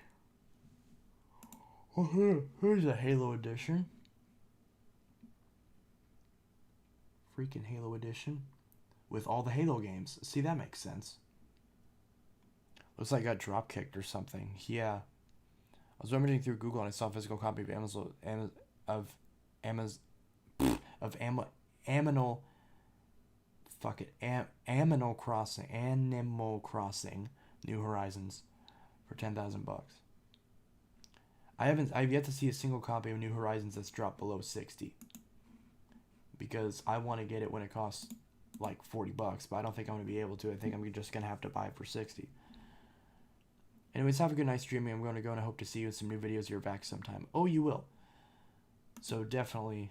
Oh, here's a Halo edition. Freaking Halo edition. With all the Halo games. See, that makes sense. Looks like I got drop kicked or something. Yeah. I was rummaging through Google and I saw a physical copy of Animal Crossing New Horizons for $10,000. I've yet to see a single copy of New Horizons that's dropped below 60. Because I want to get it when it costs like $40, but I don't think I'm going to be able to. I think I'm just going to have to buy it for 60. Anyways, have a good night streaming. I'm going to go and I hope to see you in some new videos. You're back sometime. Oh, you will. So definitely.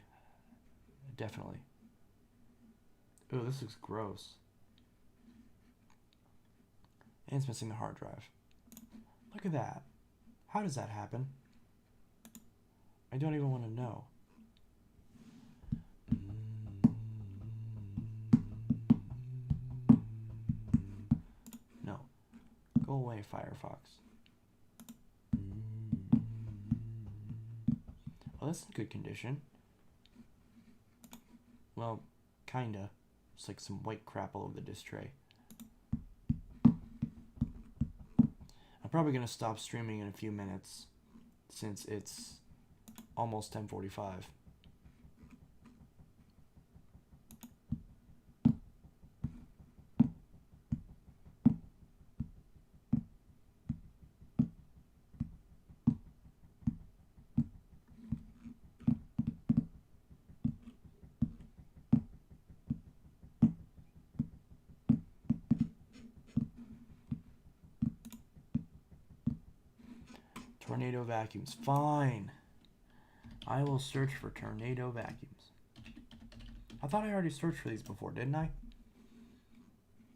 Oh, this looks gross. And it's missing the hard drive. Look at that. How does that happen? I don't even want to know. No. Go away, Firefox. Well, that's in good condition. Well, kinda. It's like some white crap all over the disk tray. I'm probably going to stop streaming in a few minutes since it's almost 10:45. Tornado vacuums. Fine. I will search for tornado vacuums. I thought I already searched for these before, didn't I?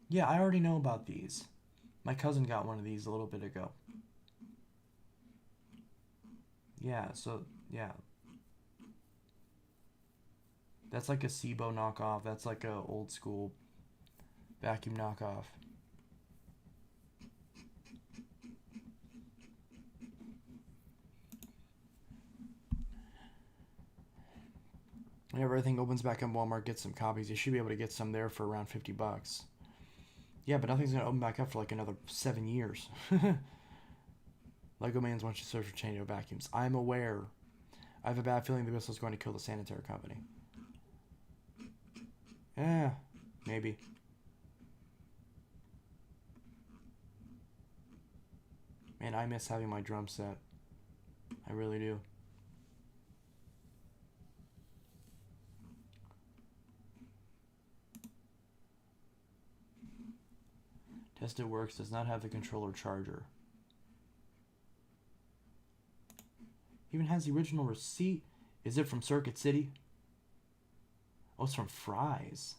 Yeah, I already know about these. My cousin got one of these a little bit ago. Yeah, so, yeah. That's like a SIBO knockoff. That's like a old school vacuum knockoff. Whenever everything opens back up, Walmart gets some copies. You should be able to get some there for around $50. Yeah, but nothing's gonna open back up for like another 7 years. Lego Man's wants you to search for tornado vacuums. I'm aware. I have a bad feeling the whistle's going to kill the sanitary company. Yeah, maybe. Man, I miss having my drum set. I really do. Tested works, does not have the controller charger. Even has the original receipt. Is it from Circuit City? Oh, it's from Fry's.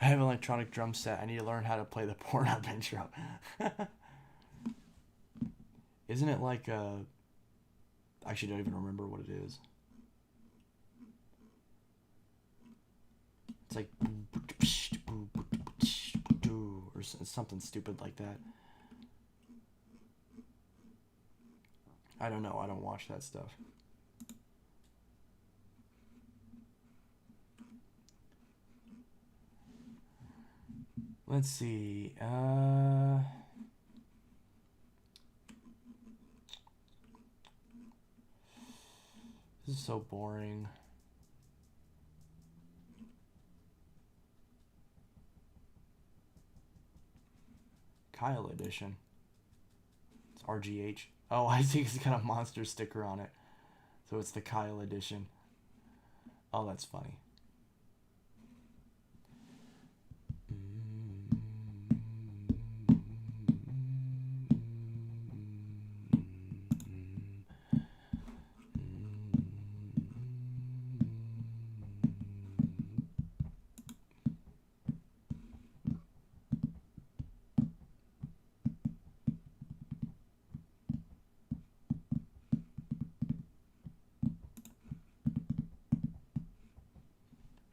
I have an electronic drum set. I need to learn how to play the Pornhub intro. Isn't it like I actually don't even remember what it is. It's like or something stupid like that. I don't know. I don't watch that stuff. Let's see. This is so boring. Kyle edition. It's RGH. Oh, I see it's got a monster sticker on it. So it's the Kyle edition. Oh, that's funny.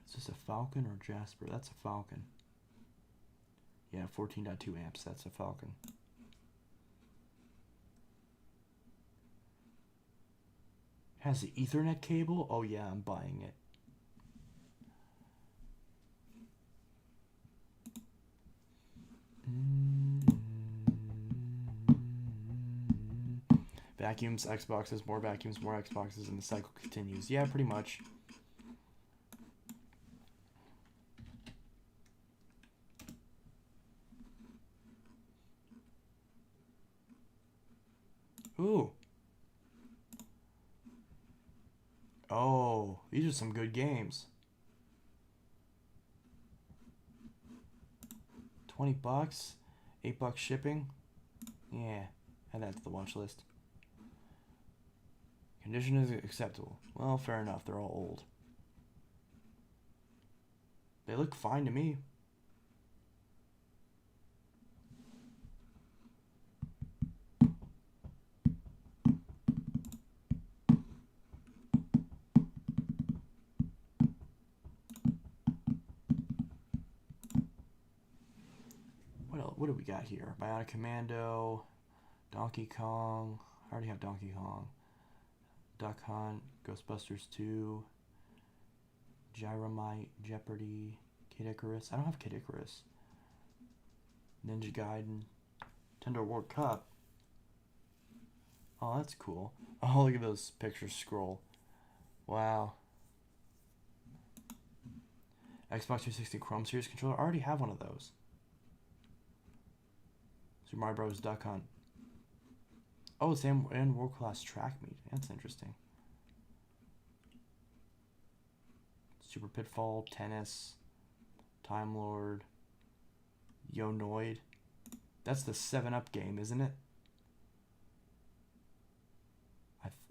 Is this a Falcon or Jasper? That's a Falcon. Yeah, 14.2 amps. That's a Falcon. Has the Ethernet cable? Oh yeah, I'm buying it. Vacuums, Xboxes, more vacuums, more Xboxes, and the cycle continues. Yeah, pretty much. Ooh. Oh, these are some good games. $20, $8 shipping. Yeah, add that to the watch list. Condition is acceptable. Well, fair enough. They're all old. They look fine to me. What do we got here? Bionic Commando, Donkey Kong. I already have Donkey Kong. Duck Hunt, Ghostbusters 2, Gyromite, Jeopardy, Kid Icarus. I don't have Kid Icarus. Ninja Gaiden, Nintendo World Cup. Oh, that's cool. Oh, look at those pictures scroll. Wow. Xbox 360 Chrome Series controller. I already have one of those. Super Mario Bros. Duck Hunt. Oh, it's and World Class Track Meet. That's interesting. Super Pitfall, Tennis, Time Lord, Yo Noid. That's the 7-Up game, isn't it?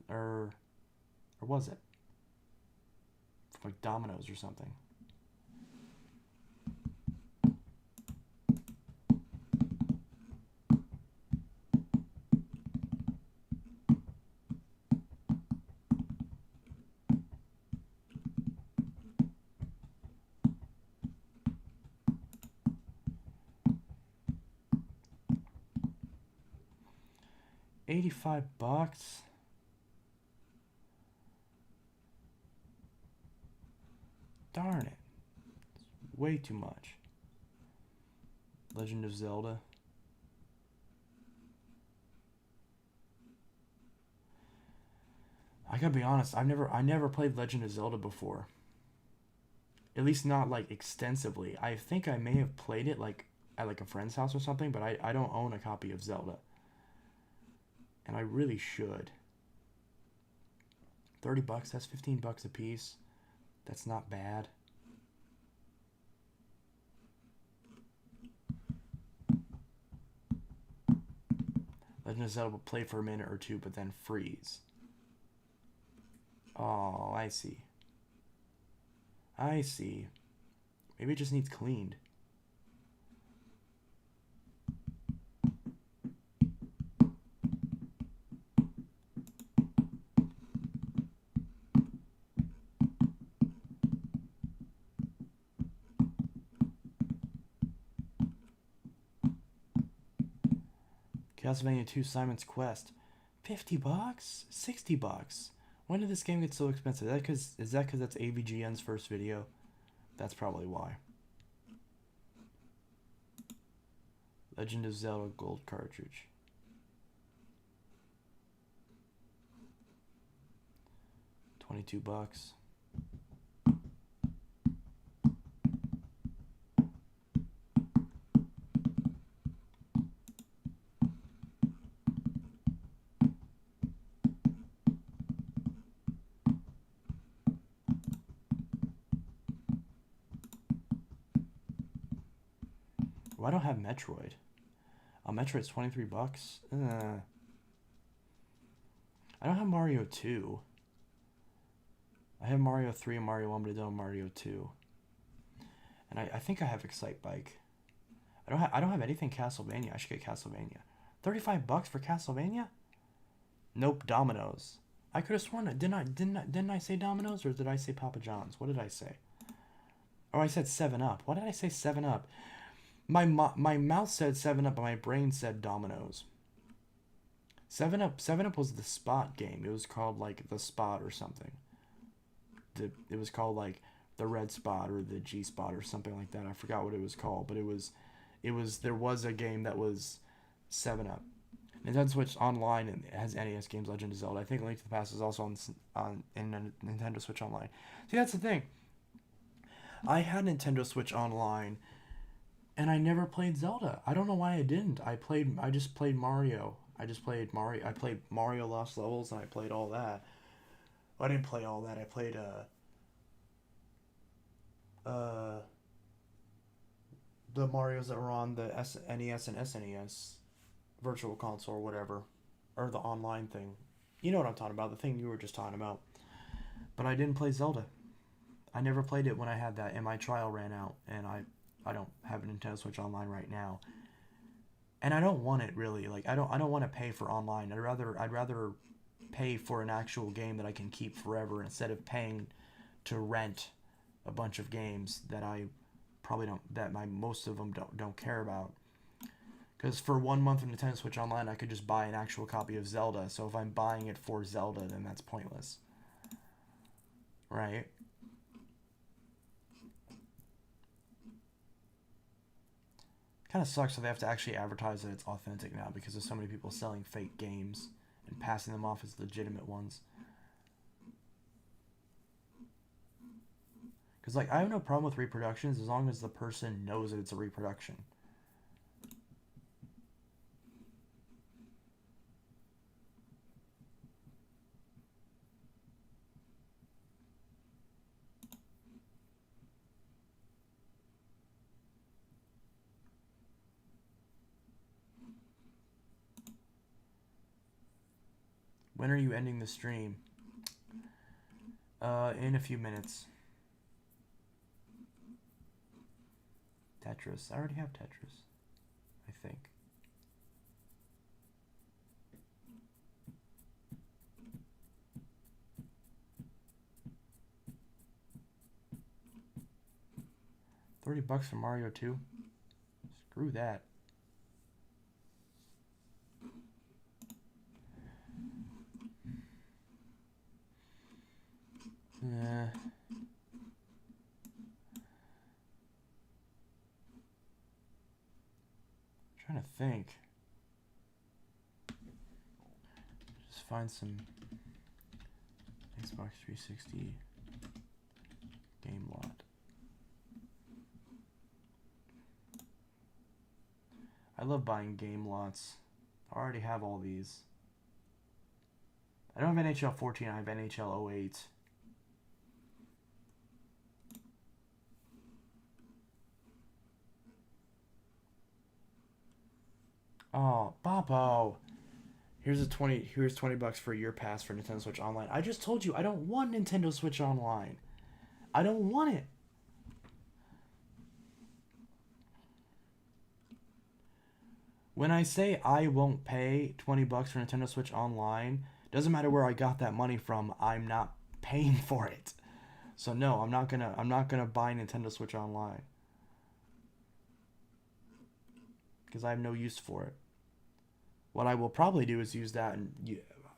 Or was it? Like Dominoes or something. $85. Darn it. It's way too much. Legend of Zelda. I gotta be honest, I never played Legend of Zelda before. At least not like extensively. I think I may have played it like at like a friend's house or something, but I don't own a copy of Zelda. And I really should. $30, that's $15 a piece. That's not bad. Legend of Zelda will play for a minute or two, but then freeze. Oh, I see. I see. Maybe it just needs cleaned. Castlevania 2 Simon's Quest. $50? $60? When did this game get so expensive? Is that because that's AVGN's first video? That's probably why. Legend of Zelda Gold cartridge. $22. Well, I don't have Metroid. Metroid's $23. I don't have Mario 2. I have Mario 3 and Mario 1, but I don't have Mario 2. And I think I have Excite Bike. I don't have anything Castlevania. I should get Castlevania. $35 for Castlevania? Nope, Domino's. I could have sworn that. Didn't I say Domino's or did I say Papa John's? What did I say? Oh, I said 7-Up. Why did I say 7-Up? My mouth said 7-Up, but my brain said Domino's. 7-Up was the Spot game. It was called like the Spot or something. It was called like the Red Spot or the G Spot or something like that. I forgot what it was called, but there was a game that was 7-Up. Nintendo Switch Online and it has NES games, Legend of Zelda. I think Link to the Past is also on Nintendo Switch Online. See, that's the thing. I had Nintendo Switch Online. And I never played Zelda. I don't know why I didn't. I just played Mario. I played Mario Lost Levels and I played all that. Well, I didn't play all that. I played the Marios that were on the NES and SNES virtual console or whatever, or the online thing. You know what I'm talking about, the thing you were just talking about. But I didn't play Zelda. I never played it when I had that, and my trial ran out, and I don't have a Nintendo Switch Online right now. And I don't want it really. Like I don't want to pay for online. I'd rather pay for an actual game that I can keep forever instead of paying to rent a bunch of games that I probably don't that my most of them don't care about. Because for 1 month of Nintendo Switch Online, I could just buy an actual copy of Zelda. So if I'm buying it for Zelda, then that's pointless, right? Kind of sucks that they have to actually advertise that it's authentic now because there's so many people selling fake games and passing them off as legitimate ones. Because, like, I have no problem with reproductions as long as the person knows that it's a reproduction. When are you ending the stream? In a few minutes. Tetris. I already have Tetris, I think. $30 for Mario 2? Screw that. Yeah. Trying to think. Just find some Xbox 360 game lot. I love buying game lots. I already have all these. I don't have NHL 14, I have NHL 08. Oh, Bobo. Here's $20 for a year pass for Nintendo Switch Online. I just told you I don't want Nintendo Switch Online. I don't want it. When I say I won't pay $20 for Nintendo Switch Online, doesn't matter where I got that money from, I'm not paying for it. So no, I'm not gonna buy Nintendo Switch Online. Because I have no use for it. What I will probably do is use that, and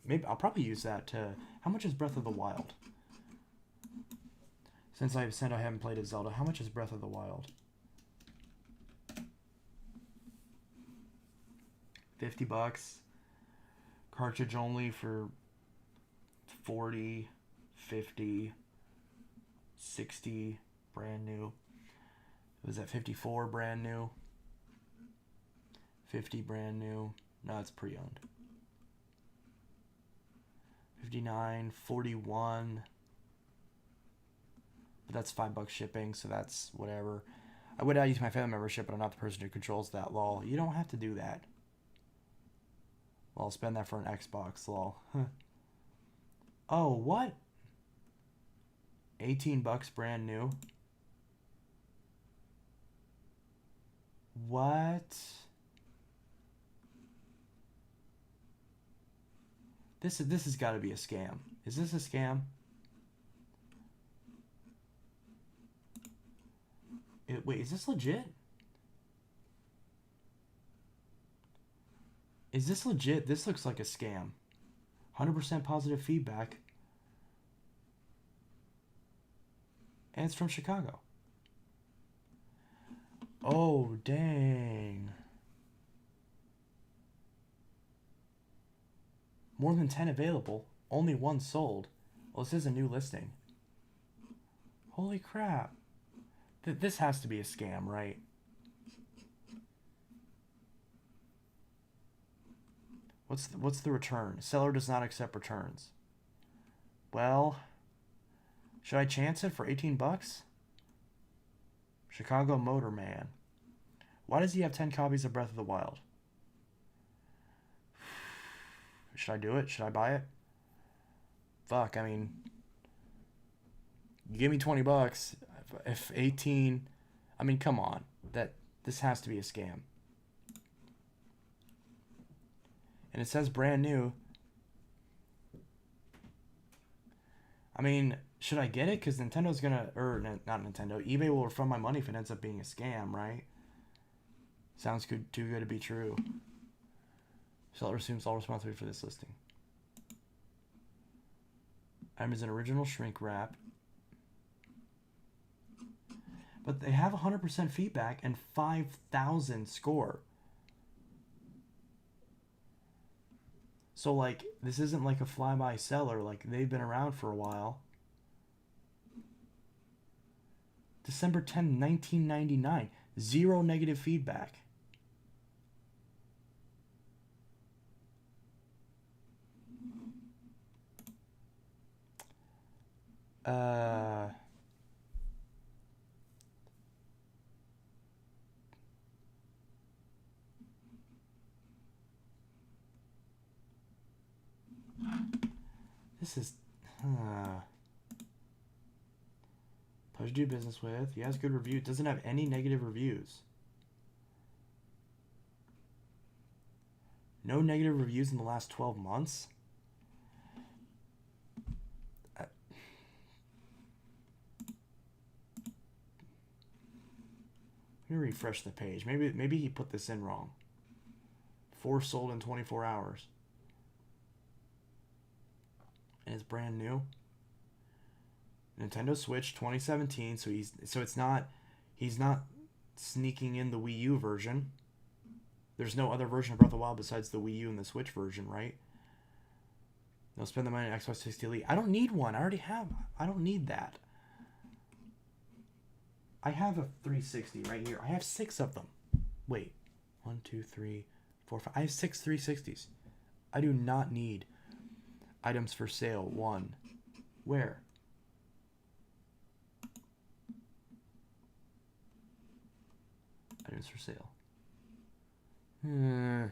maybe I'll probably use that to. How much is Breath of the Wild? Since I've said I haven't played a Zelda, how much is Breath of the Wild? $50. Cartridge only for 40, 50, 60, brand new. Was that 54 brand new? 50 brand new. No, it's pre-owned. 59, 41. But that's $5 shipping, so that's whatever. I would use my family membership, but I'm not the person who controls that. Lol. You don't have to do that. Well, I'll spend that for an Xbox. Lol. Oh, what? $18 brand new. What? This has got to be a scam. Is this a scam? Wait, is this legit? Is this legit? This looks like a scam. 100% positive feedback. And it's from Chicago. Oh, dang. More than 10 available. Only one sold. Well, this is a new listing. Holy crap. This has to be a scam, right? What's the return? Seller does not accept returns. Well, should I chance it for $18? Chicago Motor Man. Why does he have 10 copies of Breath of the Wild? Should I do it? Should I buy it? Fuck, I mean, you give me $20. If 18, I mean, come on. This has to be a scam. And it says brand new. I mean, should I get it? Because Nintendo's gonna, or not Nintendo, eBay will refund my money if it ends up being a scam, right? Sounds good, too good to be true. Seller assumes all responsibility for this listing. Item is an original shrink wrap. But they have 100% feedback and 5,000 score. So, like, this isn't like a flyby seller. Like, they've been around for a while. December 10, 1999. 0 negative feedback. This is, pleasure to do business with. He has good reviews. Doesn't have any negative reviews. No negative reviews in the last 12 months. Let me refresh the page. Maybe he put this in wrong. 4 sold in 24 hours. And it's brand new. Nintendo Switch 2017, so he's not sneaking in the Wii U version. There's no other version of Breath of the Wild besides the Wii U and the Switch version, right? No, spend the money on Xbox 60 Elite. I don't need one. I already have. I don't need that. I have a 360 right here. I have 6 of them. Wait. 1, 2, 3, 4, 5. I have 6 360s. I do not need items for sale. 1. Where? Items for sale. This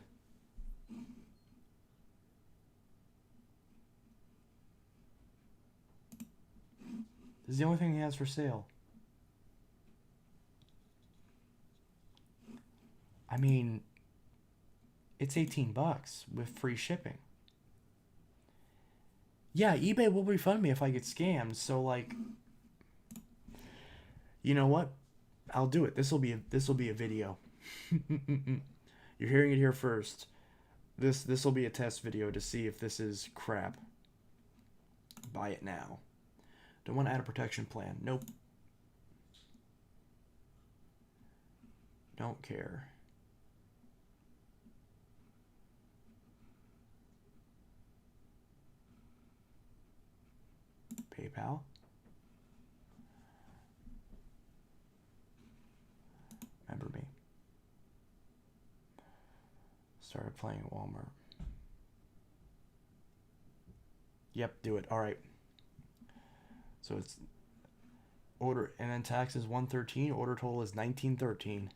is the only thing he has for sale. I mean, it's $18 with free shipping. Yeah, eBay will refund me if I get scammed. So, like, you know what? I'll do it. This will be a video. You're hearing it here first. This will be a test video to see if this is crap. Buy it now. Don't want to add a protection plan. Nope. Don't care. PayPal. Remember me. Started playing at Walmart. Yep, do it. All right. So it's order, and then tax is $113. Order total is $19.13.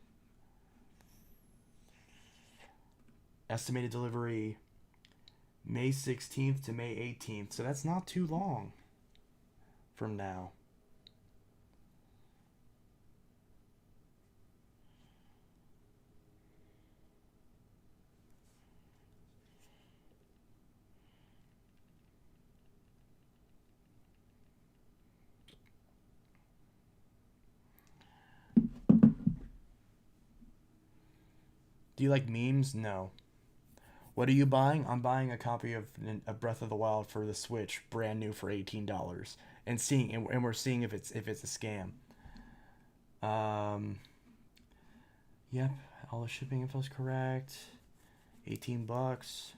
Estimated delivery May 16th to May 18th. So that's not too long from now. Do you like memes? No. What are you buying? I'm buying a copy of Breath of the Wild for the Switch, brand new for $18, and we're seeing if it's a scam. Yep, all the shipping info is correct. $18.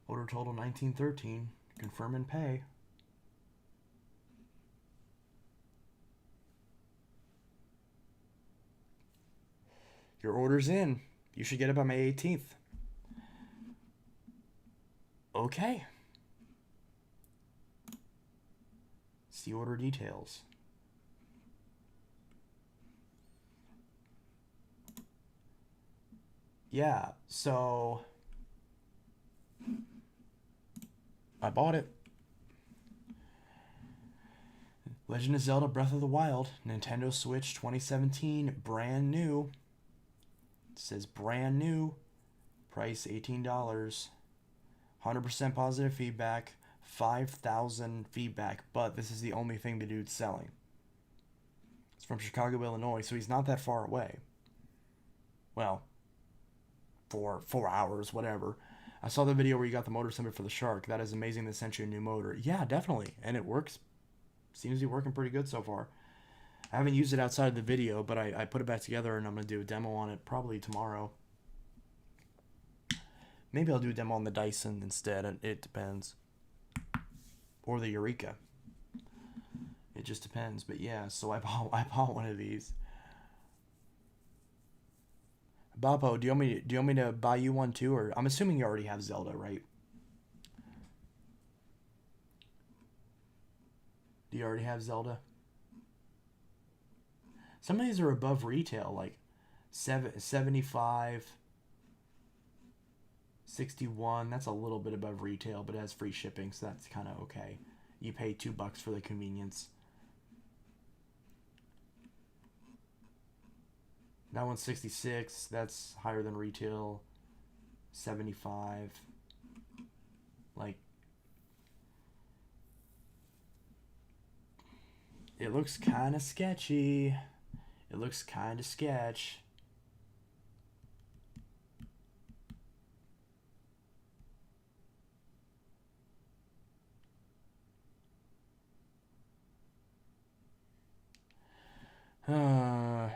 Order total $19.13. Confirm and pay. Your order's in. You should get it by May 18th. Okay. See order details. yeah, so I bought it. Legend of Zelda Breath of the Wild, Nintendo Switch 2017, brand new. It says brand new. Price $18. 100% positive feedback. 5,000 feedback, but this is the only thing the dude's selling. It's from Chicago, Illinois, so he's not that far away. Well, for 4 hours, whatever. I saw the video where you got the motor assembly for the Shark. That is amazing. They sent you a new motor. Yeah, definitely. And it works. Seems to be working pretty good so far. I haven't used it outside of the video, but I put it back together and I'm going to do a demo on it probably tomorrow. Maybe I'll do a demo on the Dyson instead. It depends. Or the Eureka. It just depends. But yeah, so I bought one of these. Boppo, do you want me to buy you one too? Or I'm assuming you already have Zelda, right? Do you already have Zelda? Some of these are above retail, like 75, 61. That's a little bit above retail, but it has free shipping, so that's kind of okay. You pay $2 for the convenience. That one's 66. That's higher than retail. 75. Like, it looks kind of sketchy. It looks kind of sketch.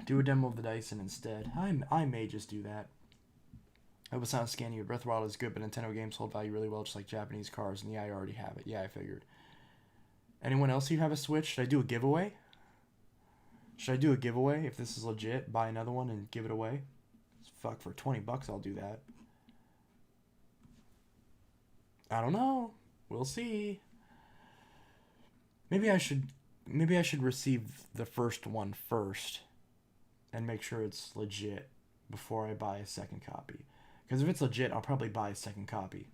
Do a demo of the Dyson instead. I may just do that. I was not scanning your Breath of the Wild is good, but Nintendo games hold value really well, just like Japanese cars. And yeah, I already have it. Yeah, I figured. Anyone else here have a Switch? Should I do a giveaway? Should I do a giveaway if this is legit? Buy another one and give it away? Fuck, for $20 I'll do that. I don't know. We'll see. Maybe I should receive the first one first and make sure it's legit before I buy a second copy. Because if it's legit, I'll probably buy a second copy.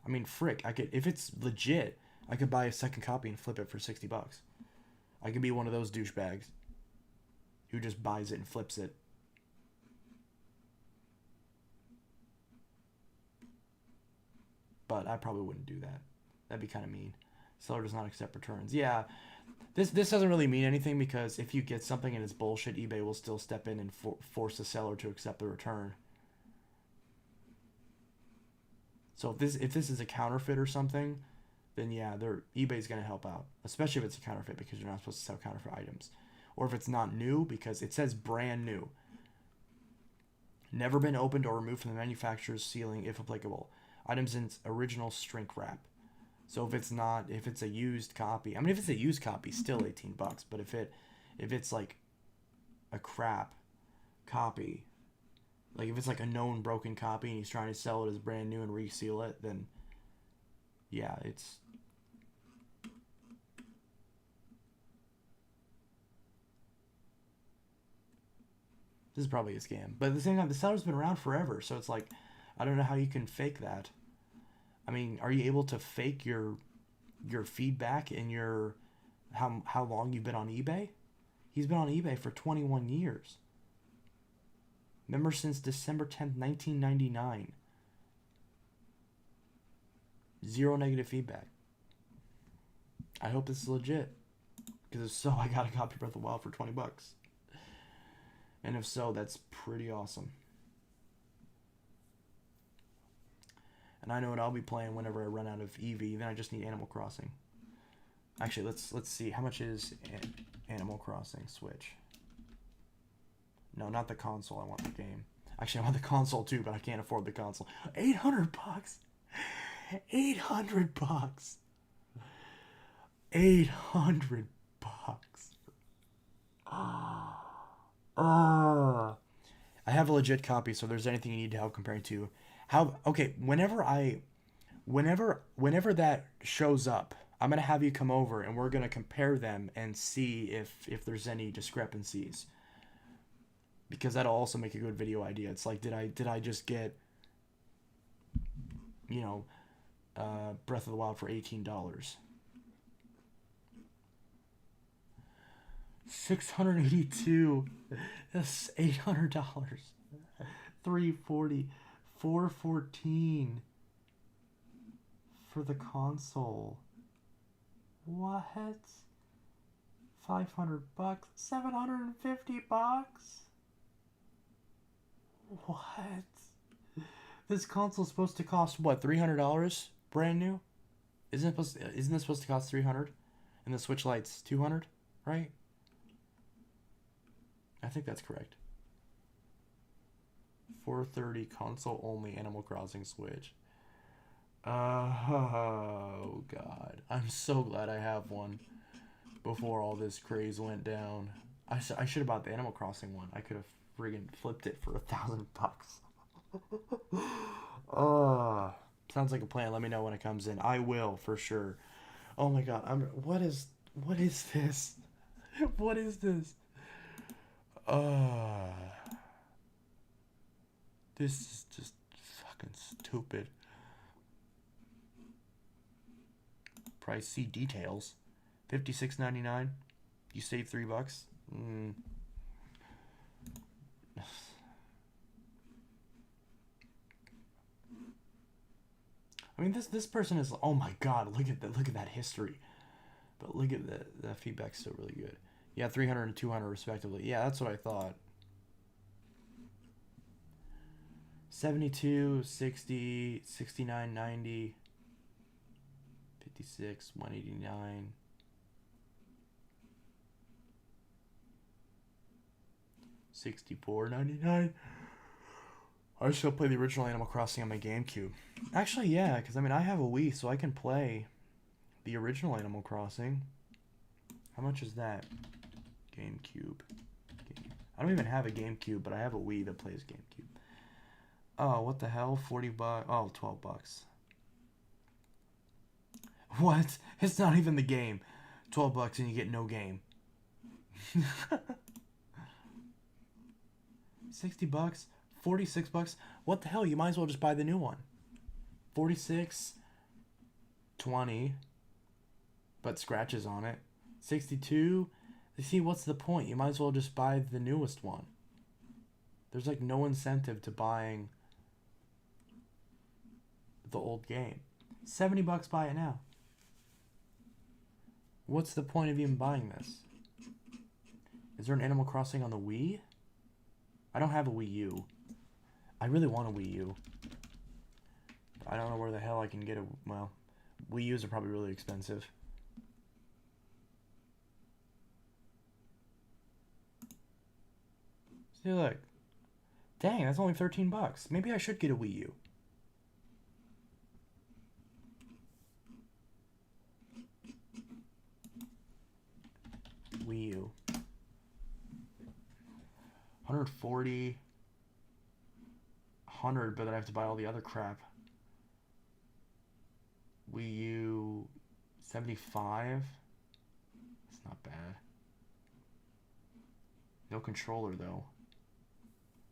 I mean, frick, if it's legit, I could buy a second copy and flip it for $60. I could be one of those douchebags who just buys it and flips it. But I probably wouldn't do that. That'd be kind of mean. Seller does not accept returns. Yeah, this doesn't really mean anything because if you get something and it's bullshit, eBay will still step in and force the seller to accept the return. So if this is a counterfeit or something, then yeah, eBay's gonna help out, especially if it's a counterfeit because you're not supposed to sell counterfeit items, or if it's not new because it says brand new, never been opened or removed from the manufacturer's sealing if applicable. Items in original shrink wrap. So if it's a used copy, I mean, if it's a used copy, still $18. But if it's like a crap copy, like if it's like a known broken copy and he's trying to sell it as brand new and reseal it, then yeah, it's this is probably a scam. But at the same time, the seller's been around forever, so it's like I don't know how you can fake that. I mean, are you able to fake your feedback and your how long you've been on eBay? He's been on eBay for 21 years. Member since December 10th, 1999. Zero negative feedback. I hope this is legit. Because if so, I got a copy of Breath of the Wild for $20. And if so, that's pretty awesome. And I know what I'll be playing whenever I run out of Eevee. Then I just need Animal Crossing. Actually, let's see. How much is Animal Crossing Switch? No, not the console. I want the game. Actually, I want the console too, but I can't afford the console. $800. $800. $800. I have a legit copy, so if there's anything you need help comparing to okay, whenever that shows up, I'm gonna have you come over and we're gonna compare them and see if there's any discrepancies. because that'll also make a good video idea. It's like, did I just get, you know, Breath of the Wild for $18? 682. That's $800. 340. 414 for the console. What? $500. $750. What? This console's supposed to cost what? $300 brand new? Isn't this supposed to cost $300? And the Switch Lite's $200, right? I think that's correct. $430 console only Animal Crossing Switch. Oh god, I'm so glad I have one before all this craze went down. I should have bought the Animal Crossing one. I could have friggin' flipped it for $1,000. Sounds like a plan. Let me know when it comes in. I will for sure. Oh my god, what is this? What is this? This is just fucking stupid. Price, see details. $56.99. You save $3. I mean, this person is. Oh my god! Look at that history. But look at the feedback's still really good. Yeah, 300 and 200 respectively. Yeah, that's what I thought. 72, 60, 69, 90, 56, 189. 64.99. I still play the original Animal Crossing on my GameCube. Actually, yeah, because I mean I have a Wii, so I can play the original Animal Crossing. How much is that? GameCube. I don't even have a GameCube, but I have a Wii that plays GameCube. Oh, what the hell? $40. Oh, $12. What? It's not even the game. $12 and you get no game. $60, $46. What the hell? You might as well just buy the new one. 46, 20, but scratches on it. 62. You see, what's the point? You might as well just buy the newest one. There's like no incentive to buying the old game. $70, buy it now. What's the point of even buying this? Is there an Animal Crossing on the Wii? I don't have a Wii U. I really want a Wii U. I don't know where the hell I can get a... Well, Wii U's are probably really expensive. See, look. Dang, that's only $13. Maybe I should get a Wii U. Wii U. 140. 100, but then I have to buy all the other crap. Wii U 75. It's not bad. No controller though.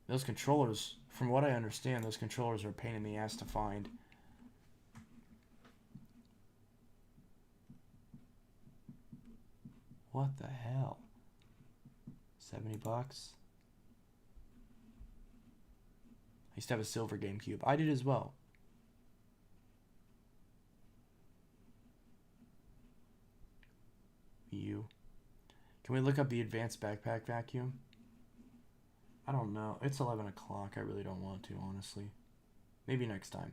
Those controllers, from what I understand, those controllers are a pain in the ass to find. What the hell? $70? I used to have a silver GameCube. I did as well. You. Can we look up the advanced backpack vacuum? I don't know. It's 11 o'clock. I really don't want to, honestly. Maybe next time.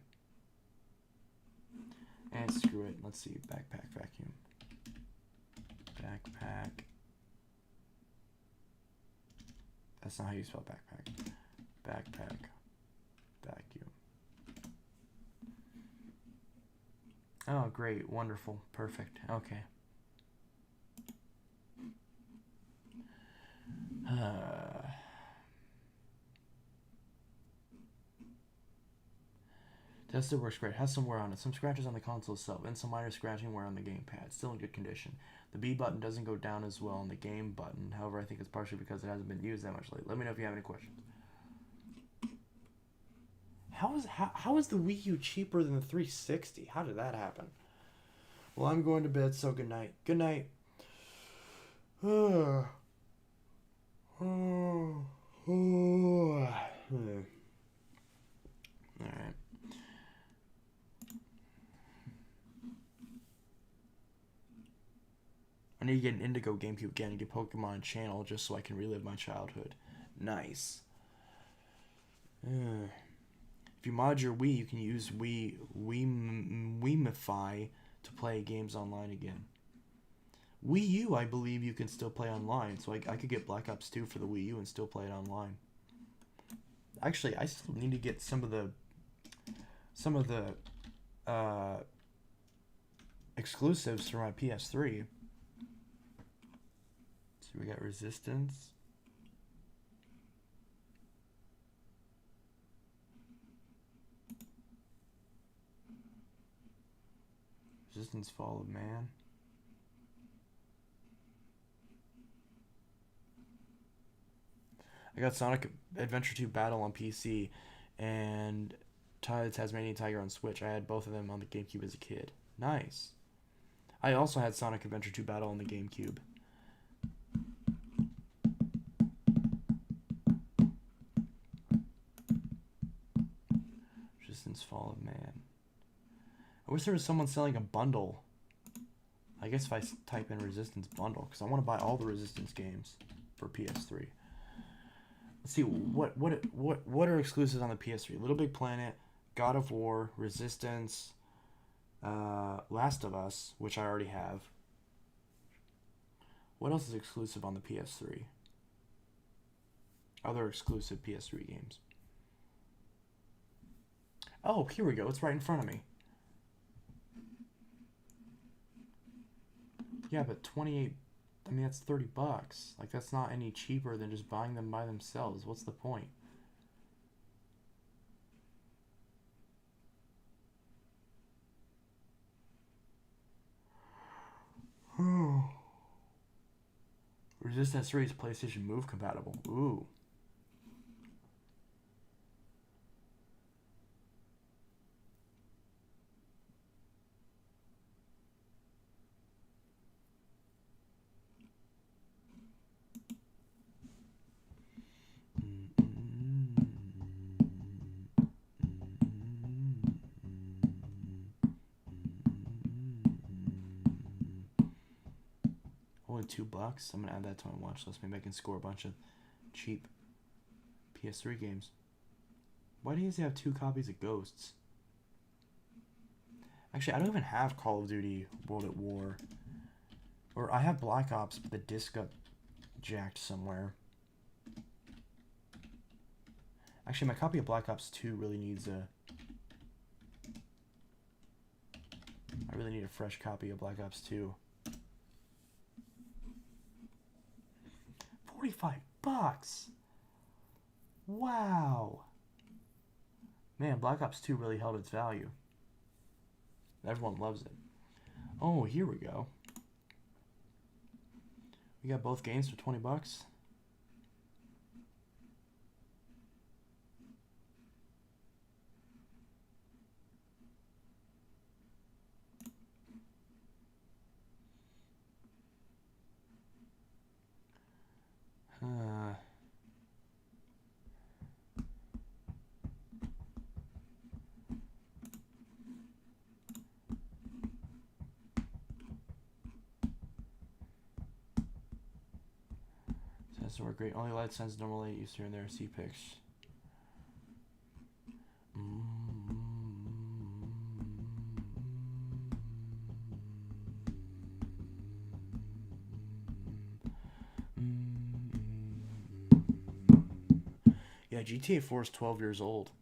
And screw it. Let's see. Backpack vacuum. Backpack. That's not how you spell backpack. Backpack. Vacuum. Oh, great. Wonderful. Perfect. Okay. Does still works great. Has some wear on it. Some scratches on the console itself, and some minor scratching wear on the gamepad. Still in good condition. The B button doesn't go down as well on the game button. However, I think it's partially because it hasn't been used that much lately. Let me know if you have any questions. How is the Wii U cheaper than the 360? How did that happen? Well, I'm going to bed, so good night. Good night. All right. I need to get an Indigo GameCube again and get Pokemon Channel just so I can relive my childhood. Nice. If you mod your Wii, you can use Wiimify to play games online again. Wii U, I believe you can still play online, so I could get Black Ops 2 for the Wii U and still play it online. Actually, I still need to get some of the exclusives for my PS3. So we got Resistance. Resistance Fall of Man. I got Sonic Adventure 2 Battle on PC and Tasmanian Tiger on Switch. I had both of them on the GameCube as a kid. Nice. I also had Sonic Adventure 2 Battle on the GameCube. Resistance Fall of Man. I wish there was someone selling a bundle. I guess if I type in Resistance Bundle, because I want to buy all the Resistance games for PS3. Let's see, what are exclusives on the PS3? Little Big Planet, God of War, Resistance, Last of Us, which I already have. What else is exclusive on the PS3? Other exclusive PS3 games. Oh, here we go. It's right in front of me. Yeah, but 28... I mean, that's $30. Like, that's not any cheaper than just buying them by themselves. What's the point? Resistance 3 is PlayStation Move compatible. Ooh. Only $2. I'm gonna add that to my watch list. Maybe I can score a bunch of cheap PS3 games. Why do you have 2 copies of Ghosts? Actually, I don't even have Call of Duty World at War. Or I have Black Ops, but the disc got jacked somewhere. Actually, my copy of Black Ops 2 really needs a... I really need a fresh copy of Black Ops 2. $45. Wow. Man, Black Ops 2 really held its value. Everyone loves it. Oh, here we go. We got both games for $20. Doesn't work great. Only light sense normally used here and there. See pics. Yeah, GTA 4 is 12 years old.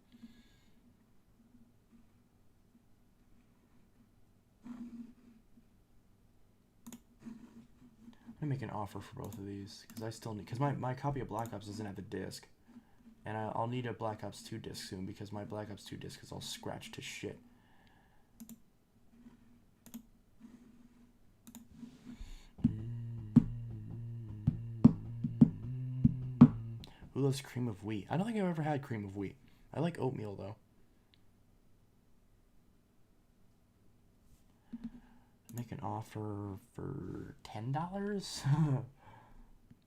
I'm gonna make an offer for both of these because I still need, because my copy of Black Ops doesn't have the disc. And I'll need a Black Ops 2 disc soon because my Black Ops 2 disc is all scratched to shit. Who loves cream of wheat? I don't think I've ever had cream of wheat. I like oatmeal though. Make an offer for $10?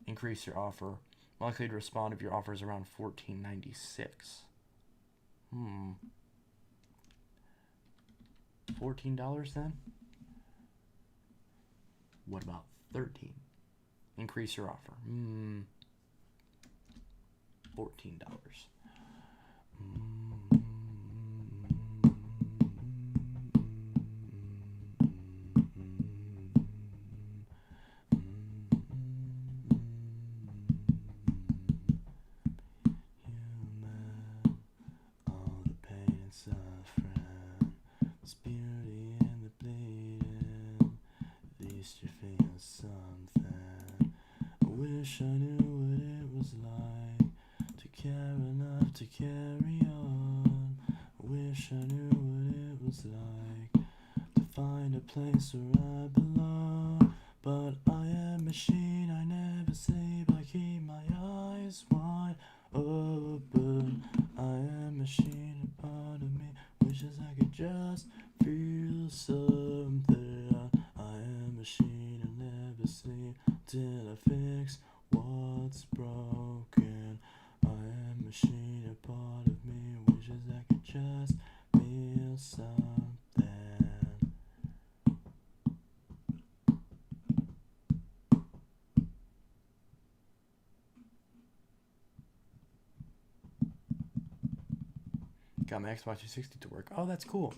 Increase your offer. Likely to respond if your offer is around $14.96. $14 then? What about 13? Increase your offer. $14. Wish I knew what it was like to care enough to carry on. Wish I knew what it was like to find a place where I belong. But I am a machine, I never sleep, I keep my eyes wide open. I am a machine, a part of me wishes I could just feel something. I am a machine, I never sleep till I fix what's broken. I am a machine, a part of me wishes I could just feel something. Got my Xbox 360 to work. Oh, that's cool.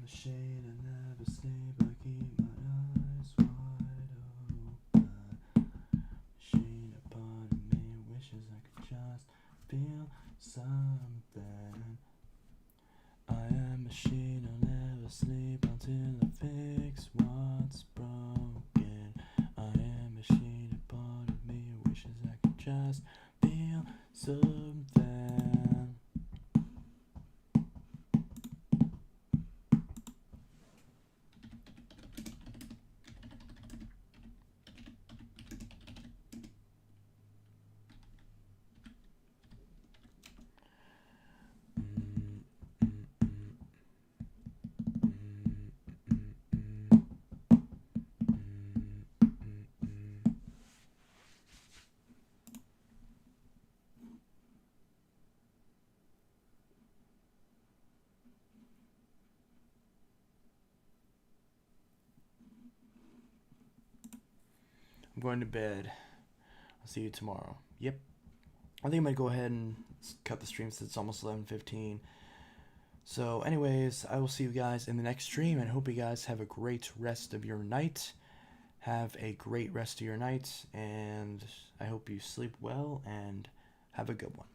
Shade, I never sleep, I keep my eyes wide open. Machine, a part of me wishes I could just feel something. I am a machine, I'll never sleep until I fix what's broken. I am a machine, a part of me wishes I could just feel something. I'm going to bed. I'll see you tomorrow. Yep. I think I might go ahead and cut the stream since it's almost 11:15. So anyways, I will see you guys in the next stream and hope you guys have a great rest of your night. Have a great rest of your night, and I hope you sleep well and have a good one.